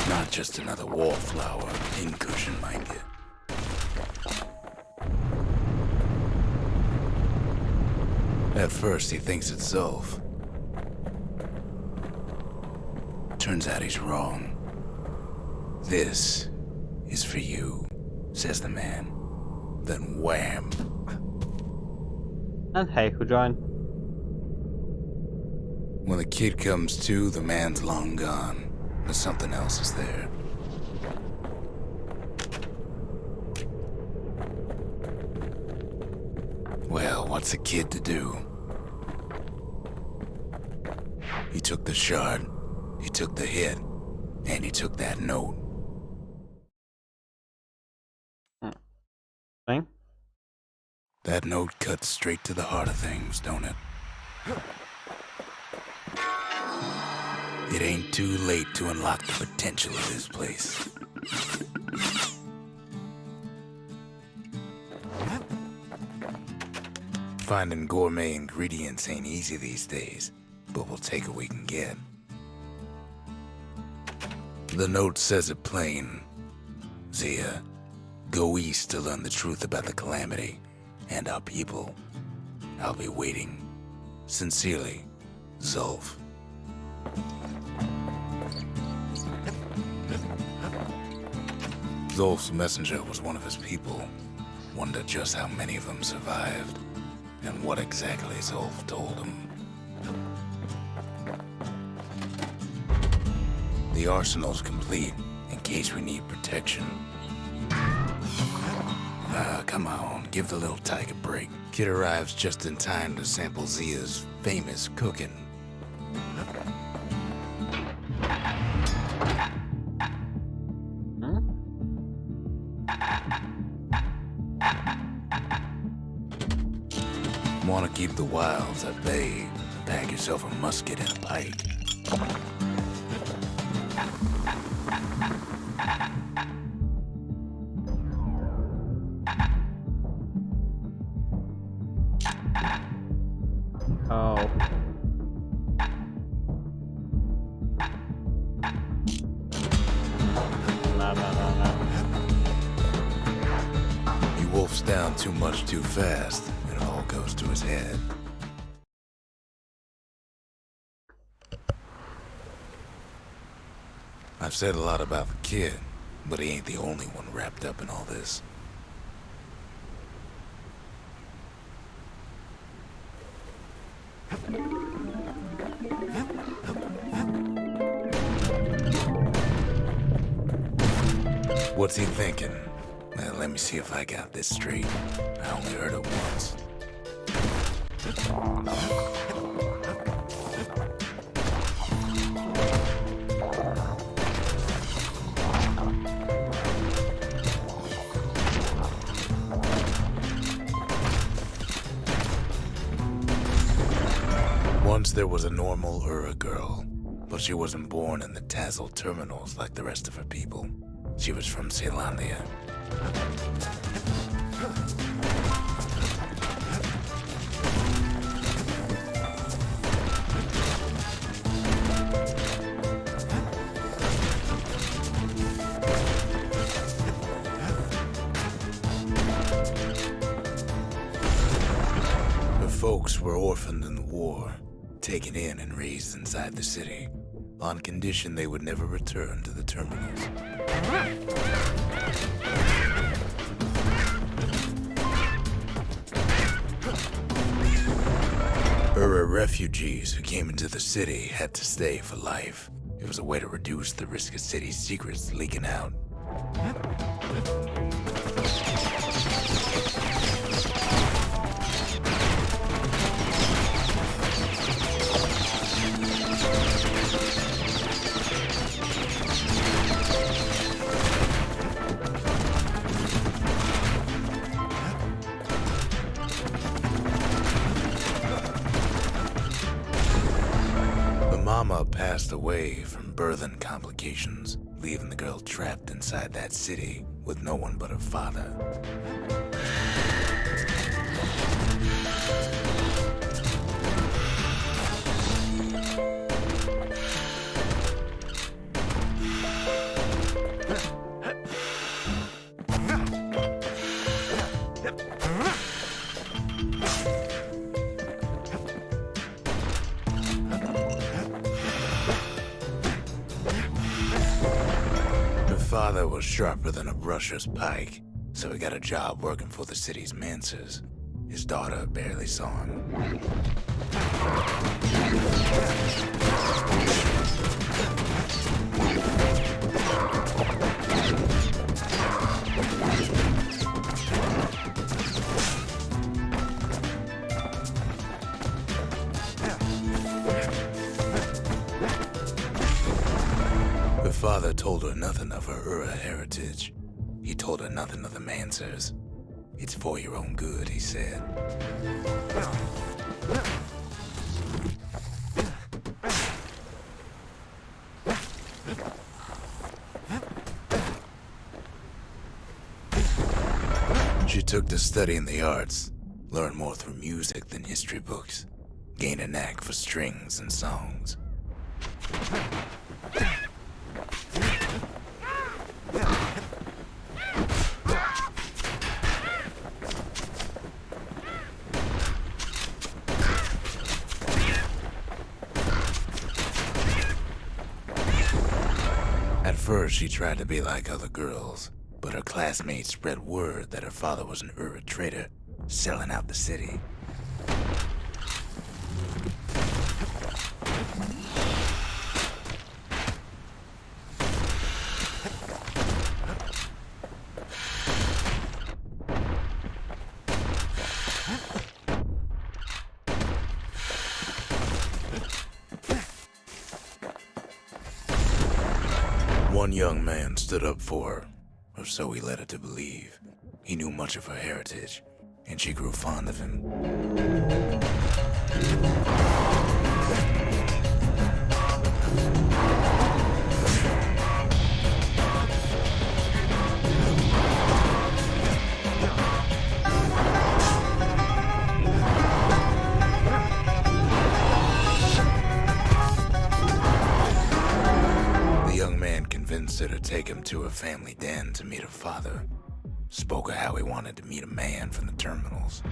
Not just another wallflower, pincushion, mind you. At first, he thinks it's Zulf. Turns out he's wrong. This is for you, says the man. Then wham. And hey, who joined? When the kid comes to, the man's long gone. But something else is there. Well, what's a kid to do? He took the shard, he took the hit, and he took that note. Thing? That note cuts straight to the heart of things, don't it? It ain't too late to unlock the potential of this place. Finding gourmet ingredients ain't easy these days, but we'll take what we can get. The note says it plain. Zia, go east to learn the truth about the calamity and our people. I'll be waiting. Sincerely, Zulf. Zulf's messenger was one of his people. Wonder just how many of them survived, and what exactly Zulf told him. The arsenal's complete, in case we need protection. Come on, give the little tyke a break. Kid arrives just in time to sample Zia's famous cooking. Want to keep the wilds at bay? Pack yourself a musket and a pike. Oh. You wolf slows down too much too fast, and it all goes to his head. I've said a lot about the kid, but he ain't the only one wrapped up in all this. What's he thinking? Well, let me see if I got this straight. I only heard it once. Once there was a normal Ura girl, but she wasn't born in the Tazzle terminals like the rest of her people. She was from Ceylondia. Her folks were orphaned in the war, taken in and raised inside the city, on condition they would never return to the terminals. Ura refugees who came into the city had to stay for life. It was a way to reduce the risk of city secrets leaking out. Mama passed away from birthing complications, leaving the girl trapped inside that city with no one but her father. Father was sharper than a brusher's pike, so he got a job working for the city's mancers. His daughter barely saw him. Her father told her nothing of her Ura heritage. He told her nothing of the Mansers. It's for your own good, he said. She took to studying the arts, learned more through music than history books, gained a knack for strings and songs. At first, she tried to be like other girls, but her classmates spread word that her father was an Ura trader, selling out the city. One young man stood up for her, or so he led her to believe. He knew much of her heritage, and she grew fond of him. Convinced her to take him to her family den to meet her father. Spoke of how he wanted to meet a man from the terminals.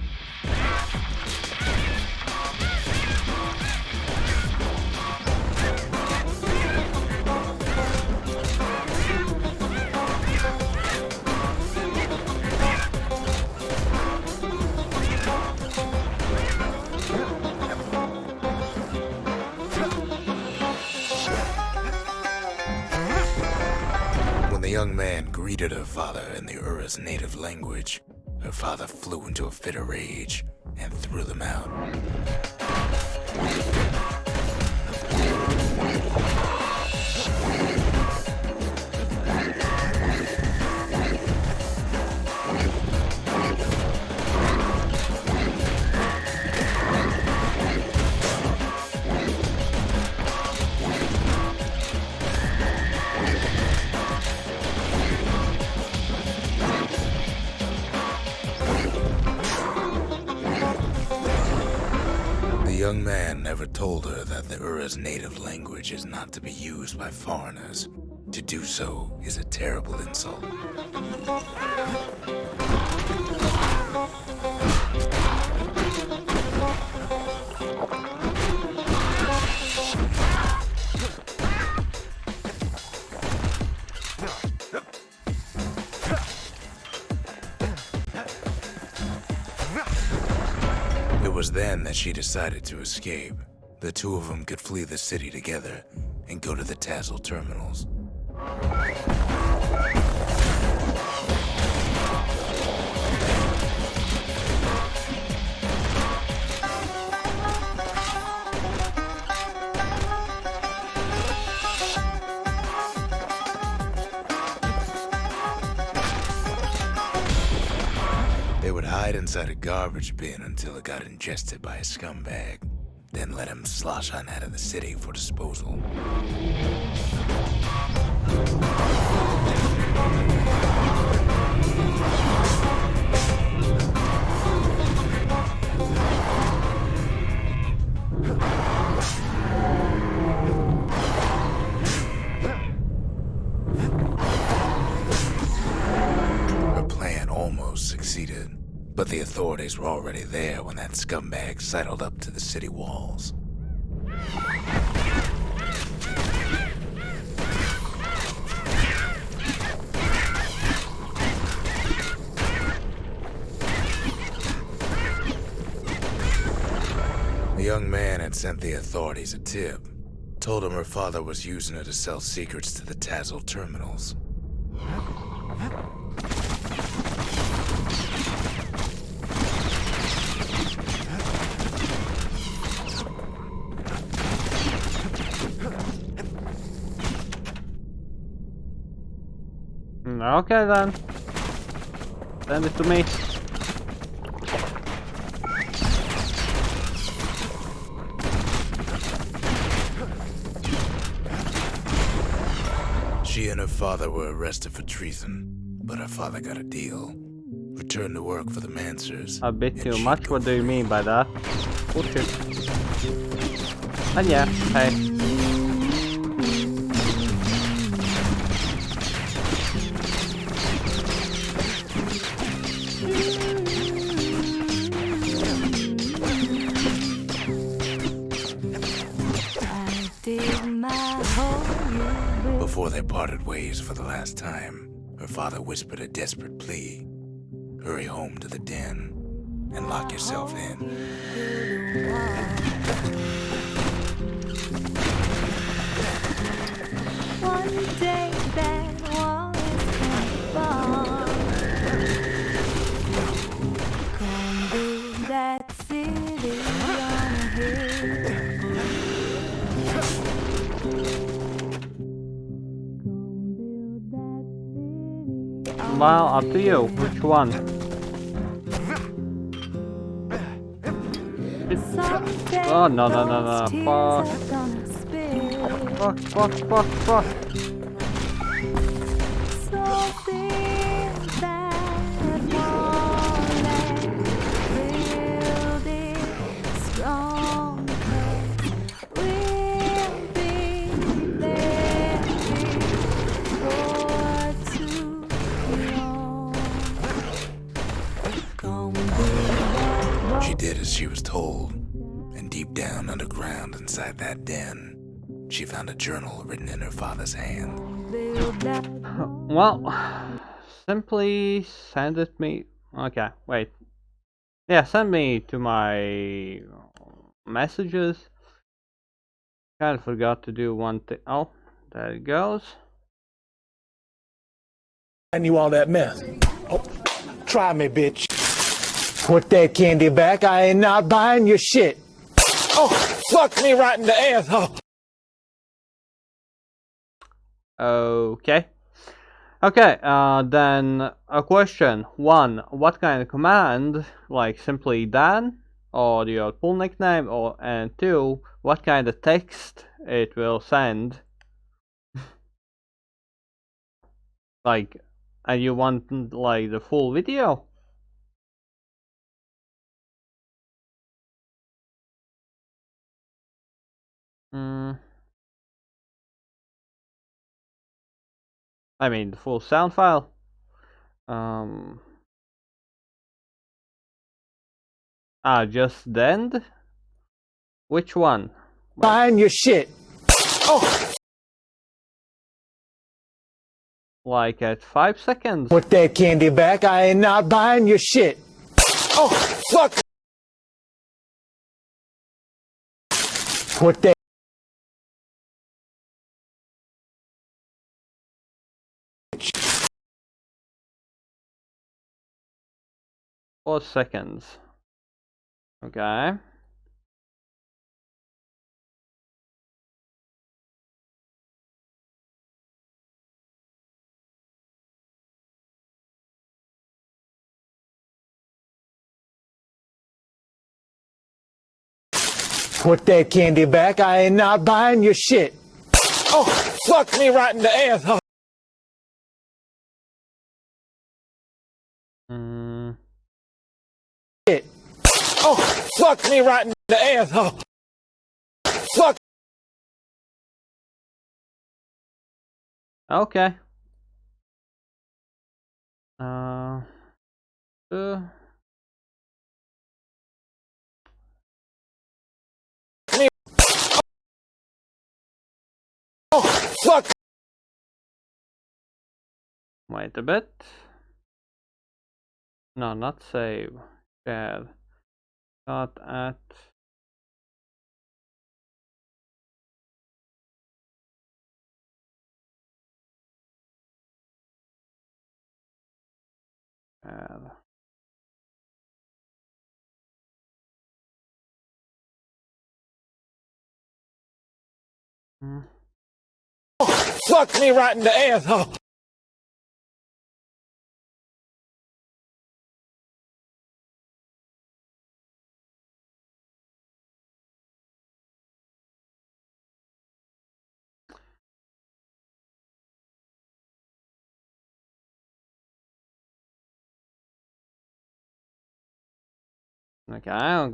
When the young man greeted her father in the Ura's native language, her father flew into a fit of rage and threw them out. The young man never told her that the Ura's native language is not to be used by foreigners. To do so is a terrible insult. It was then that she decided to escape. The two of them could flee the city together and go to the Tassel terminals. They would hide inside a garbage bin until it got ingested by a scumbag, then let him slosh on out of the city for disposal. Her plan almost succeeded. But the authorities were already there when that scumbag sidled up to the city walls. The young man had sent the authorities a tip. Told him her father was using her to sell secrets to the Tassel terminals. Okay then. Send it to me. She and her father were arrested for treason, but her father got a deal. Returned to work for the Mansers. A bit and too she'd much, go what do you free. mean by that? Bullshit. And yeah, hey. I dig my hole, you build. Before they parted ways for the last time, her father whispered a desperate plea. Hurry home to the den and lock yourself in. One day that wall is gonna fall. Gonna build that city on a hill. Well, up to you. Which one? Someday Oh, no. those tears are gonna spill. Fuck. So build that wall and build it strong, 'cause we'll be there before too long. she was told. And deep down underground inside that den, she found a journal written in her father's hand. Well, simply send it me. Okay, wait. Yeah, send me to my messages. Kind of forgot to do one thing. Oh, there it goes. And you all that mess. Oh, try me, bitch. Put that candy back. I ain't not buying your shit. Oh, fuck me right in the ass. Oh. Okay. Okay, then a question. One, what kind of command? Like simply Dan? Or your full nickname? And two, what kind of text it will send? Like, and you want like the full video? I mean the full sound file. Just the end? Which one? Buying your shit. Oh. Like at 5 seconds? Put that candy back. I ain't not buying your shit. Oh, fuck. Put that. 4 seconds. Okay. Put that candy back. I ain't not buying your shit. Oh, fuck me right in the ass. Shit. Oh, fuck me right in the ass. Fuck. Okay. Oh, fuck. Wait a bit. No, not save. Share. Not at. Share. Oh, fuck me right in the ass.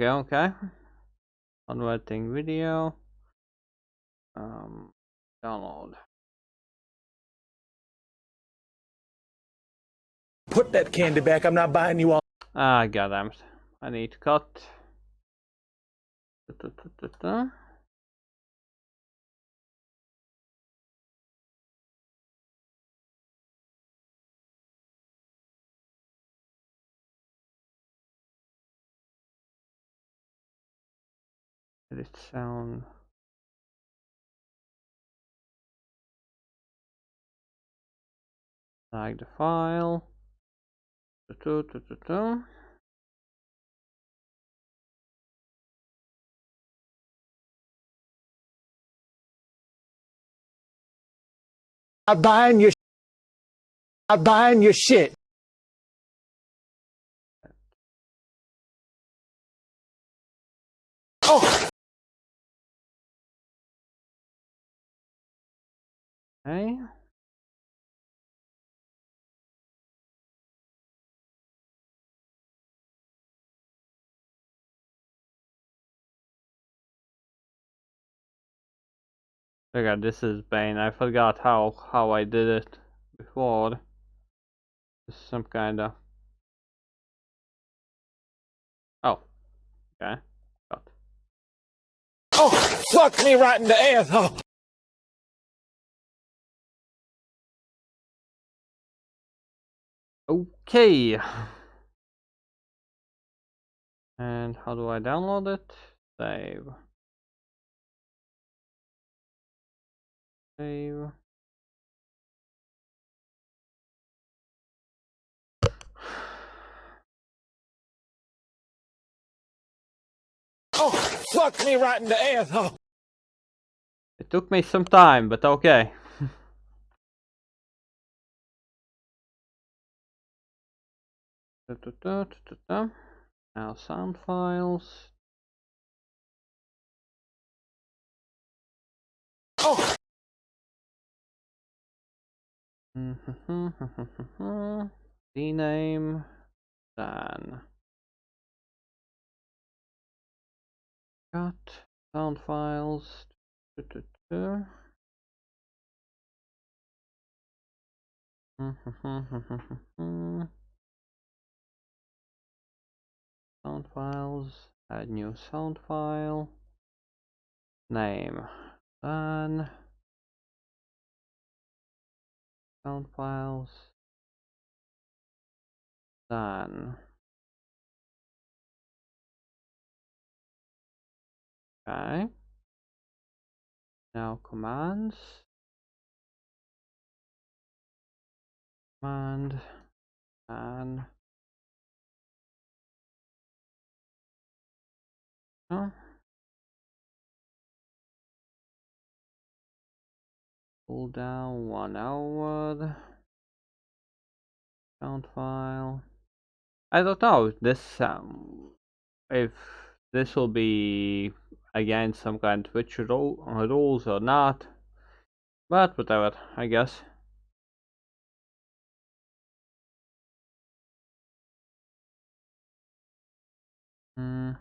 Okay. Converting video. Download. Put that candy back. I'm not buying you all. Goddamn. I need to cut. Edit sound. Like the file. I'm buying your shit. Oh. Okay. Okay, this is Bane. I forgot how I did it before. This is some kinda. Oh, Okay. Got. Oh, fuck me right in the ass. Oh. Okay. And how do I download it? Save. Save. Oh, fuck me right in the ass. Oh. It took me some time, but okay. Now sound files. Oh. Rename. Then. Cut. Sound files. Sound files. Add new sound file. Name. Then. Sound files. Then. Okay. Now commands. Command. And. Oh. Pull down 1 hour. Sound file. I don't know if this will be against some kind of Twitch rules or not, but whatever, I guess. Hmm.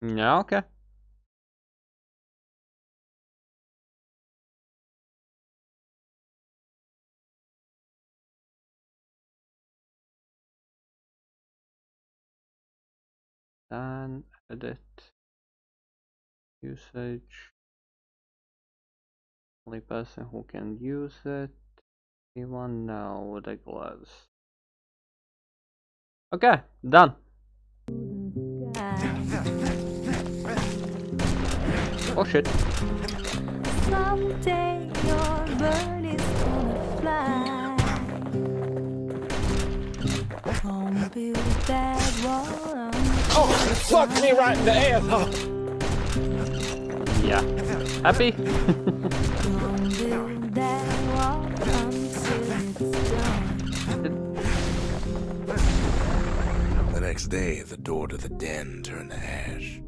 Yeah, okay. Then edit usage. Only person who can use it. Anyone? No, regulars. Okay, done. Oh shit. Someday your bird is gonna fly. Gonna build that wall. Oh, fuck me right in the ass. Oh. Yeah. Happy? Gonna build that wall until it's done. The next day, the door to the den turned to ash.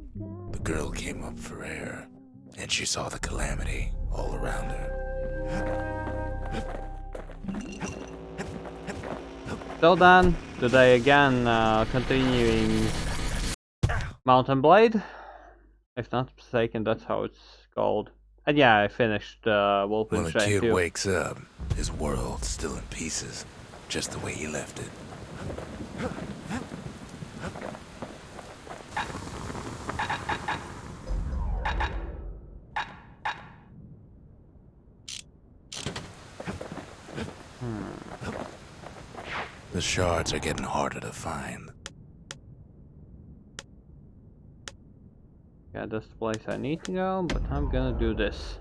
The girl came up for air, and she saw the calamity all around her. So then, today again, continuing Mountain Blade. If not mistaken, that's how it's called. And yeah, I finished When the Wolfenstein kid 2. wakes up, his world's still in pieces, just the way he left it. The shards are getting harder to find. Yeah, that's the place I need to go, but I'm gonna do this.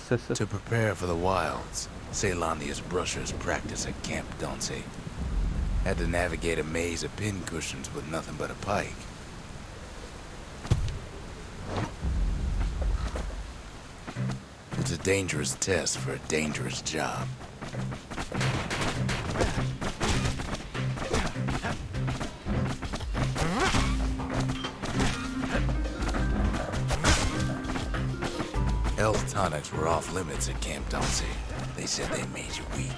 To prepare for the wilds, Ceylonia's brushers practice at Camp Donce. Had to navigate a maze of pincushions with nothing but a pike. It's a dangerous test for a dangerous job. Tonics were off limits at Camp Donsey. They said they made you weak.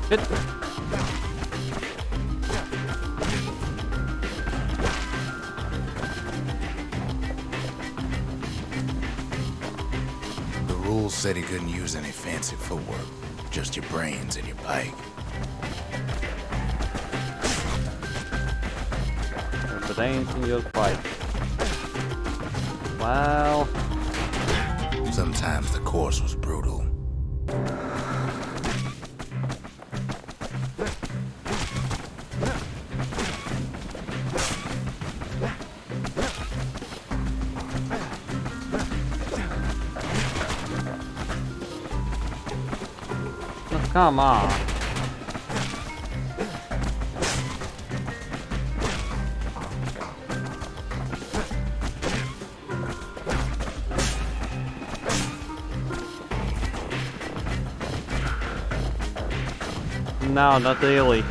Shit. The rules said he couldn't use any fancy footwork, just your brains and your pike. But ain't in your fight. Well, Sometimes the course was brutal. come on. No, not really.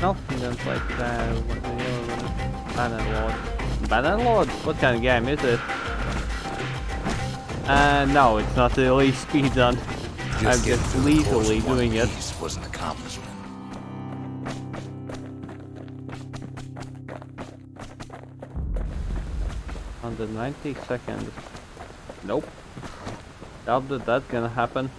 Nope, don't like that. What the hell? Banner Lord. Banner Lord? What kind of game is it? No, it's not really speedrun. I'm just lethally doing it. Was an accomplishment. On the 90 seconds. Nope. Doubt that that's gonna happen.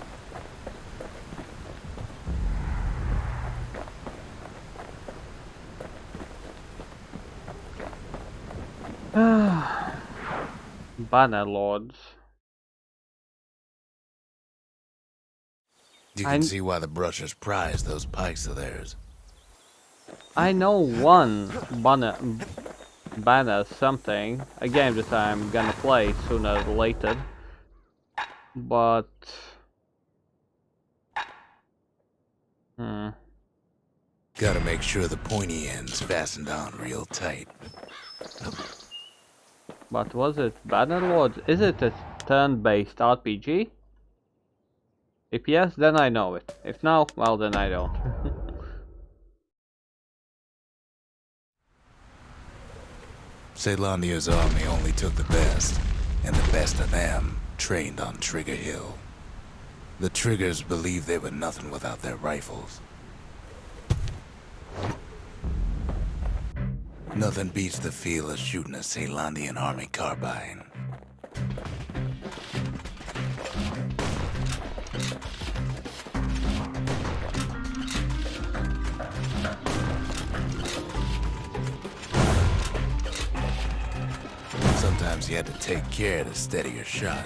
Banner Lords. You can see why the brushers prize those pikes of theirs. I know one banner something, a game that I'm gonna play sooner or later, but Gotta make sure the pointy end's fastened on real tight. But was it Bannerlord? Is it a turn-based RPG? If yes, then I know it. If no, well then I don't. Caelandia's army only took the best, and the best of them trained on Trigger Hill. The Triggers believed they were nothing without their rifles. Nothing beats the feel of shooting a Caelandian army carbine. Sometimes you had to take care to steady your shot.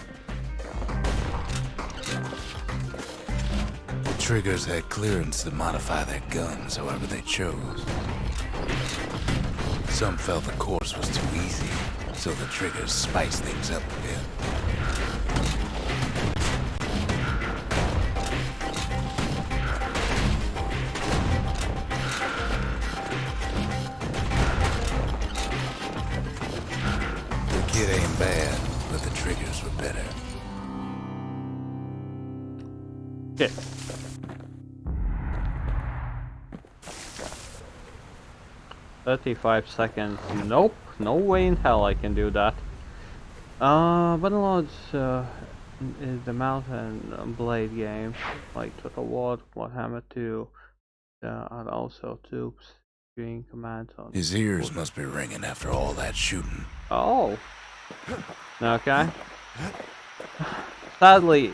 The Triggers had clearance to modify their guns however they chose. Some felt the course was too easy, so the Triggers spiced things up a bit. The kit ain't bad, but the Triggers were better. Shit. "35 seconds. Nope, no way in hell I can do that. Bannerlords is the mountain blade game, like Total War, Warhammer 2. There are also tubes doing commands on. His ears must be ringing after all that shooting. Oh. Okay. Sadly,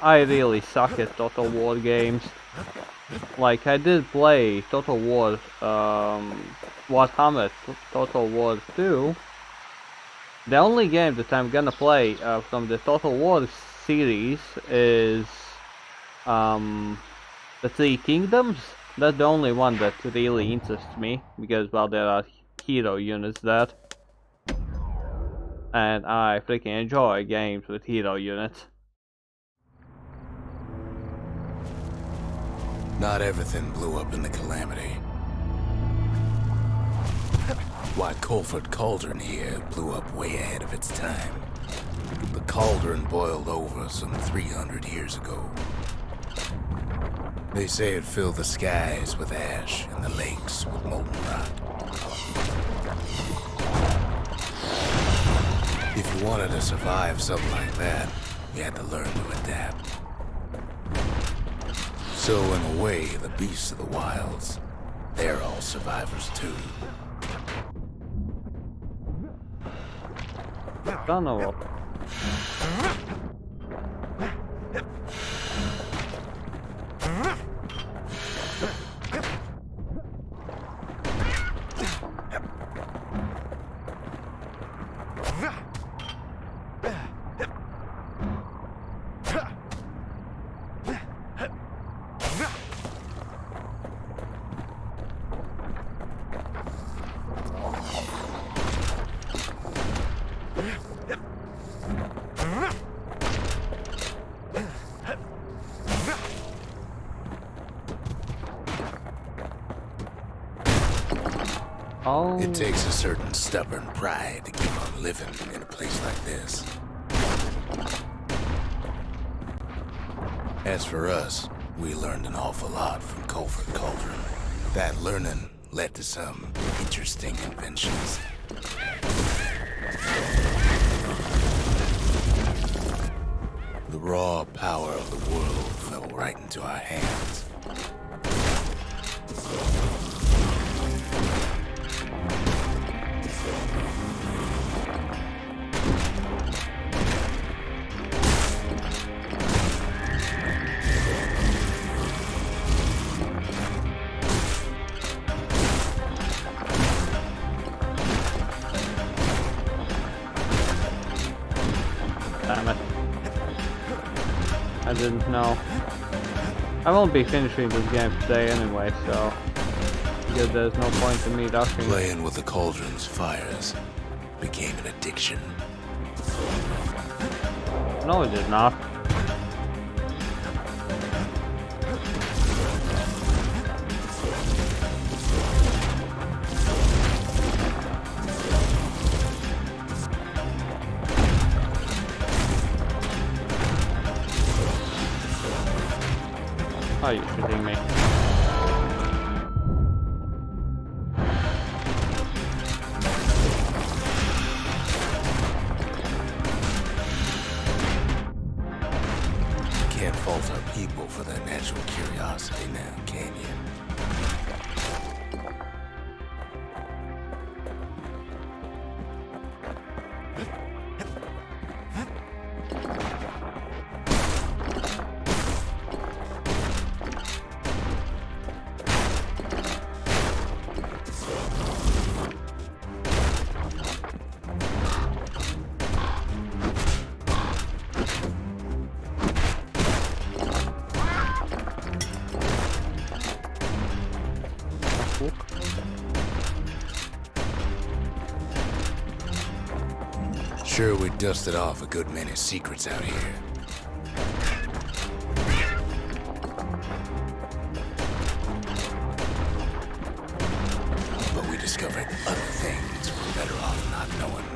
I really suck at Total War games. Like, I did play Total War, Warhammer Total War 2. The only game that I'm gonna play from the Total War series is the Three Kingdoms. That's the only one that really interests me, because, well, there are hero units there. and I freaking enjoy games with hero units. Not everything blew up in the Calamity. Why, Colford Cauldron here blew up way ahead of its time. The cauldron boiled over some 300 years ago. They say it filled the skies with ash and the lakes with molten rock. If you wanted to survive something like that, you had to learn to adapt. So in a way, the beasts of the wilds, they're all survivors too. Don't know what. Oh. It takes a certain stubborn pride to keep on living in a place like this. As for us, we learned an awful lot from Colford Cauldron. That learning led to some interesting inventions. The raw power of the world fell right into our hands. Damn it. I didn't know. I won't be finishing this game today anyway, so yeah, there's no point in me rushing. Playing with the cauldron's fires became an addiction. No, it did not. Are you shitting me? Can't fault our people for their natural curiosity now, can you? Sure, we dusted off a good many secrets out here. But we discovered other things we're better off not knowing.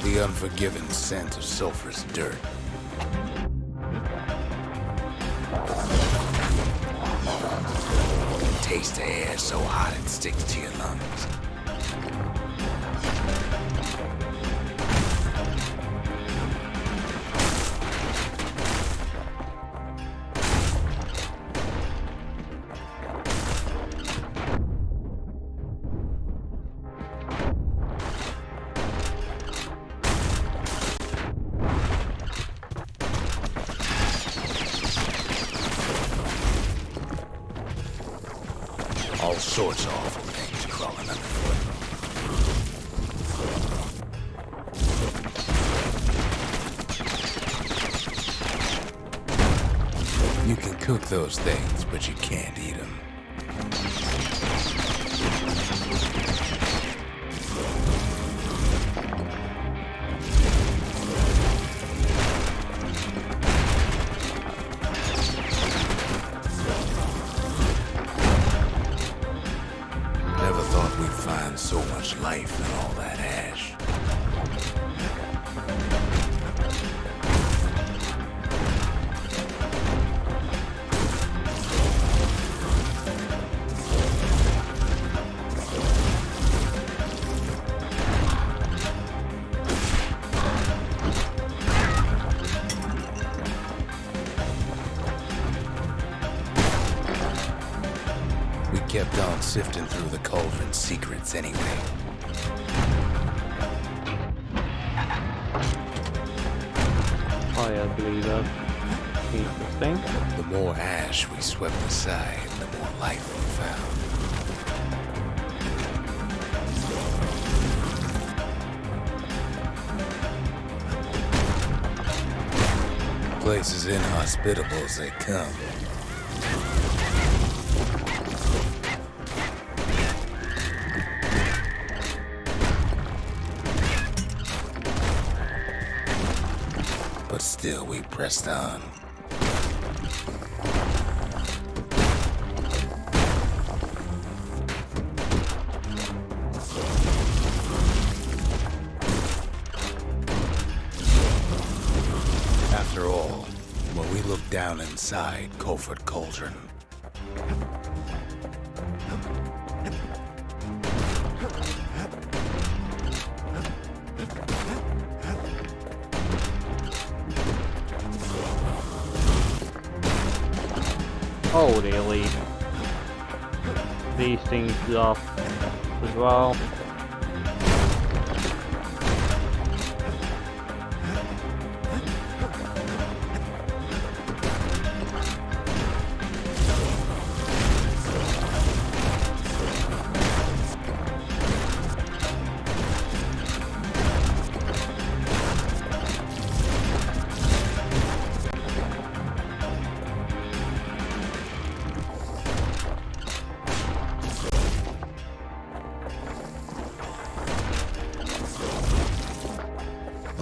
The unforgiving scent of sulfurous dirt. Taste the air so hot it sticks to your lungs. All sorts of awful things crawling underfoot. You can Cook those things, but you can't eat them. Never thought we'd find so much life in all that ash. We kept on sifting through the cauldron's secrets anyway. Oh yeah, I believe that. Interesting. The more ash we swept aside, the more life we found. Place as inhospitable as they come. But still we pressed on. After all, when we looked down inside Colford Cauldron, Oh, really? These things up as well.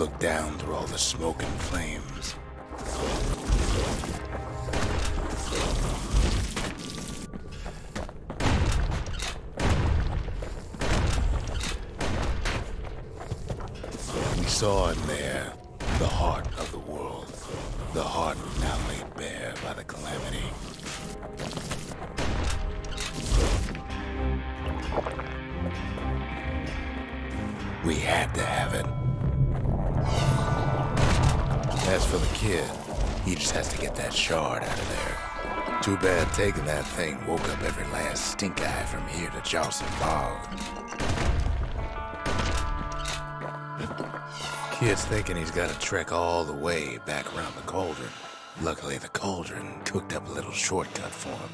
looked down through all the smoke and flames. We saw in there the heart of the world, the heart now laid bare by the calamity. We had to have it. As for the kid, he just has to get that shard out of there. Too bad taking that thing woke up every last stink eye from here to Johnson Bog. Kid's thinking he's got to trek all the way back around the cauldron. Luckily, the cauldron cooked up a little shortcut for him.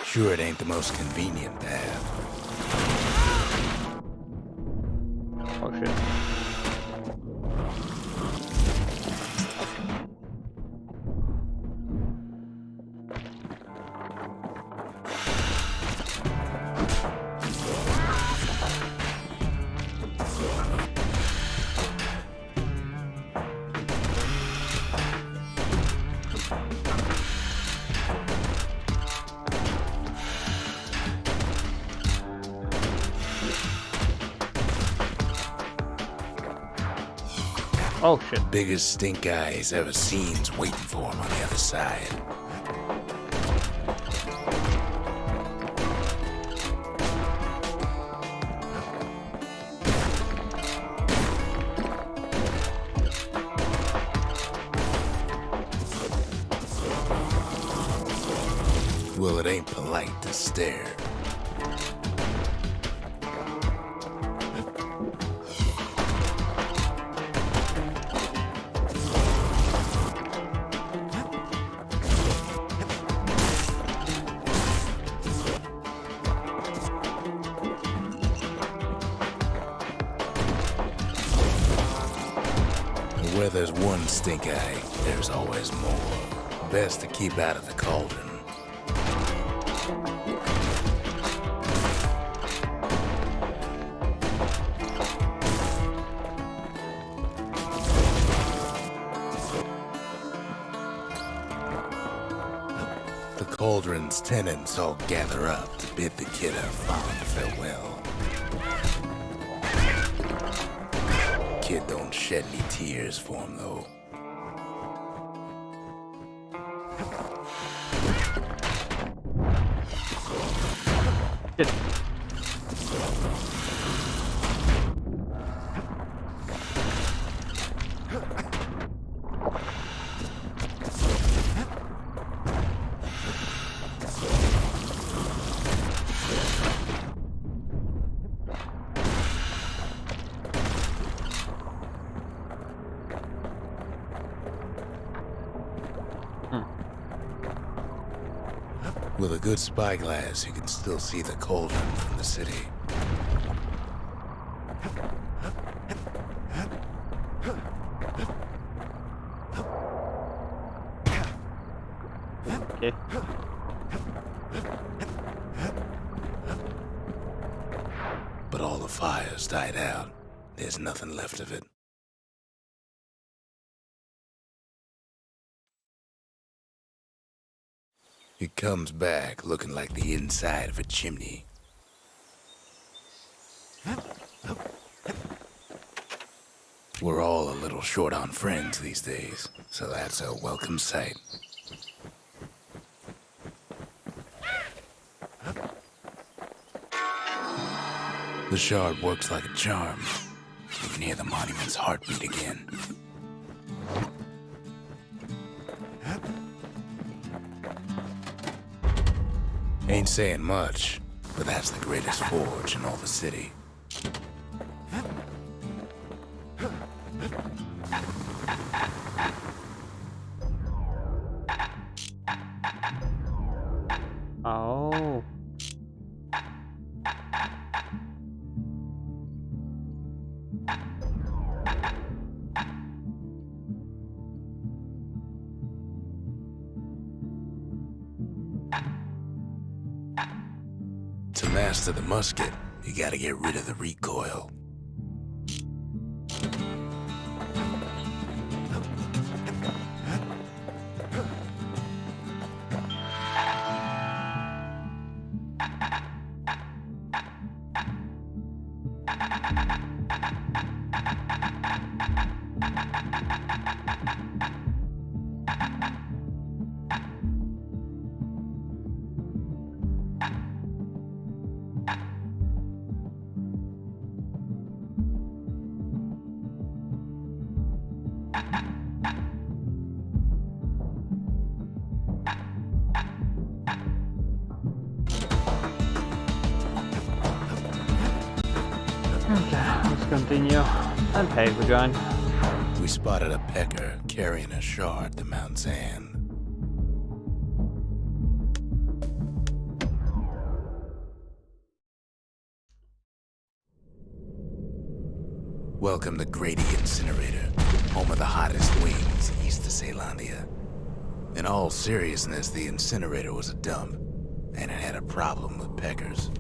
Sure, it ain't the most convenient path. Oh shit. Oh shit. Biggest stink eye he's ever seen's waiting for him on the other side. Well, it ain't polite to stare. Where there's one stink eye, there's always more. Best to keep out of the cauldron. The cauldron's tenants all gather up to bid the kid a fond farewell. Kid don't shed any tears for him, though. Shit. With a good spyglass, you can still see the cauldron from the city. Okay. But all the fires died out. There's nothing left of it. He comes back looking like the inside of a chimney. We're all a little short on friends these days, so that's a welcome sight. The shard works like a charm. You can hear the monument's heartbeat again. Ain't saying much, but that's the greatest forge in all the city. Oh. To master the musket, you gotta get rid of the recoil. Okay, let's continue. And pay for John. We spotted a pecker carrying a shard to Mount Zan. Welcome to Grady Incinerator, home of the hottest wings east of Caelandia. In all seriousness, the incinerator was a dump, and it had a problem with peckers.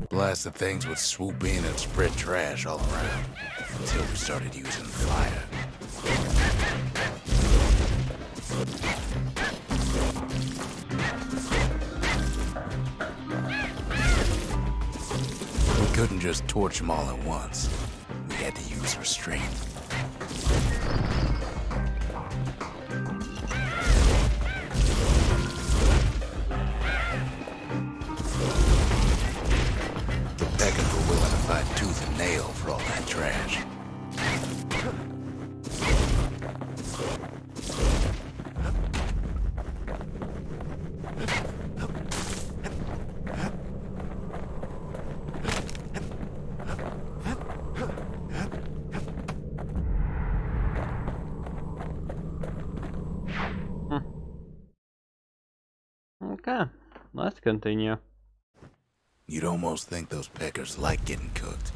Blasted things would swoop in and spread trash all around, until we started using fire. We couldn't just torch them all at once. We had to use restraint. Peckers were willing to fight tooth and nail for all that trash. Okay, let's continue. You'd almost think those peckers like getting cooked.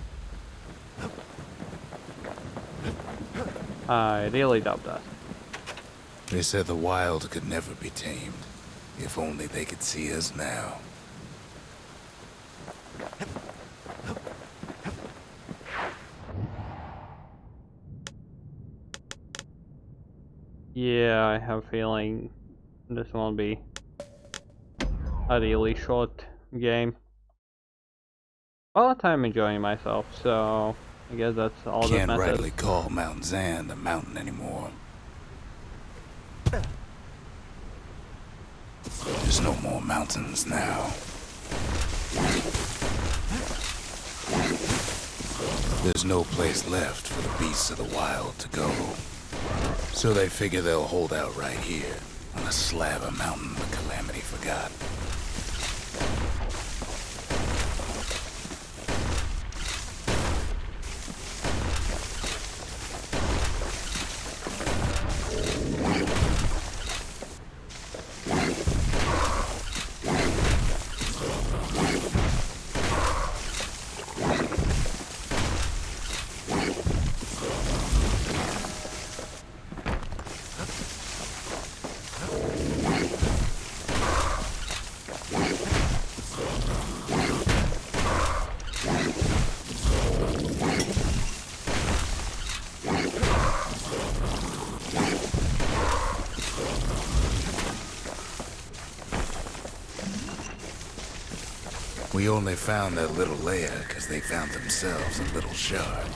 I really doubt that. They said the wild could never be tamed. If only they could see us now. Yeah, I have a feeling this won't be a really short game. But I'm enjoying myself, so I guess that's all that Can't matters. rightly call Mount Zan a mountain anymore. There's no more mountains now. There's no place left for the beasts of the wild to go. So they figure they'll hold out right here, on a slab of mountain the Calamity forgot. We only found that little layer because they found themselves a little shard.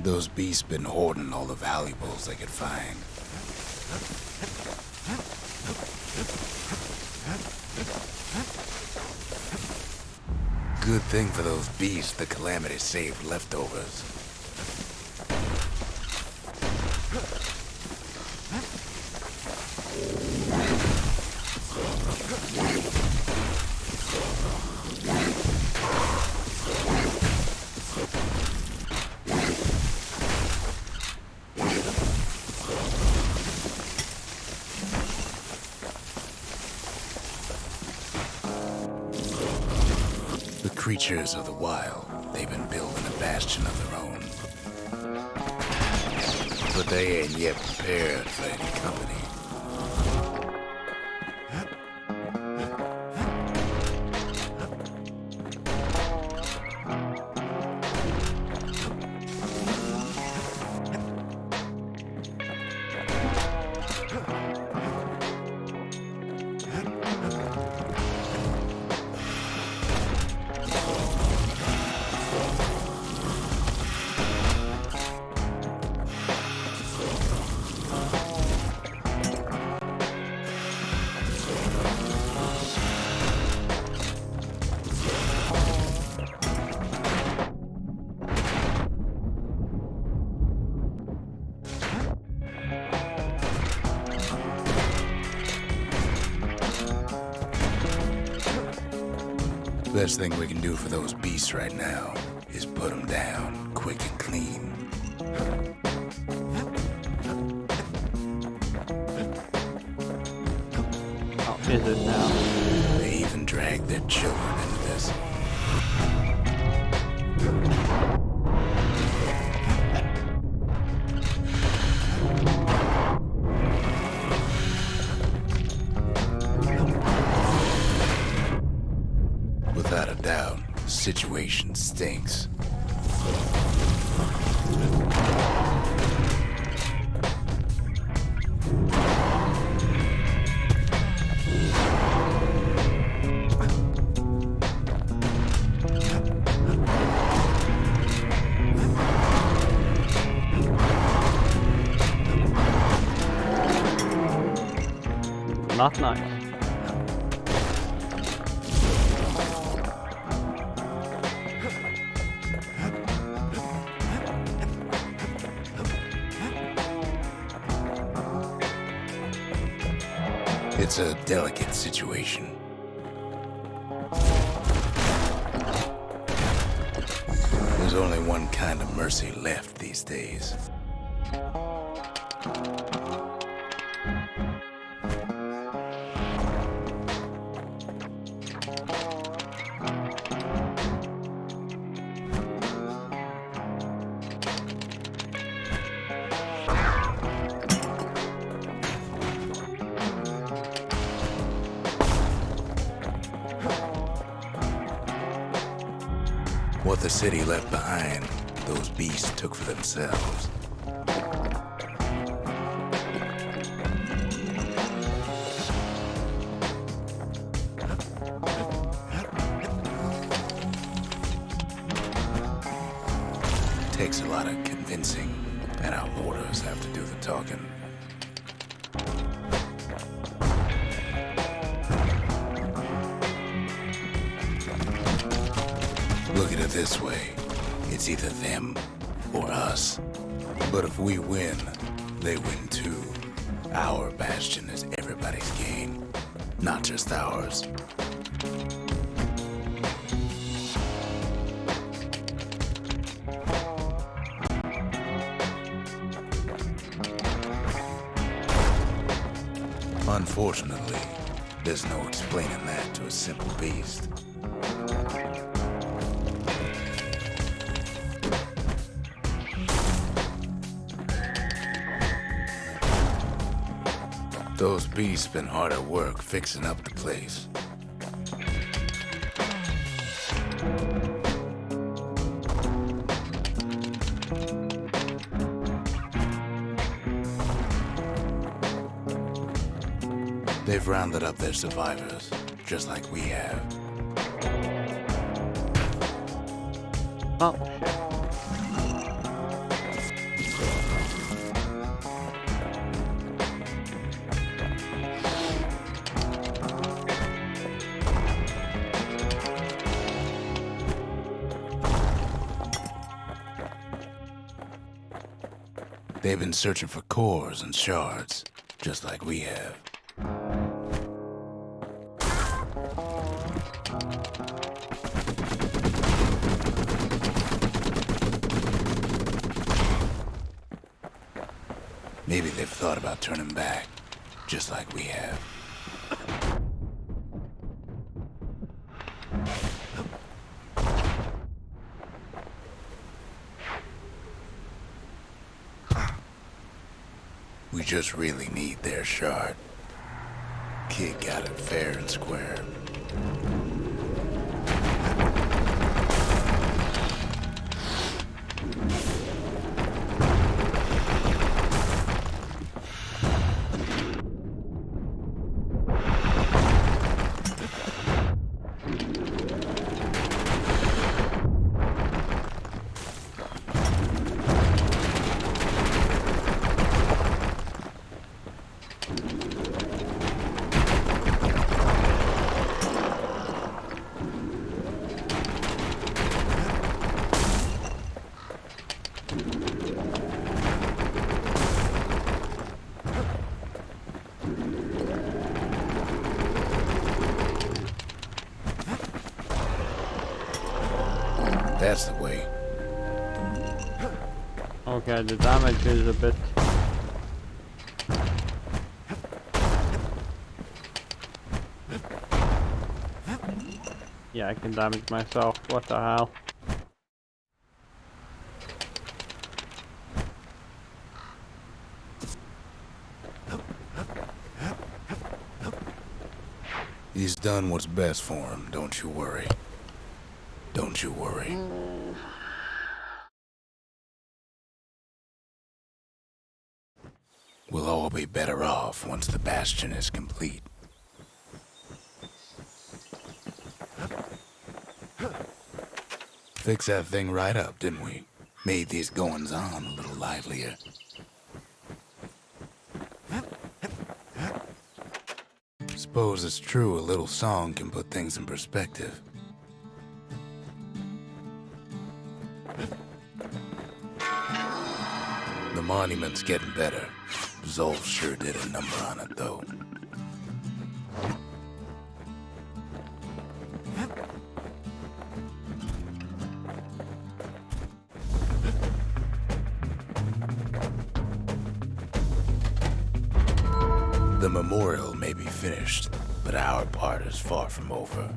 Those beasts been hoarding all the valuables they could find. Good thing for those beasts the Calamity saved leftovers. Creatures of the wild, they've been building a bastion of their own. But they ain't yet prepared for any company. Best thing we can do for those beasts right now is put them down quick and clean. How is it now? They even drag their children into this. Without a doubt, the situation stinks. Not nice. It's a delicate situation. There's only one kind of mercy left these days. What the city left behind, those beasts took for themselves. Takes a lot of convincing, and our mortars have to do the talking. Look at it this way. It's either them or us. But if we win, they win too. Our Bastion is everybody's gain, not just ours. Unfortunately, there's no explaining that to a simple beast. Those beasts been hard at work fixing up the place. They've rounded up their survivors, just like we have. Oh, shit. They've been searching for cores and shards, just like we have. Maybe they've thought about turning back, just like we have. We just really need their shard. Kid got it fair and square. That's the way. Okay, the damage is a bit... Yeah, I can damage myself. What the hell? He's done what's best for him, don't you worry. Don't you worry. We'll all be better off once the Bastion is complete. Fixed that thing right up, didn't we? Made these goings-on a little livelier. Suppose it's true a little song can put things in perspective. The monument's getting better. Zolf sure did a number on it, though. The memorial may be finished, but our part is far from over.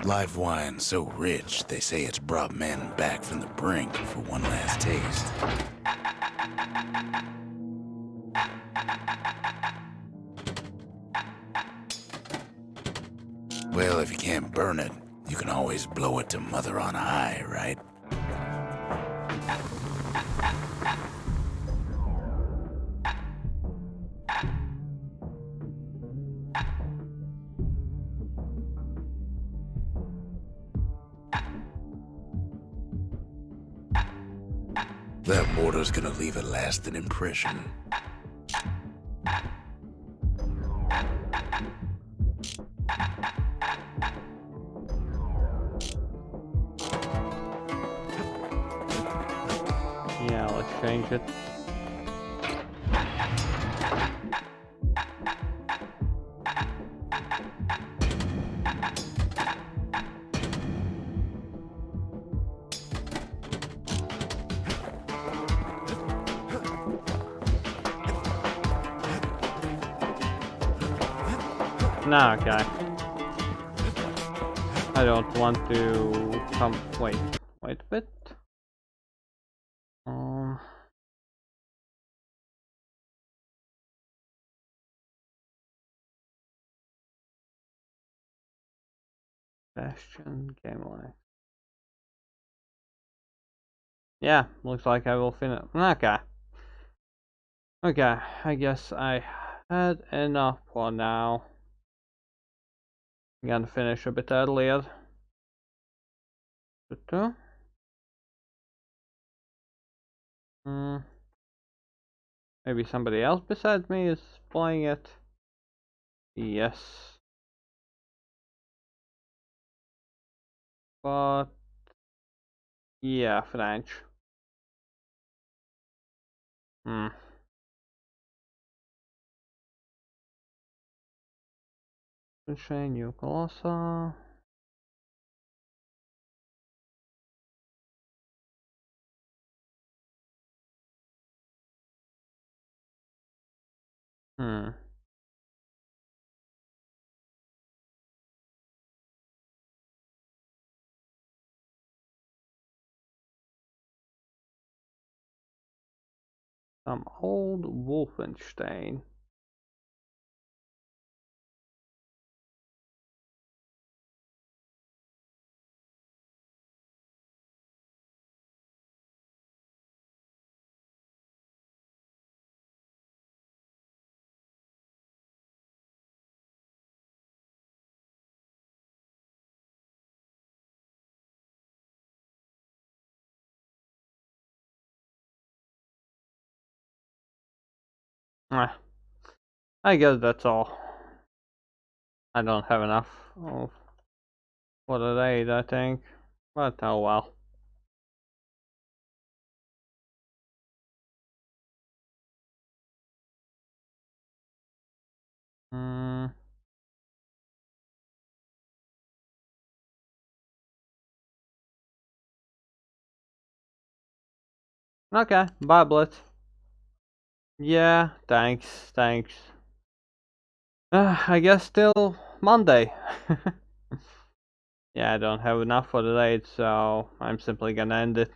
Live wine so rich, they say it's brought men back from the brink for one last taste. Well, if you can't burn it, you can always blow it to Mother on High, right? That mortar's gonna leave a lasting impression. Yeah, let's change it. Nah, okay. I don't want to come. Wait a bit. Bastion game line. Yeah, looks like I will finish. Okay. Okay, I guess I had enough for now. I'm gonna finish a bit earlier. Maybe somebody else besides me is playing it. Yes. But yeah, French. New Colossa. Some old Wolfenstein. I guess that's all. I don't have enough for the raid, I think. But oh well. Okay, bye Blitz. Yeah, thanks. I guess still Monday. Yeah, I don't have enough for the raid, so I'm simply gonna end it.